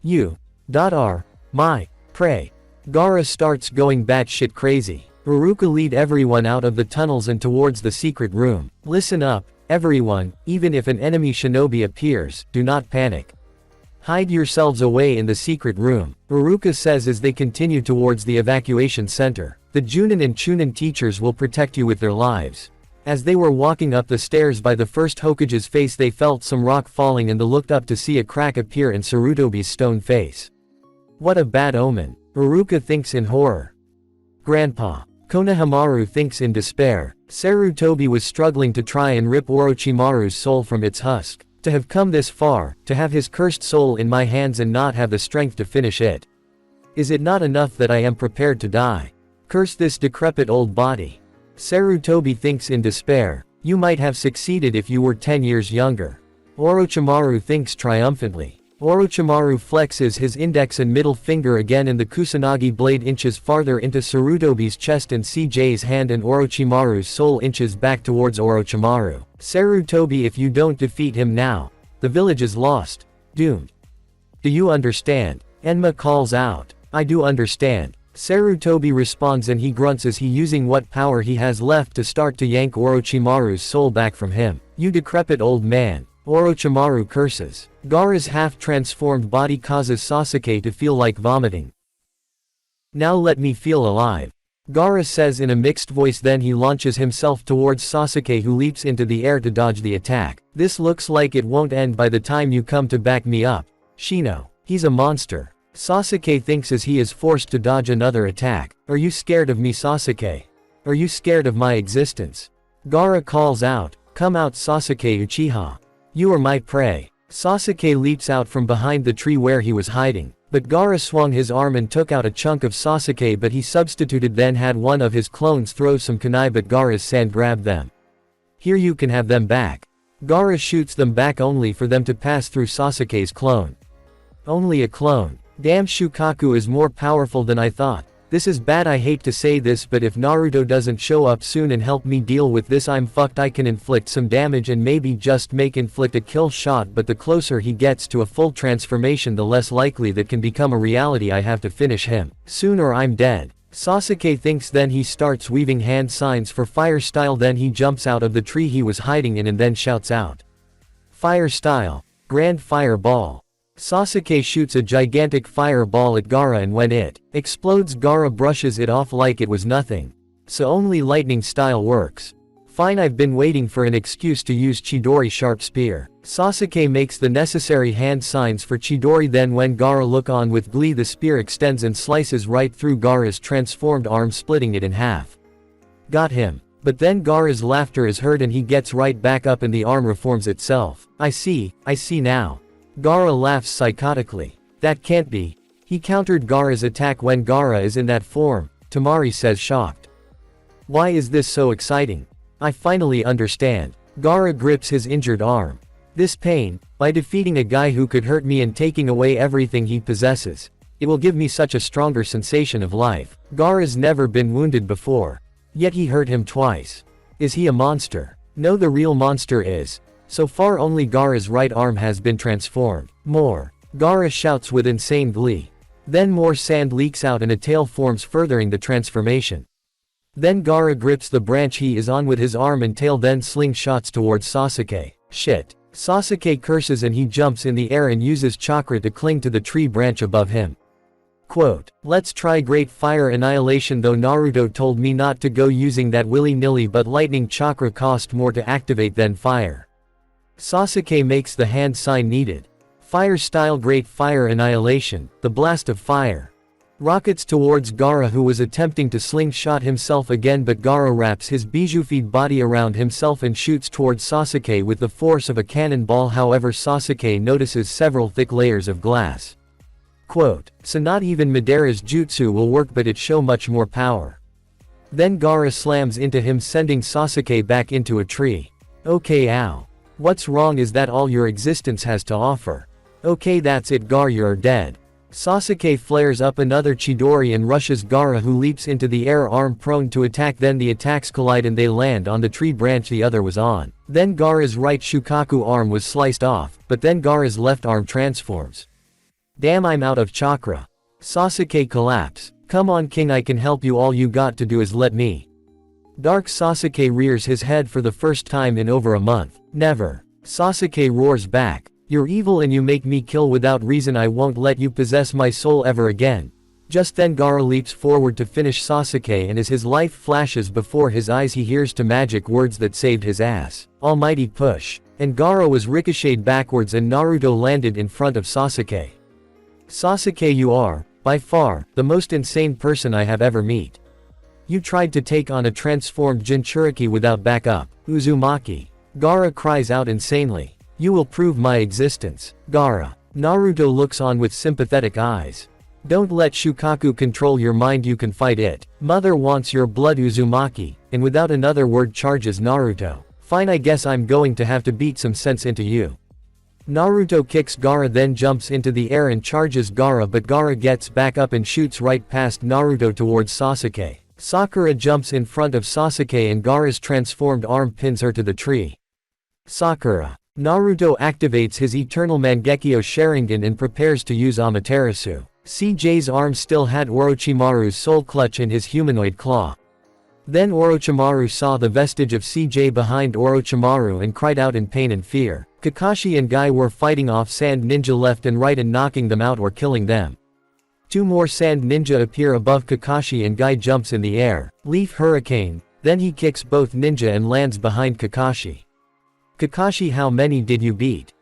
You. Are. My. Prey. Gaara starts going batshit crazy. Iruka lead everyone out of the tunnels and towards the secret room. Listen up, everyone, even if an enemy shinobi appears, do not panic. Hide yourselves away in the secret room, Iruka says as they continue towards the evacuation center. The Junin and Chunin teachers will protect you with their lives. As they were walking up the stairs by the first Hokage's face they felt some rock falling and they looked up to see a crack appear in Sarutobi's stone face. What a bad omen, Iruka thinks in horror. Grandpa. Konohamaru thinks in despair. Sarutobi was struggling to try and rip Orochimaru's soul from its husk. To have come this far, to have his cursed soul in my hands and not have the strength to finish it. Is it not enough that I am prepared to die? Curse this decrepit old body. Sarutobi thinks in despair. You might have succeeded if you were 10 years younger. Orochimaru thinks triumphantly. Orochimaru flexes his index and middle finger again and the Kusanagi blade inches farther into Sarutobi's chest and CJ's hand and Orochimaru's soul inches back towards Orochimaru. Sarutobi, if you don't defeat him now, the village is lost. Doomed. Do you understand? Enma calls out. I do understand. Sarutobi responds and he grunts as he using what power he has left to start to yank Orochimaru's soul back from him. You decrepit old man. Orochimaru curses. Gaara's half-transformed body causes Sasuke to feel like vomiting. Now let me feel alive. Gaara says in a mixed voice, then he launches himself towards Sasuke, who leaps into the air to dodge the attack. This looks like it won't end by the time you come to back me up, Shino. He's a monster. Sasuke thinks as he is forced to dodge another attack. Are you scared of me, Sasuke? Are you scared of my existence? Gaara calls out, come out, Sasuke Uchiha. You are my prey. Sasuke leaps out from behind the tree where he was hiding. But Gaara swung his arm and took out a chunk of Sasuke, but he substituted, then had one of his clones throw some kunai, but Gaara's sand grabbed them. Here, you can have them back. Gaara shoots them back only for them to pass through Sasuke's clone. Only a clone. Damn, Shukaku is more powerful than I thought. This is bad, I hate to say this, but if Naruto doesn't show up soon and help me deal with this, I'm fucked. I can inflict some damage and maybe just inflict a kill shot, but the closer he gets to a full transformation, the less likely that can become a reality. I have to finish him soon or I'm dead. Sasuke thinks, then he starts weaving hand signs for fire style, then he jumps out of the tree he was hiding in and then shouts out, fire style, grand fireball. Sasuke shoots a gigantic fireball at Gaara, and when it explodes, Gaara brushes it off like it was nothing. So only lightning style works. Fine, I've been waiting for an excuse to use Chidori sharp spear. Sasuke makes the necessary hand signs for Chidori, then when Gaara look on with glee, the spear extends and slices right through Gaara's transformed arm, splitting it in half. Got him. But then Gaara's laughter is heard and he gets right back up and the arm reforms itself. I see now. Gaara laughs psychotically. That can't be. He countered Gaara's attack when Gaara is in that form, Tamari says, shocked. Why is this so exciting? I finally understand. Gaara grips his injured arm. This pain, by defeating a guy who could hurt me and taking away everything he possesses, it will give me such a stronger sensation of life. Gaara's never been wounded before. Yet he hurt him twice. Is he a monster? No, the real monster is. So far only Gaara's right arm has been transformed. More. Gaara shouts with insane glee. Then more sand leaks out and a tail forms, furthering the transformation. Then Gaara grips the branch he is on with his arm and tail, then slingshots towards Sasuke. Shit. Sasuke curses and he jumps in the air and uses chakra to cling to the tree branch above him. Quote, let's try great fire annihilation, though Naruto told me not to go using that willy-nilly, but lightning chakra cost more to activate than fire. Sasuke makes the hand sign needed. Fire style, great fire annihilation, the blast of fire. Rockets towards Gaara, who was attempting to slingshot himself again, but Gaara wraps his bijoufied body around himself and shoots towards Sasuke with the force of a cannonball. However, Sasuke notices several thick layers of glass. Quote, so not even Madara's jutsu will work, but it show much more power. Then Gaara slams into him, sending Sasuke back into a tree. Okay, ow. What's wrong? Is that all your existence has to offer? Okay, that's it, Gaara, you're dead. Sasuke flares up another Chidori and rushes Gaara, who leaps into the air, arm prone to attack. Then the attacks collide and they land on the tree branch the other was on. Then Gaara's right Shukaku arm was sliced off, but then Gaara's left arm transforms. Damn, I'm out of chakra. Sasuke collapse. Come on, King, I can help you. All you got to do is let me. Dark Sasuke rears his head for the first time in over a month. Never. Sasuke roars back. You're evil and you make me kill without reason. I won't let you possess my soul ever again. Just then Gaara leaps forward to finish Sasuke, and as his life flashes before his eyes, he hears two magic words that saved his ass. Almighty push. And Gaara was ricocheted backwards and Naruto landed in front of Sasuke. Sasuke, you are, by far, the most insane person I have ever met. You tried to take on a transformed Jinchuriki without backup. Uzumaki. Gaara cries out insanely. You will prove my existence. Gaara. Naruto looks on with sympathetic eyes. Don't let Shukaku control your mind, you can fight it. Mother wants your blood, Uzumaki, and without another word charges Naruto. Fine, I guess I'm going to have to beat some sense into you. Naruto kicks Gaara, then jumps into the air and charges Gaara, but Gaara gets back up and shoots right past Naruto towards Sasuke. Sakura jumps in front of Sasuke and Gaara's transformed arm pins her to the tree. Sakura. Naruto activates his eternal Mangekyo Sharingan and prepares to use Amaterasu. CJ's arm still had Orochimaru's soul clutch in his humanoid claw. Then Orochimaru saw the vestige of CJ behind Orochimaru and cried out in pain and fear. Kakashi and Guy were fighting off sand ninja left and right and knocking them out or killing them. Two more sand ninja appear above Kakashi and Guy jumps in the air. Leaf hurricane, then he kicks both ninja and lands behind Kakashi. Kakashi, how many did you beat?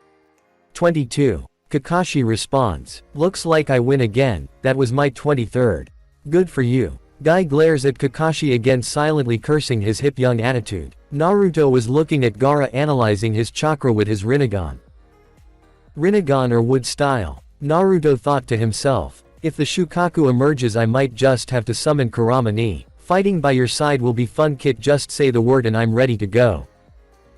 22. Kakashi responds, looks like I win again, that was my 23rd. Good for you. Guy glares at Kakashi again, silently cursing his hip young attitude. Naruto was looking at Gaara analyzing his chakra with his Rinnegan. Rinnegan or wood style. Naruto thought to himself. If the Shukaku emerges, I might just have to summon Kurama ni. Fighting by your side will be fun, kid, just say the word and I'm ready to go.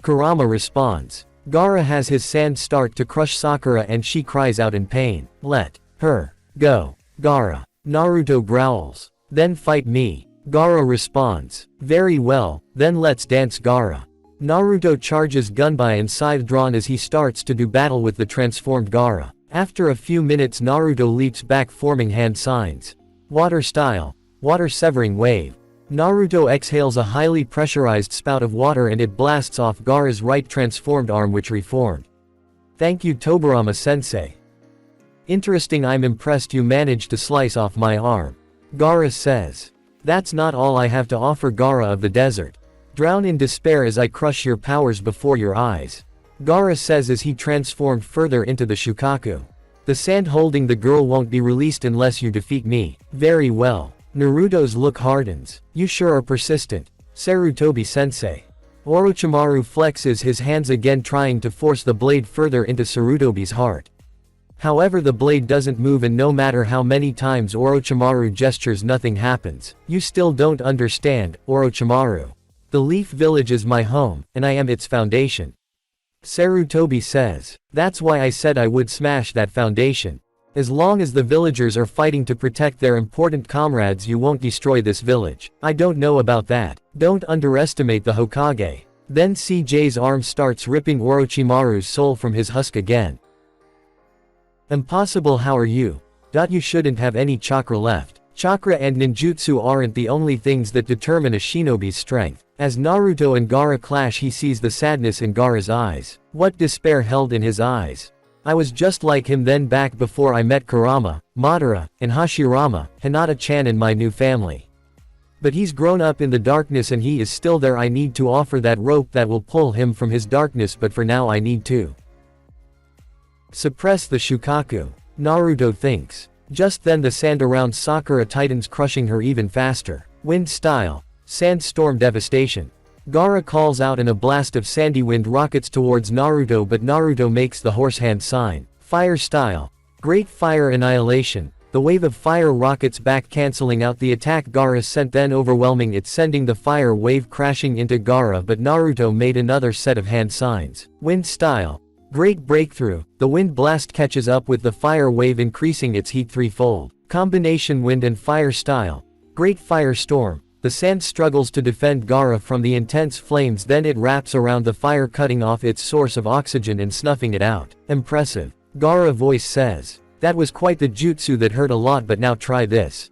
Kurama responds. Gaara has his sand start to crush Sakura and she cries out in pain. Let her go. Gaara. Naruto growls. Then fight me. Gaara responds. Very well, then let's dance, Gaara. Naruto charges Gunbai and scythe drawn as he starts to do battle with the transformed Gaara. After a few minutes, Naruto leaps back, forming hand signs. Water style. Water severing wave. Naruto exhales a highly pressurized spout of water and it blasts off Gaara's right transformed arm, which reformed. Thank you, Tobirama sensei. Interesting, I'm impressed you managed to slice off my arm. Gaara says. That's not all I have to offer, Gaara of the desert. Drown in despair as I crush your powers before your eyes. Gaara says as he transformed further into the Shukaku. The sand holding the girl won't be released unless you defeat me. Very well. Naruto's look hardens. You sure are persistent. Sarutobi sensei. Orochimaru flexes his hands again, trying to force the blade further into Sarutobi's heart. However, the blade doesn't move, and no matter how many times Orochimaru gestures, nothing happens. You still don't understand, Orochimaru. The Leaf Village is my home, and I am its foundation. Sarutobi says. That's why I said I would smash that foundation. As long as the villagers are fighting to protect their important comrades, you won't destroy this village. I don't know about that. Don't underestimate the Hokage. Then CJ's arm starts ripping Orochimaru's soul from his husk again. Impossible, how are you? You shouldn't have any chakra left. Chakra and ninjutsu aren't the only things that determine a shinobi's strength. As Naruto and Gaara clash, he sees the sadness in Gaara's eyes. What despair held in his eyes. I was just like him then, back before I met Kurama, Madara, and Hashirama, Hinata-chan, and my new family. But he's grown up in the darkness and he is still there. I need to offer that rope that will pull him from his darkness, but for now I need to suppress the Shukaku. Naruto thinks. Just then the sand around Sakura tightens, crushing her even faster. Wind style. Sandstorm devastation. Gaara calls out and a blast of sandy wind rockets towards Naruto, but Naruto makes the horse hand sign. Fire style. Great fire annihilation. The wave of fire rockets back, cancelling out the attack Gaara sent, then overwhelming it, sending the fire wave crashing into Gaara, but Naruto made another set of hand signs. Wind style. Great breakthrough. The wind blast catches up with the fire wave, increasing its heat threefold. Combination wind and fire style. Great firestorm. The sand struggles to defend Gaara from the intense flames, then it wraps around the fire, cutting off its source of oxygen and snuffing it out. Impressive. Gaara voice says. That was quite the jutsu, that hurt a lot, but now try this.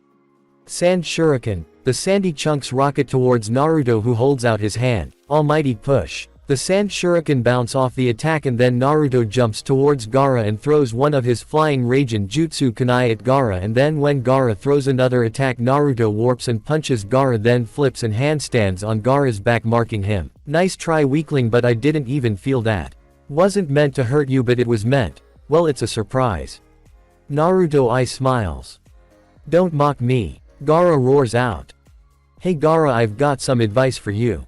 Sand shuriken. The sandy chunks rocket towards Naruto, who holds out his hand. Almighty push. The sand shuriken bounce off the attack, and then Naruto jumps towards Gaara and throws one of his flying Raijin jutsu kunai at Gaara, and then when Gaara throws another attack, Naruto warps and punches Gaara, then flips and handstands on Gaara's back, marking him. Nice try, weakling, but I didn't even feel that. Wasn't meant to hurt you, but it was meant. Well, it's a surprise. Naruto eye smiles. Don't mock me. Gaara roars out. Hey Gaara, I've got some advice for you.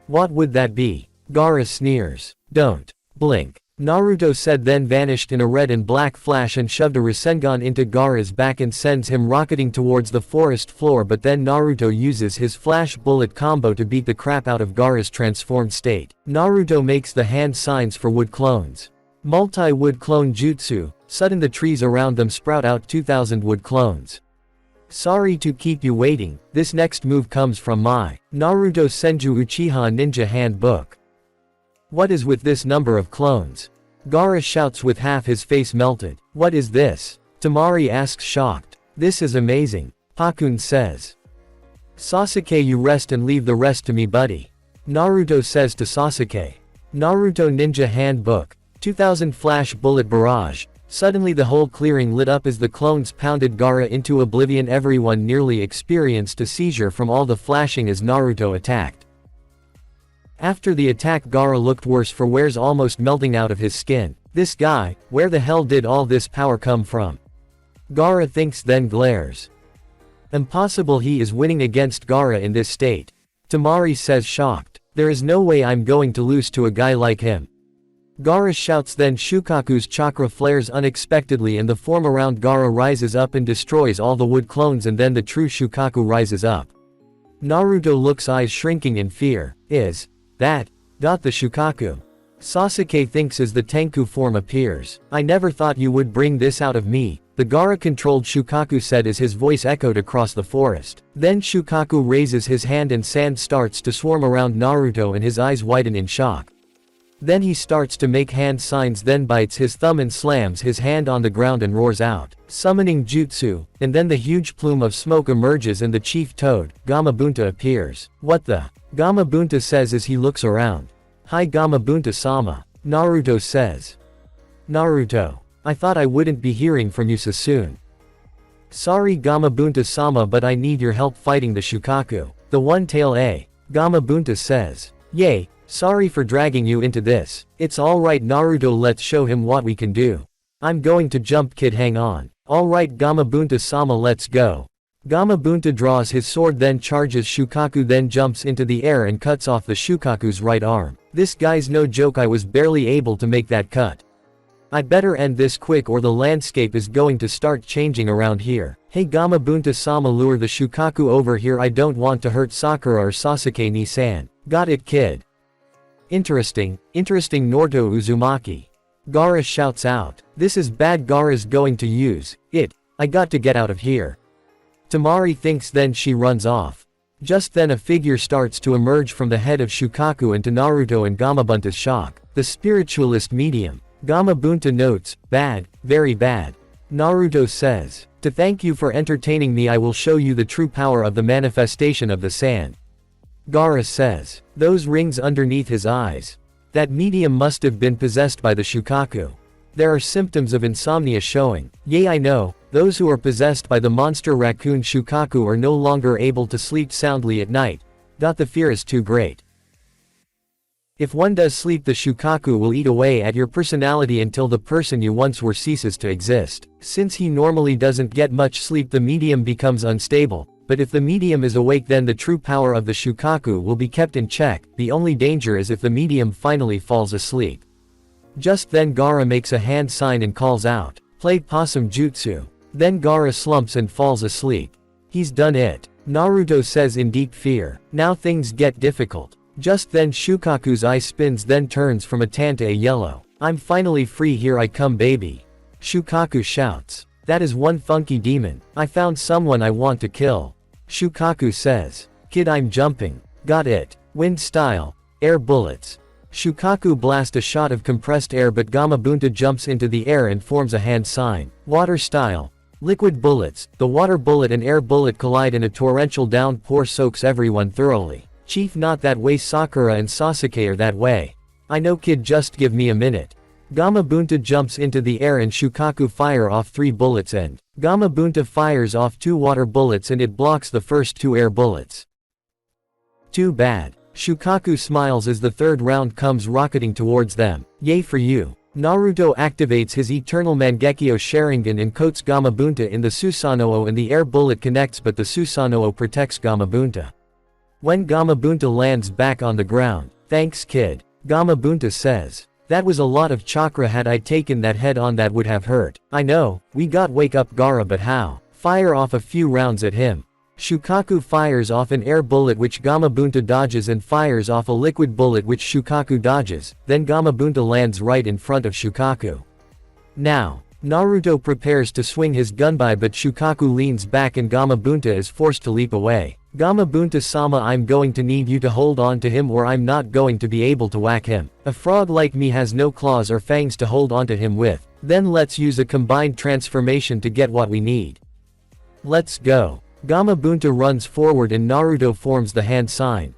What would that be? Gaara sneers. Don't blink. Naruto said, then vanished in a red and black flash and shoved a Rasengan into Gaara's back and sends him rocketing towards the forest floor, but then Naruto uses his flash bullet combo to beat the crap out of Gaara's transformed state. Naruto makes the hand signs for wood clones. Multi-wood clone jutsu. Sudden the trees around them sprout out 2000 wood clones. Sorry to keep you waiting, this next move comes from my Naruto Senju Uchiha Ninja Handbook. What is with this number of clones? Gaara shouts with half his face melted. What is this? Temari asks, shocked. This is amazing. Hakun says. Sasuke, you rest and leave the rest to me, buddy. Naruto says to Sasuke. Naruto Ninja Handbook. 2000 Flash Bullet Barrage. Suddenly the whole clearing lit up as the clones pounded Gaara into oblivion. Everyone nearly experienced a seizure from all the flashing as Naruto attacked. After the attack, Gaara looked worse for wears, almost melting out of his skin. This guy, where the hell did all this power come from? Gaara thinks, then glares. Impossible, he is winning against Gaara in this state. Temari says, shocked. There is no way I'm going to lose to a guy like him. Gaara shouts, then Shukaku's chakra flares unexpectedly and the form around Gaara rises up and destroys all the wood clones, and then the true Shukaku rises up. Naruto looks, eyes shrinking in fear. Is that the Shukaku? Sasuke thinks as the Tenku form appears. I never thought you would bring this out of me, the Gaara-controlled Shukaku said as his voice echoed across the forest. Then Shukaku raises his hand and sand starts to swarm around Naruto and his eyes widen in shock. Then he starts to make hand signs, then bites his thumb and slams his hand on the ground and roars out, summoning jutsu, and then the huge plume of smoke emerges and the chief toad, Gamabunta, appears. What the? Gamabunta says as he looks around. Hi Gamabunta-sama, Naruto says. Naruto. I thought I wouldn't be hearing from you so soon. Sorry Gamabunta-sama, but I need your help fighting the Shukaku. The one-tail A. Gamabunta says. Yay. Sorry for dragging you into this. It's alright Naruto, let's show him what we can do. I'm going to jump, kid, hang on. Alright Gamabunta-sama, let's go. Gamabunta draws his sword, then charges Shukaku, then jumps into the air and cuts off the Shukaku's right arm. This guy's no joke, I was barely able to make that cut. I better end this quick or the landscape is going to start changing around here. Hey Gamabunta-sama, lure the Shukaku over here, I don't want to hurt Sakura or Sasuke ni-san. Got it, kid. Interesting Naruto Uzumaki. Gaara shouts out. This is bad, Gaara's going to use it. I got to get out of here. Temari thinks, then she runs off. Just then a figure starts to emerge from the head of Shukaku, and to Naruto and Gamabunta's shock, the spiritualist medium. Gamabunta notes, bad, very bad. Naruto says, to thank you for entertaining me, I will show you the true power of the manifestation of the sand. Gaara says, those rings underneath his eyes. That medium must have been possessed by the Shukaku. There are symptoms of insomnia showing. Yay, I know, those who are possessed by the monster raccoon Shukaku are no longer able to sleep soundly at night. The fear is too great. If one does sleep, the Shukaku will eat away at your personality until the person you once were ceases to exist. Since he normally doesn't get much sleep, the medium becomes unstable. But if the medium is awake, then the true power of the Shukaku will be kept in check. The only danger is if the medium finally falls asleep. Just then Gaara makes a hand sign and calls out, play possum jutsu. Then Gaara slumps and falls asleep. He's done it. Naruto says in deep fear. Now things get difficult. Just then Shukaku's eye spins, then turns from a tan to a yellow. I'm finally free, here I come, baby. Shukaku shouts. That is one funky demon. I found someone I want to kill. Shukaku says. Kid, I'm jumping. Got it. Wind style. Air bullets. Shukaku blast a shot of compressed air, but Gamabunta jumps into the air and forms a hand sign. Water style. Liquid bullets. The water bullet and air bullet collide and a torrential downpour soaks everyone thoroughly. Chief, not that way, Sakura and Sasuke are that way. I know, kid, just give me a minute. Gamabunta jumps into the air and Shukaku fire off 3 bullets, and Gamabunta fires off 2 water bullets and it blocks the first 2 air bullets. Too bad. Shukaku smiles as the 3rd round comes rocketing towards them. Yay for you. Naruto activates his eternal Mangekyo Sharingan and coats Gamabunta in the Susanoo, and the air bullet connects, but the Susanoo protects Gamabunta. When Gamabunta lands back on the ground, thanks, kid. Gamabunta says. That was a lot of chakra, had I taken that head on that would have hurt. I know, we got wake up Gaara, but how? Fire off a few rounds at him. Shukaku fires off an air bullet which Gamabunta dodges and fires off a liquid bullet which Shukaku dodges, then Gamabunta lands right in front of Shukaku. Now, Naruto prepares to swing his gunbai, but Shukaku leans back and Gamabunta is forced to leap away. Gamabunta-sama, I'm going to need you to hold on to him or I'm not going to be able to whack him. A frog like me has no claws or fangs to hold onto him with. Then let's use a combined transformation to get what we need. Let's go. Gamabunta runs forward and Naruto forms the hand sign.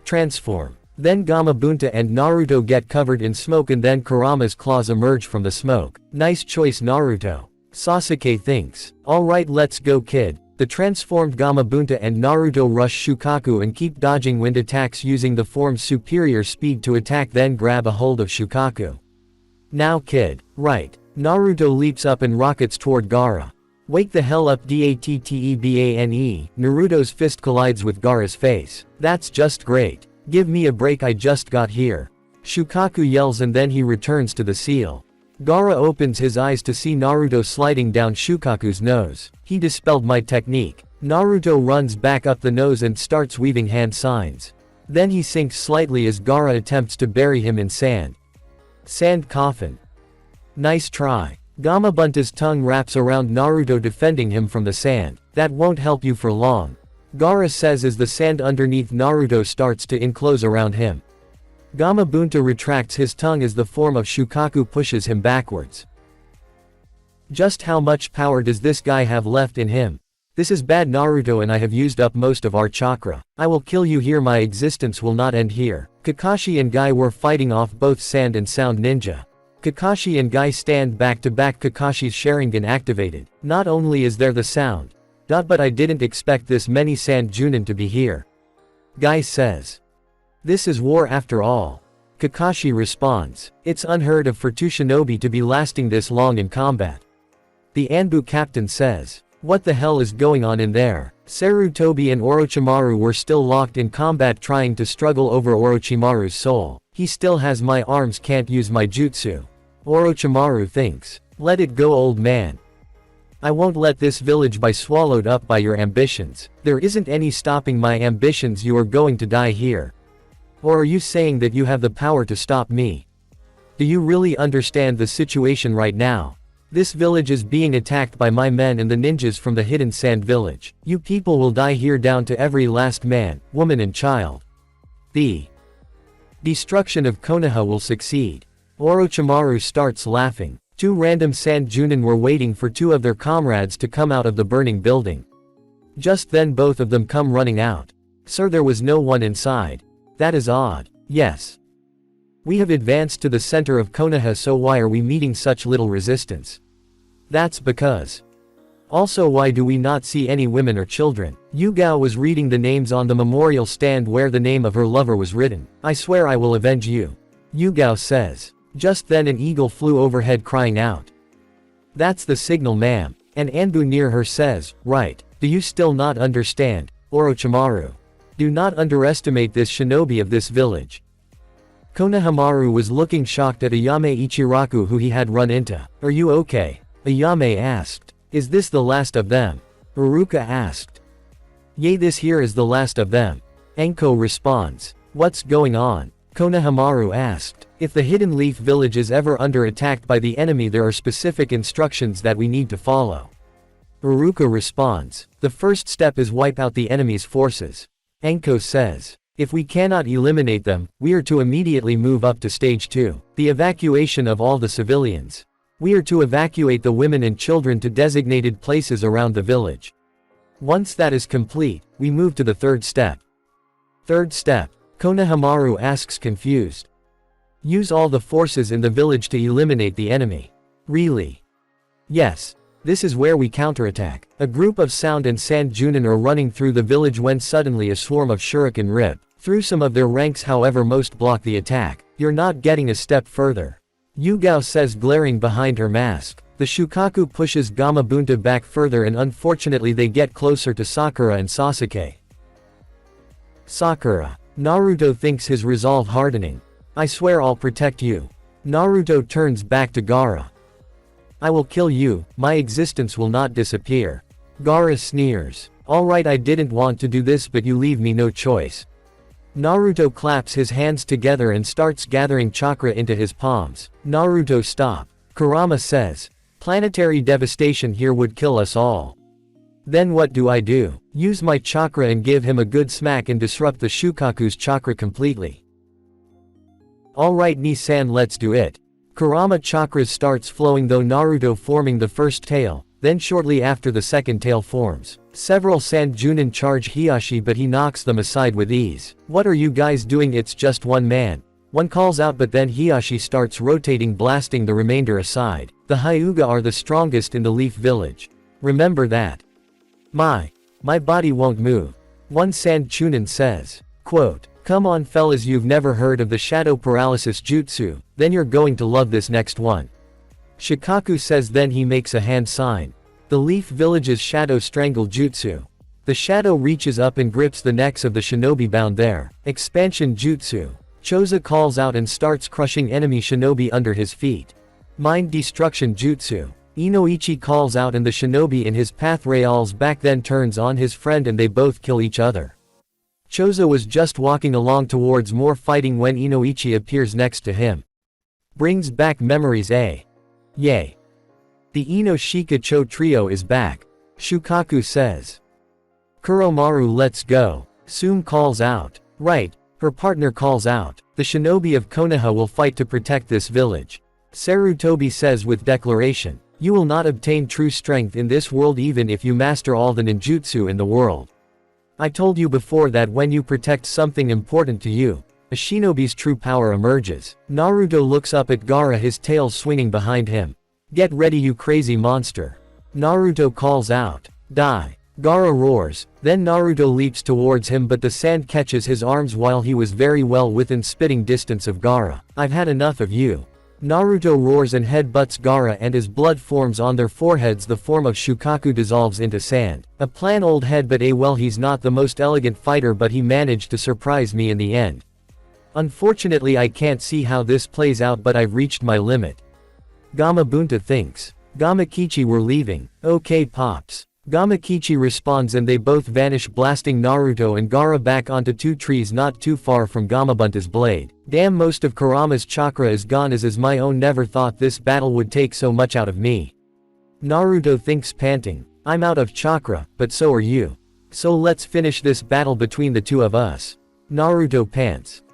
Transform. Then Gamabunta and Naruto get covered in smoke and then Kurama's claws emerge from the smoke. Nice choice Naruto. Sasuke thinks. Alright let's go kid. The transformed Gamabunta and Naruto rush Shukaku and keep dodging wind attacks using the form's superior speed to attack then grab a hold of Shukaku. Now kid. Right. Naruto leaps up and rockets toward Gaara. Wake the hell up Dattebane. Naruto's fist collides with Gaara's face. That's just great. Give me a break I just got here. Shukaku yells and then he returns to the seal. Gaara opens his eyes to see Naruto sliding down Shukaku's nose. He dispelled my technique. Naruto runs back up the nose and starts weaving hand signs. Then he sinks slightly as Gaara attempts to bury him in sand. Sand coffin. Nice try. Gamabunta's tongue wraps around Naruto defending him from the sand. That won't help you for long. Gaara says as the sand underneath Naruto starts to enclose around him. Gamabunta retracts his tongue as the form of Shukaku pushes him backwards. Just how much power does this guy have left in him? This is bad Naruto and I have used up most of our chakra. I will kill you here my existence will not end here. Kakashi and Guy were fighting off both sand and sound ninja. Kakashi and Guy stand back to back Kakashi's Sharingan activated. Not only is there the sound. But I didn't expect this many Sand Junin to be here. Guy says. This is war after all. Kakashi responds. It's unheard of for two shinobi to be lasting this long in combat. The Anbu captain says. What the hell is going on in there? Sarutobi and Orochimaru were still locked in combat trying to struggle over Orochimaru's soul. He still has my arms can't use my jutsu. Orochimaru thinks. Let it go old man. I won't let this village be swallowed up by your ambitions. There isn't any stopping my ambitions you are going to die here. Or are you saying that you have the power to stop me? Do you really understand the situation right now? This village is being attacked by my men and the ninjas from the hidden sand village. You people will die here down to every last man, woman and child. The destruction of Konoha will succeed. Orochimaru starts laughing. Two random Sand Junin were waiting for two of their comrades to come out of the burning building. Just then both of them come running out. Sir, there was no one inside. That is odd. Yes. We have advanced to the center of Konoha, so why are we meeting such little resistance? That's because. Also, why do we not see any women or children? Yugao was reading the names on the memorial stand where the name of her lover was written. I swear I will avenge you. Yugao says. Just then an eagle flew overhead crying out. That's the signal ma'am. And Anbu near her says, right, do you still not understand, Orochimaru? Do not underestimate this shinobi of this village. Konohamaru was looking shocked at Ayame Ichiraku who he had run into. Are you okay? Ayame asked. Is this the last of them? Iruka asked. Yea, this here is the last of them. Enko responds. What's going on? Konohamaru asked. If the Hidden Leaf village is ever under attack by the enemy there are specific instructions that we need to follow. Iruka responds. The first step is wipe out the enemy's forces. Enko says. If we cannot eliminate them, we are to immediately move up to stage 2. The evacuation of all the civilians. We are to evacuate the women and children to designated places around the village. Once that is complete, we move to the third step. Third step. Konohamaru asks confused. Use all the forces in the village to eliminate the enemy. Really? Yes. This is where we counterattack. A group of Sound and Sand Junin are running through the village when suddenly a swarm of shuriken rip through some of their ranks, however most block the attack. You're not getting a step further. Yugao says, glaring behind her mask. The Shukaku pushes Gamabunta back further and unfortunately they get closer to Sakura and Sasuke. Sakura. Naruto thinks his resolve hardening. I swear I'll protect you. Naruto turns back to Gaara. I will kill you, my existence will not disappear. Gaara sneers. Alright, I didn't want to do this but you leave me no choice. Naruto claps his hands together and starts gathering chakra into his palms. Naruto, stop. Kurama says. Planetary devastation here would kill us all. Then what do I do? Use my chakra and give him a good smack and disrupt the Shukaku's chakra completely. Alright Ni-san, let's do it. Kurama chakras starts flowing though Naruto forming the first tail, then shortly after the second tail forms. Several Sand Junin charge Hiashi but he knocks them aside with ease. "What are you guys doing? It's just one man," one calls out, but then Hiashi starts rotating, blasting the remainder aside. "The Hyuga are the strongest in the Leaf Village. Remember that." My body won't move," one Sand Chunin says. Quote, "Come on fellas, you've never heard of the Shadow Paralysis Jutsu, then you're going to love this next one," Shikaku says, then he makes a hand sign. The Leaf Village's Shadow Strangle Jutsu. The shadow reaches up and grips the necks of the shinobi bound there. Expansion Jutsu. Choza calls out and starts crushing enemy shinobi under his feet. Mind Destruction Jutsu. Inoichi calls out and the shinobi in his path Reals back then turns on his friend and they both kill each other. Choza was just walking along towards more fighting when Inoichi appears next to him. Brings back memories, eh? Yay. The Ino Shika Cho trio is back. Shukaku says. Kuromaru, let's go. Sum calls out. Right. Her partner calls out. The shinobi of Konoha will fight to protect this village. Sarutobi says with declaration. You will not obtain true strength in this world even if you master all the ninjutsu in the world. I told you before that when you protect something important to you, a shinobi's true power emerges. Naruto looks up at Gaara, his tail swinging behind him. Get ready, you crazy monster. Naruto calls out. Die. Gaara roars, then Naruto leaps towards him but the sand catches his arms while he was very well within spitting distance of Gaara. I've had enough of you. Naruto roars and headbutts Gaara and as blood forms on their foreheads the form of Shukaku dissolves into sand. A plan old head, but well, he's not the most elegant fighter but he managed to surprise me in the end. Unfortunately I can't see how this plays out but I've reached my limit. Gamabunta thinks. Gamakichi, we're leaving. Okay pops. Gamakichi responds and they both vanish, blasting Naruto and Gaara back onto two trees not too far from Gamabunta's blade. Damn, most of Kurama's chakra is gone as my own. Never thought this battle would take so much out of me. Naruto thinks, panting. I'm out of chakra, but so are you. So let's finish this battle between the two of us. Naruto pants.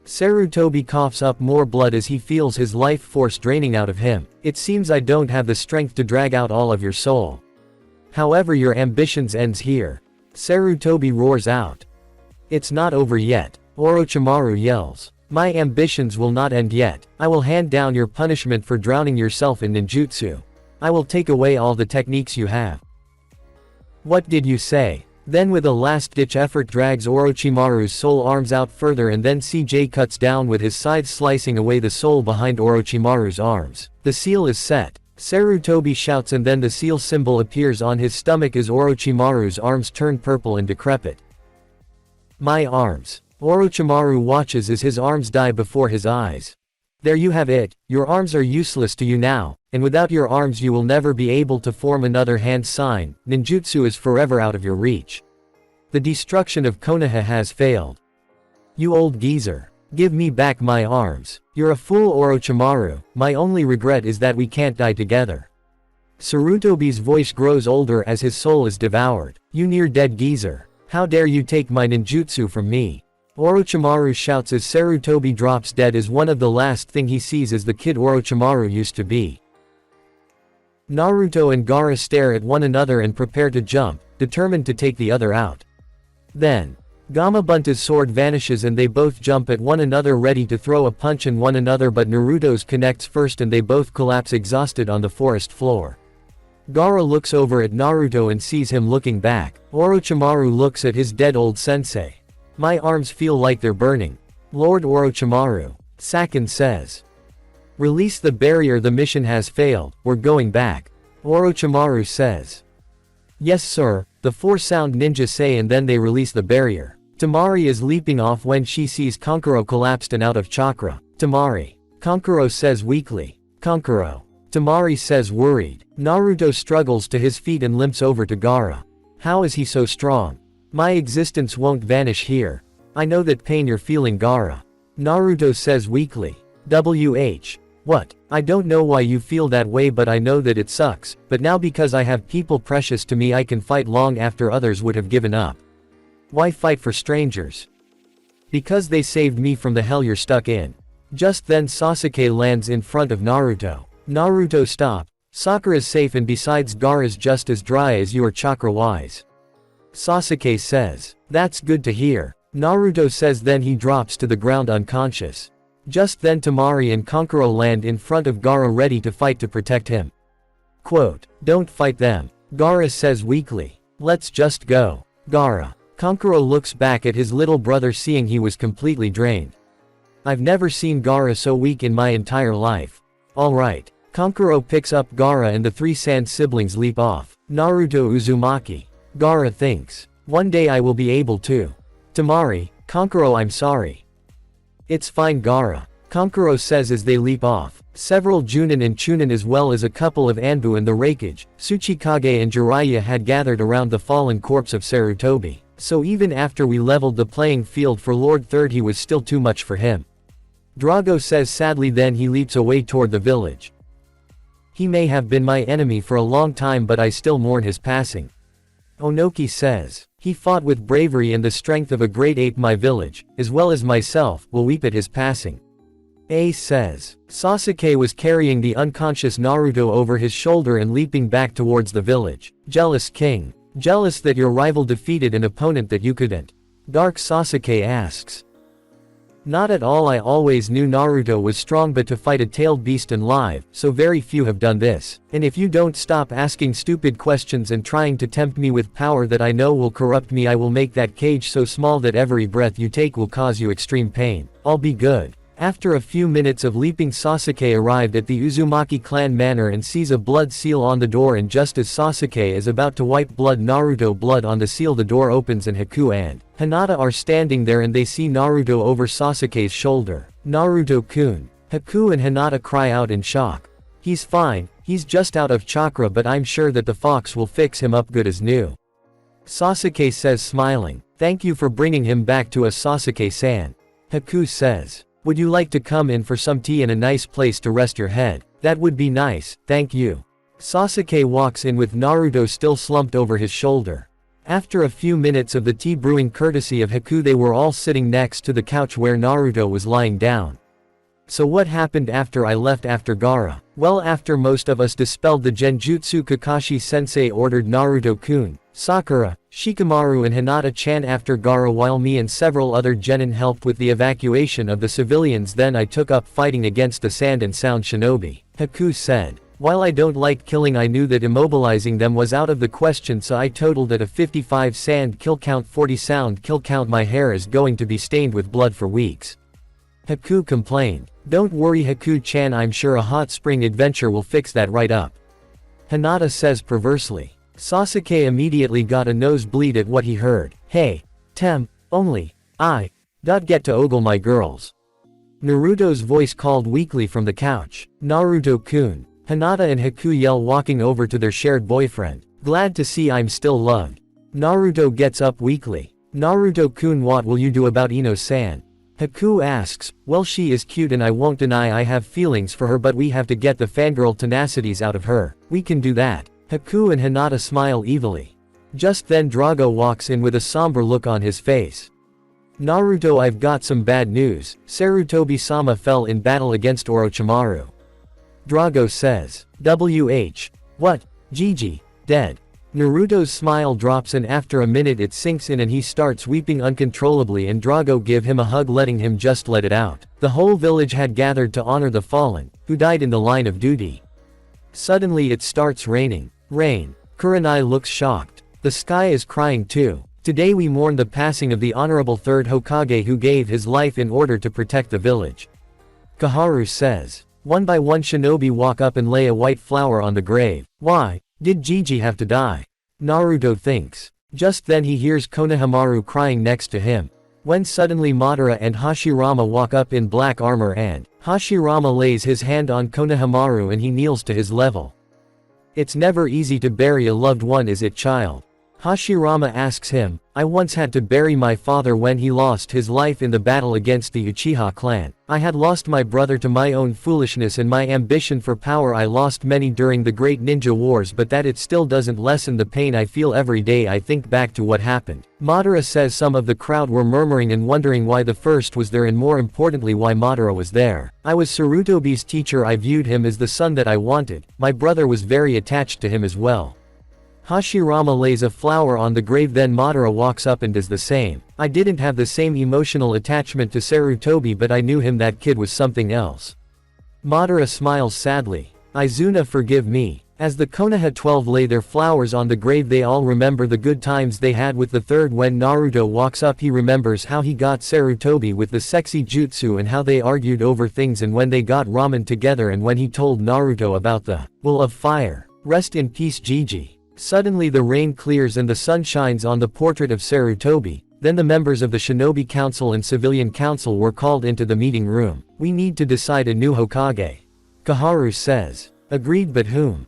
Sarutobi coughs up more blood as he feels his life force draining out of him. It seems I don't have the strength to drag out all of your soul. However, your ambitions ends here. Sarutobi roars out. It's not over yet. Orochimaru yells. My ambitions will not end yet. I will hand down your punishment for drowning yourself in ninjutsu. I will take away all the techniques you have. What did you say? Then with a last-ditch effort drags Orochimaru's soul arms out further and then CJ cuts down with his scythe, slicing away the soul behind Orochimaru's arms. The seal is set. Sarutobi shouts and then the seal symbol appears on his stomach as Orochimaru's arms turn purple and decrepit. My arms. Orochimaru watches as his arms die before his eyes. There you have it, your arms are useless to you now, and without your arms you will never be able to form another hand sign. Ninjutsu is forever out of your reach. The destruction of Konoha has failed. You old geezer. Give me back my arms. You're a fool, Orochimaru. My only regret is that we can't die together. Sarutobi's voice grows older as his soul is devoured. You near-dead geezer. How dare you take my ninjutsu from me? Orochimaru shouts as Sarutobi drops dead as one of the last thing he sees is the kid Orochimaru used to be. Naruto and Gaara stare at one another and prepare to jump, determined to take the other out. Then, Gamabunta's sword vanishes and they both jump at one another ready to throw a punch in one another, but Naruto's connects first and they both collapse exhausted on the forest floor. Gaara looks over at Naruto and sees him looking back. Orochimaru looks at his dead old sensei. My arms feel like they're burning. Lord Orochimaru. Sakin says. Release the barrier, the mission has failed, we're going back. Orochimaru says. Yes sir, the four sound ninja say and then they release the barrier. Tamari is leaping off when she sees Kankuro collapsed and out of chakra. Tamari. Kankuro says weakly. Kankuro. Tamari says worried. Naruto struggles to his feet and limps over to Gaara. How is he so strong? My existence won't vanish here. I know that pain you're feeling, Gaara. Naruto says weakly. WH. What? I don't know why you feel that way but I know that it sucks, but now because I have people precious to me I can fight long after others would have given up. Why fight for strangers? Because they saved me from the hell you're stuck in. Just then Sasuke lands in front of Naruto. Naruto stop. Sakura's safe and besides Gaara's just as dry as you are chakra-wise. Sasuke says. That's good to hear. Naruto says then he drops to the ground unconscious. Just then Temari and Kankuro land in front of Gaara ready to fight to protect him. Quote, don't fight them. Gaara says weakly. Let's just go. Gaara. Kankuro looks back at his little brother seeing he was completely drained. I've never seen Gaara so weak in my entire life. Alright. Kankuro picks up Gaara and the three sand siblings leap off. Naruto Uzumaki. Gaara thinks. One day I will be able to. Temari, Kankuro I'm sorry. It's fine Gaara. Kankuro says as they leap off. Several Junin and Chunin as well as a couple of Anbu and the Raikage, Tsuchikage and Jiraiya had gathered around the fallen corpse of Sarutobi. So even after we leveled the playing field for Lord Third he was still too much for him. Drago says sadly then he leaps away toward the village. He may have been my enemy for a long time but I still mourn his passing. Onoki says. He fought with bravery and the strength of a great ape. My village, as well as myself, will weep at his passing. Ace says. Sasuke was carrying the unconscious Naruto over his shoulder and leaping back towards the village. Jealous king. Jealous that your rival defeated an opponent that you couldn't. Dark Sasuke asks. Not at all, I always knew Naruto was strong but to fight a tailed beast and live, so very few have done this. And if you don't stop asking stupid questions and trying to tempt me with power that I know will corrupt me, I will make that cage so small that every breath you take will cause you extreme pain. I'll be good. After a few minutes of leaping Sasuke arrived at the Uzumaki clan manor and sees a blood seal on the door, and just as Sasuke is about to wipe Naruto blood on the seal, the door opens and Haku and Hinata are standing there and they see Naruto over Sasuke's shoulder. Naruto-kun. Haku and Hinata cry out in shock. He's fine, he's just out of chakra but I'm sure that the fox will fix him up good as new. Sasuke says smiling. Thank you for bringing him back to us Sasuke-san. Haku says. Would you like to come in for some tea and a nice place to rest your head? That would be nice, thank you. Sasuke walks in with Naruto still slumped over his shoulder. After a few minutes of the tea brewing courtesy of Haku, they were all sitting next to the couch where Naruto was lying down. So what happened after I left after Gaara? Well, after most of us dispelled the genjutsu, Kakashi-sensei ordered Naruto-kun, Sakura, Shikamaru and Hinata-chan after Gaara while me and several other genin helped with the evacuation of the civilians. Then I took up fighting against the sand and sound shinobi. Haku said. While I don't like killing, I knew that immobilizing them was out of the question, so I totaled at a 55 sand kill count, 40 sound kill count. My hair is going to be stained with blood for weeks. Haku complained. Don't worry Haku-chan, I'm sure a hot spring adventure will fix that right up. Hinata says perversely. Sasuke immediately got a nosebleed at what he heard. Hey, only I get to ogle my girls. Naruto's voice called weakly from the couch. Naruto-kun. Hinata and Haku yell, walking over to their shared boyfriend. Glad to see I'm still loved. Naruto gets up weakly. Naruto-kun, what will you do about Ino-san? Haku asks. Well, she is cute and I won't deny I have feelings for her, but we have to get the fangirl tenacities out of her. We can do that. Haku and Hinata smile evilly. Just then Drago walks in with a somber look on his face. Naruto, I've got some bad news. Sarutobi-sama fell in battle against Orochimaru. Drago says. What? Gigi, dead. Naruto's smile drops and after a minute it sinks in and he starts weeping uncontrollably, and Drago give him a hug, letting him just let it out. The whole village had gathered to honor the fallen, who died in the line of duty. Suddenly it starts raining. Rain. Kurenai looks shocked. The sky is crying too. Today we mourn the passing of the honorable third Hokage who gave his life in order to protect the village. Kaharu says. One by one shinobi walk up and lay a white flower on the grave. Why did Gigi have to die? Naruto thinks. Just then he hears Konohamaru crying next to him. When suddenly Madara and Hashirama walk up in black armor and Hashirama lays his hand on Konohamaru and he kneels to his level. It's never easy to bury a loved one, is it, child? Hashirama asks him, I once had to bury my father when he lost his life in the battle against the Uchiha clan. I had lost my brother to my own foolishness and my ambition for power. I lost many during the great ninja wars, but that it still doesn't lessen the pain I feel every day I think back to what happened. Madara says some of the crowd were murmuring and wondering why the first was there and more importantly why Madara was there. I was Sarutobi's teacher. I viewed him as the son that I wanted. My brother was very attached to him as well. Hashirama lays a flower on the grave, then Madara walks up and does the same. I didn't have the same emotional attachment to Sarutobi, but I knew him. That kid was something else. Madara smiles sadly. Izuna, forgive me. As the Konoha 12 lay their flowers on the grave, they all remember the good times they had with the third. When Naruto walks up, he remembers how he got Sarutobi with the sexy jutsu and how they argued over things, and when they got ramen together, and when he told Naruto about the will of fire. Rest in peace, Gigi. Suddenly the rain clears and the sun shines on the portrait of Sarutobi. Then the members of the Shinobi Council and Civilian Council were called into the meeting room. We need to decide a new Hokage. Kaharu says. Agreed, but whom?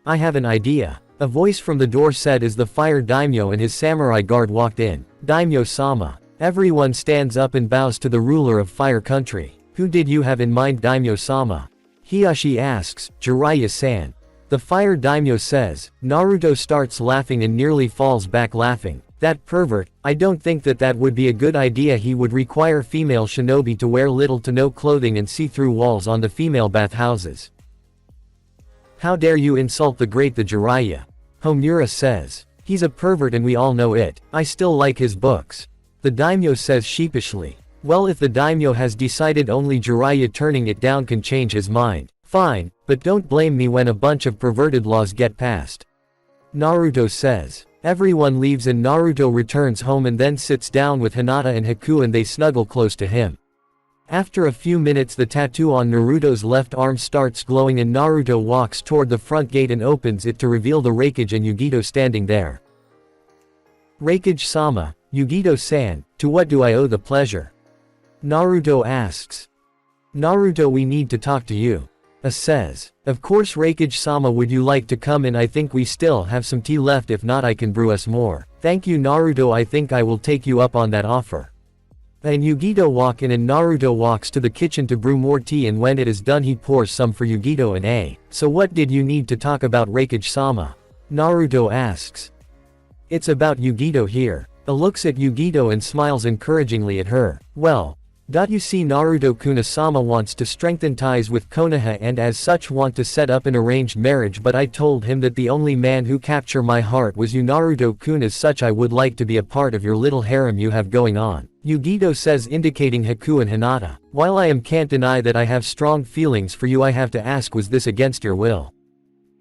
I have an idea. A voice from the door said as the fire daimyo and his samurai guard walked in. Daimyo-sama. Everyone stands up and bows to the ruler of Fire Country. Who did you have in mind, Daimyo-sama? Hiyashi asks. Jiraiya-san. The fire daimyo says. Naruto starts laughing and nearly falls back laughing. That pervert, I don't think that would be a good idea. He would require female shinobi to wear little to no clothing and see-through walls on the female bathhouses. How dare you insult the great, the Jiraiya? Homura says. He's a pervert and we all know it. I still like his books. The daimyo says sheepishly. Well, if the daimyo has decided, only Jiraiya turning it down can change his mind. Fine, but don't blame me when a bunch of perverted laws get passed. Naruto says. Everyone leaves and Naruto returns home and then sits down with Hinata and Haku and they snuggle close to him. After a few minutes, the tattoo on Naruto's left arm starts glowing and Naruto walks toward the front gate and opens it to reveal the Raikage and Yugito standing there. Raikage-sama, Yugito-san, to what do I owe the pleasure? Naruto asks. Naruto, we need to talk to you. Says. Of course, Raikage-sama, would you like to come in? I think we still have some tea left. If not, I can brew us more. Thank you, Naruto. I think I will take you up on that offer. And Yugito walk in and Naruto walks to the kitchen to brew more tea, and when it is done he pours some for Yugito and So what did you need to talk about, Raikage-sama? Naruto asks. It's about Yugito here. Looks at Yugito and smiles encouragingly at her. Well, you see, Naruto Kuna-sama wants to strengthen ties with Konoha and as such want to set up an arranged marriage, but I told him that the only man who captured my heart was you, Naruto-kun. As such, I would like to be a part of your little harem you have going on. Yugito says, indicating Haku and Hinata. While I can't deny that I have strong feelings for you, I have to ask, was this against your will?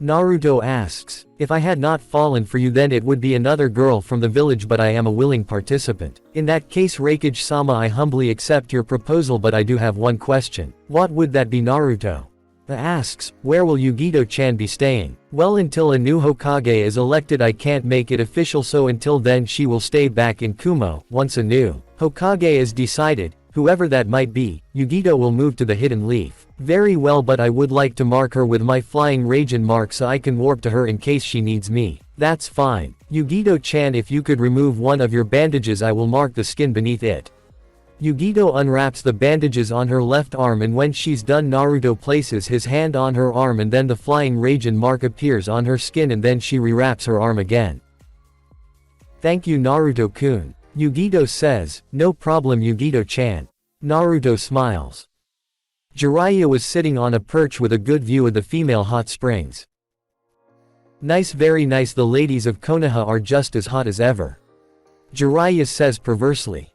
Naruto asks. If I had not fallen for you, then it would be another girl from the village, but I am a willing participant. In that case, Raikage-sama, I humbly accept your proposal, but I do have one question. What would that be, Naruto? Asks. Where will Yugito-chan be staying? Well, until a new Hokage is elected I can't make it official, so until then she will stay back in Kumo. Once a new Hokage is decided, whoever that might be, Yugito will move to the Hidden Leaf. Very well, but I would like to mark her with my flying Raijin mark so I can warp to her in case she needs me. That's fine. Yugito-chan, if you could remove one of your bandages, I will mark the skin beneath it. Yugito unwraps the bandages on her left arm, and when she's done, Naruto places his hand on her arm and then the flying Raijin mark appears on her skin, and then she rewraps her arm again. Thank you, Naruto-kun. Yugito says. No problem, Yugito-chan. Naruto smiles. Jiraiya was sitting on a perch with a good view of the female hot springs. Nice, very nice. The ladies of Konoha are just as hot as ever. Jiraiya says perversely.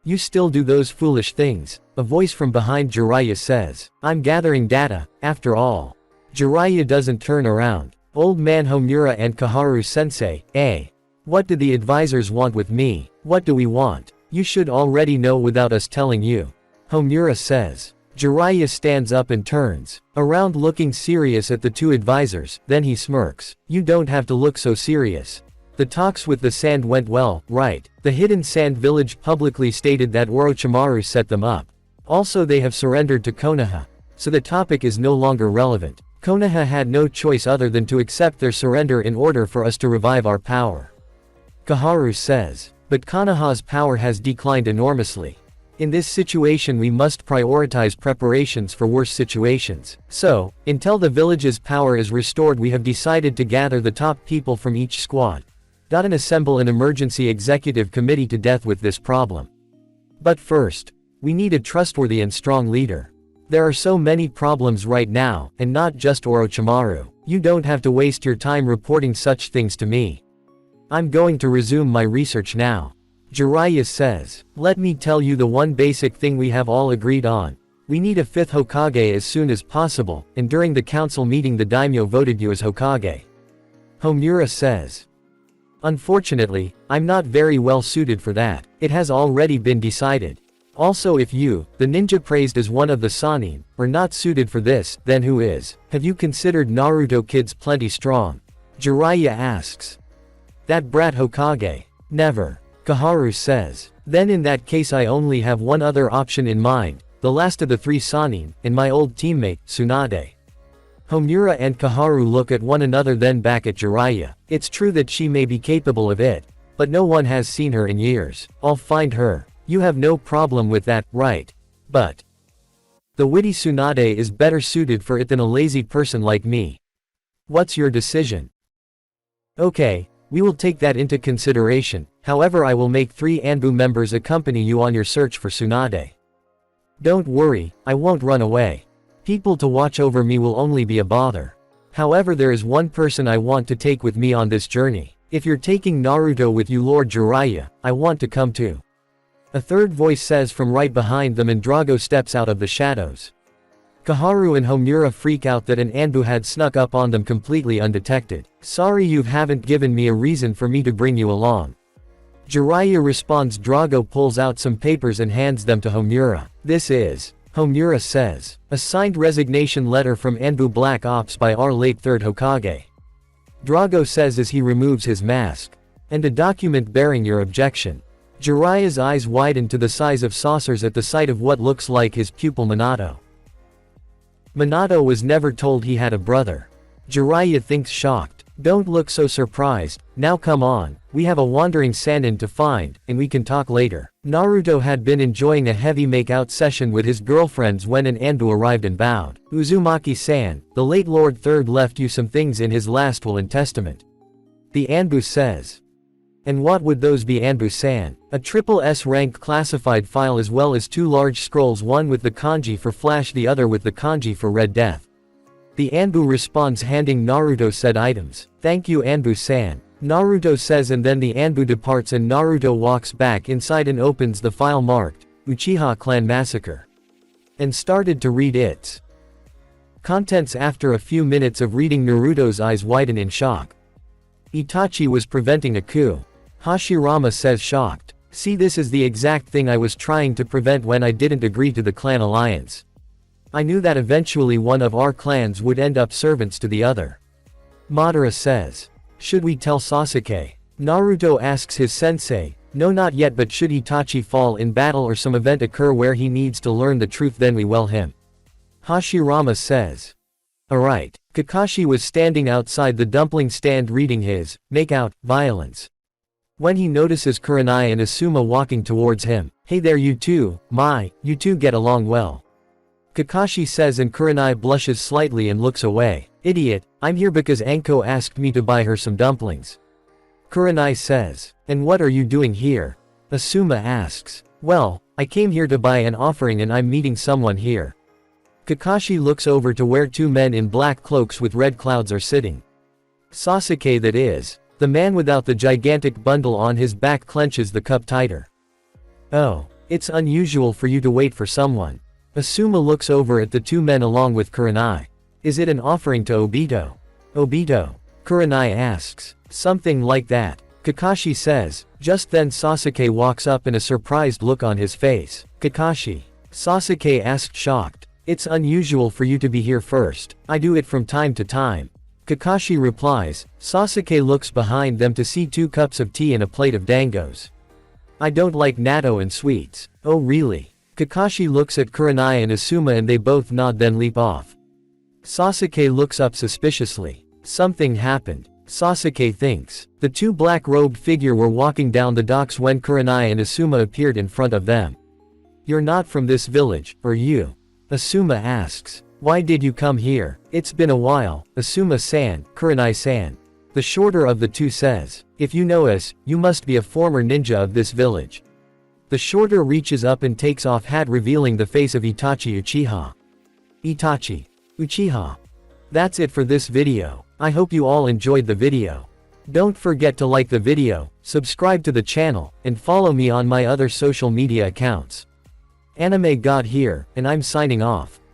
You still do those foolish things, a voice from behind Jiraiya says. I'm gathering data, after all. Jiraiya doesn't turn around. Old man Homura and Kaharu-sensei, What do the advisors want with me? What do we want? You should already know without us telling you. Homura says. Jiraiya stands up and turns around looking serious at the two advisors, then he smirks. You don't have to look so serious. The talks with the sand went well, right? The Hidden Sand Village publicly stated that Orochimaru set them up. Also, they have surrendered to Konoha. So the topic is no longer relevant. Konoha had no choice other than to accept their surrender in order for us to revive our power. Koharu says. But Konoha's power has declined enormously. In this situation we must prioritize preparations for worse situations. So, until the village's power is restored we have decided to gather the top people from each squad. And assemble an emergency executive committee to death with this problem. But first, we need a trustworthy and strong leader. There are so many problems right now, and not just Orochimaru. You don't have to waste your time reporting such things to me. I'm going to resume my research now. Jiraiya says, let me tell you the one basic thing we have all agreed on. We need a 5th Hokage as soon as possible, and during the council meeting the daimyo voted you as Hokage. Homura says. Unfortunately, I'm not very well suited for that. It has already been decided. Also if you, the ninja praised as one of the Sannin, are not suited for this, then who is? Have you considered Naruto Kid's plenty strong? Jiraiya asks. That brat Hokage. Never. Koharu says. Then in that case I only have one other option in mind, the last of the 3 Sannin, and my old teammate, Tsunade. Homura and Koharu look at one another then back at Jiraiya. It's true that she may be capable of it. But no one has seen her in years. I'll find her. You have no problem with that, right? But the witty Tsunade is better suited for it than a lazy person like me. What's your decision? Okay, we will take that into consideration, however I will make 3 Anbu members accompany you on your search for Tsunade. Don't worry, I won't run away. People to watch over me will only be a bother. However there is one person I want to take with me on this journey. If you're taking Naruto with you Lord Jiraiya, I want to come too. A third voice says from right behind them and Drago steps out of the shadows. Koharu and Homura freak out that an Anbu had snuck up on them completely undetected. Sorry you haven't given me a reason for me to bring you along. Jiraiya responds. Drago pulls out some papers and hands them to Homura. This is, Homura says, a signed resignation letter from Anbu Black Ops by our late 3rd Hokage. Drago says as he removes his mask. And a document bearing your objection. Jiraiya's eyes widen to the size of saucers at the sight of what looks like his pupil Minato. Minato was never told he had a brother. Jiraiya thinks shocked. Don't look so surprised, now come on, we have a wandering Sannin to find, and we can talk later. Naruto had been enjoying a heavy make-out session with his girlfriends when an Anbu arrived and bowed. Uzumaki-san, the late Lord Third left you some things in his last will and testament. The Anbu says. And what would those be? Anbu-san? A triple S rank classified file as well as 2 large scrolls, one with the kanji for flash, the other with the kanji for red death. The Anbu responds handing Naruto said items. Thank you Anbu-san. Naruto says and then the Anbu departs and Naruto walks back inside and opens the file marked, Uchiha Clan Massacre. And started to read its contents. After a few minutes of reading Naruto's eyes widen in shock. Itachi was preventing a coup. Hashirama says shocked. See, this is the exact thing I was trying to prevent when I didn't agree to the clan alliance. I knew that eventually one of our clans would end up servants to the other. Madara says. Should we tell Sasuke? Naruto asks his sensei. No, not yet, but should Itachi fall in battle or some event occur where he needs to learn the truth, then we will him. Hashirama says. Alright. Kakashi was standing outside the dumpling stand reading his make-out violence. When he notices Kurenai and Asuma walking towards him. Hey there you two, you two get along well. Kakashi says and Kurenai blushes slightly and looks away. Idiot, I'm here because Anko asked me to buy her some dumplings. Kurenai says. And what are you doing here? Asuma asks. Well, I came here to buy an offering and I'm meeting someone here. Kakashi looks over to where 2 men in black cloaks with red clouds are sitting. Sasuke, that is. The man without the gigantic bundle on his back clenches the cup tighter. Oh, it's unusual for you to wait for someone. Asuma looks over at the 2 men along with Kurenai. Is it an offering to Obito? Obito? Kurenai asks. Something like that. Kakashi says. Just then Sasuke walks up and a surprised look on his face. Kakashi. Sasuke asked shocked. It's unusual for you to be here first. I do it from time to time. Kakashi replies. Sasuke looks behind them to see 2 cups of tea and a plate of dangos. I don't like natto and sweets. Oh really? Kakashi looks at Kurenai and Asuma and they both nod then leap off. Sasuke looks up suspiciously. Something happened. Sasuke thinks. The two black-robed figures were walking down the docks when Kurenai and Asuma appeared in front of them. You're not from this village, are you? Asuma asks. Why did you come here? It's been a while, Asuma-san, Kurenai-san. The shorter of the two says. If you know us, you must be a former ninja of this village. The shorter reaches up and takes off hat revealing the face of Itachi Uchiha. Itachi Uchiha. That's it for this video. I hope you all enjoyed the video. Don't forget to like the video, subscribe to the channel, and follow me on my other social media accounts. Anime God here, and I'm signing off.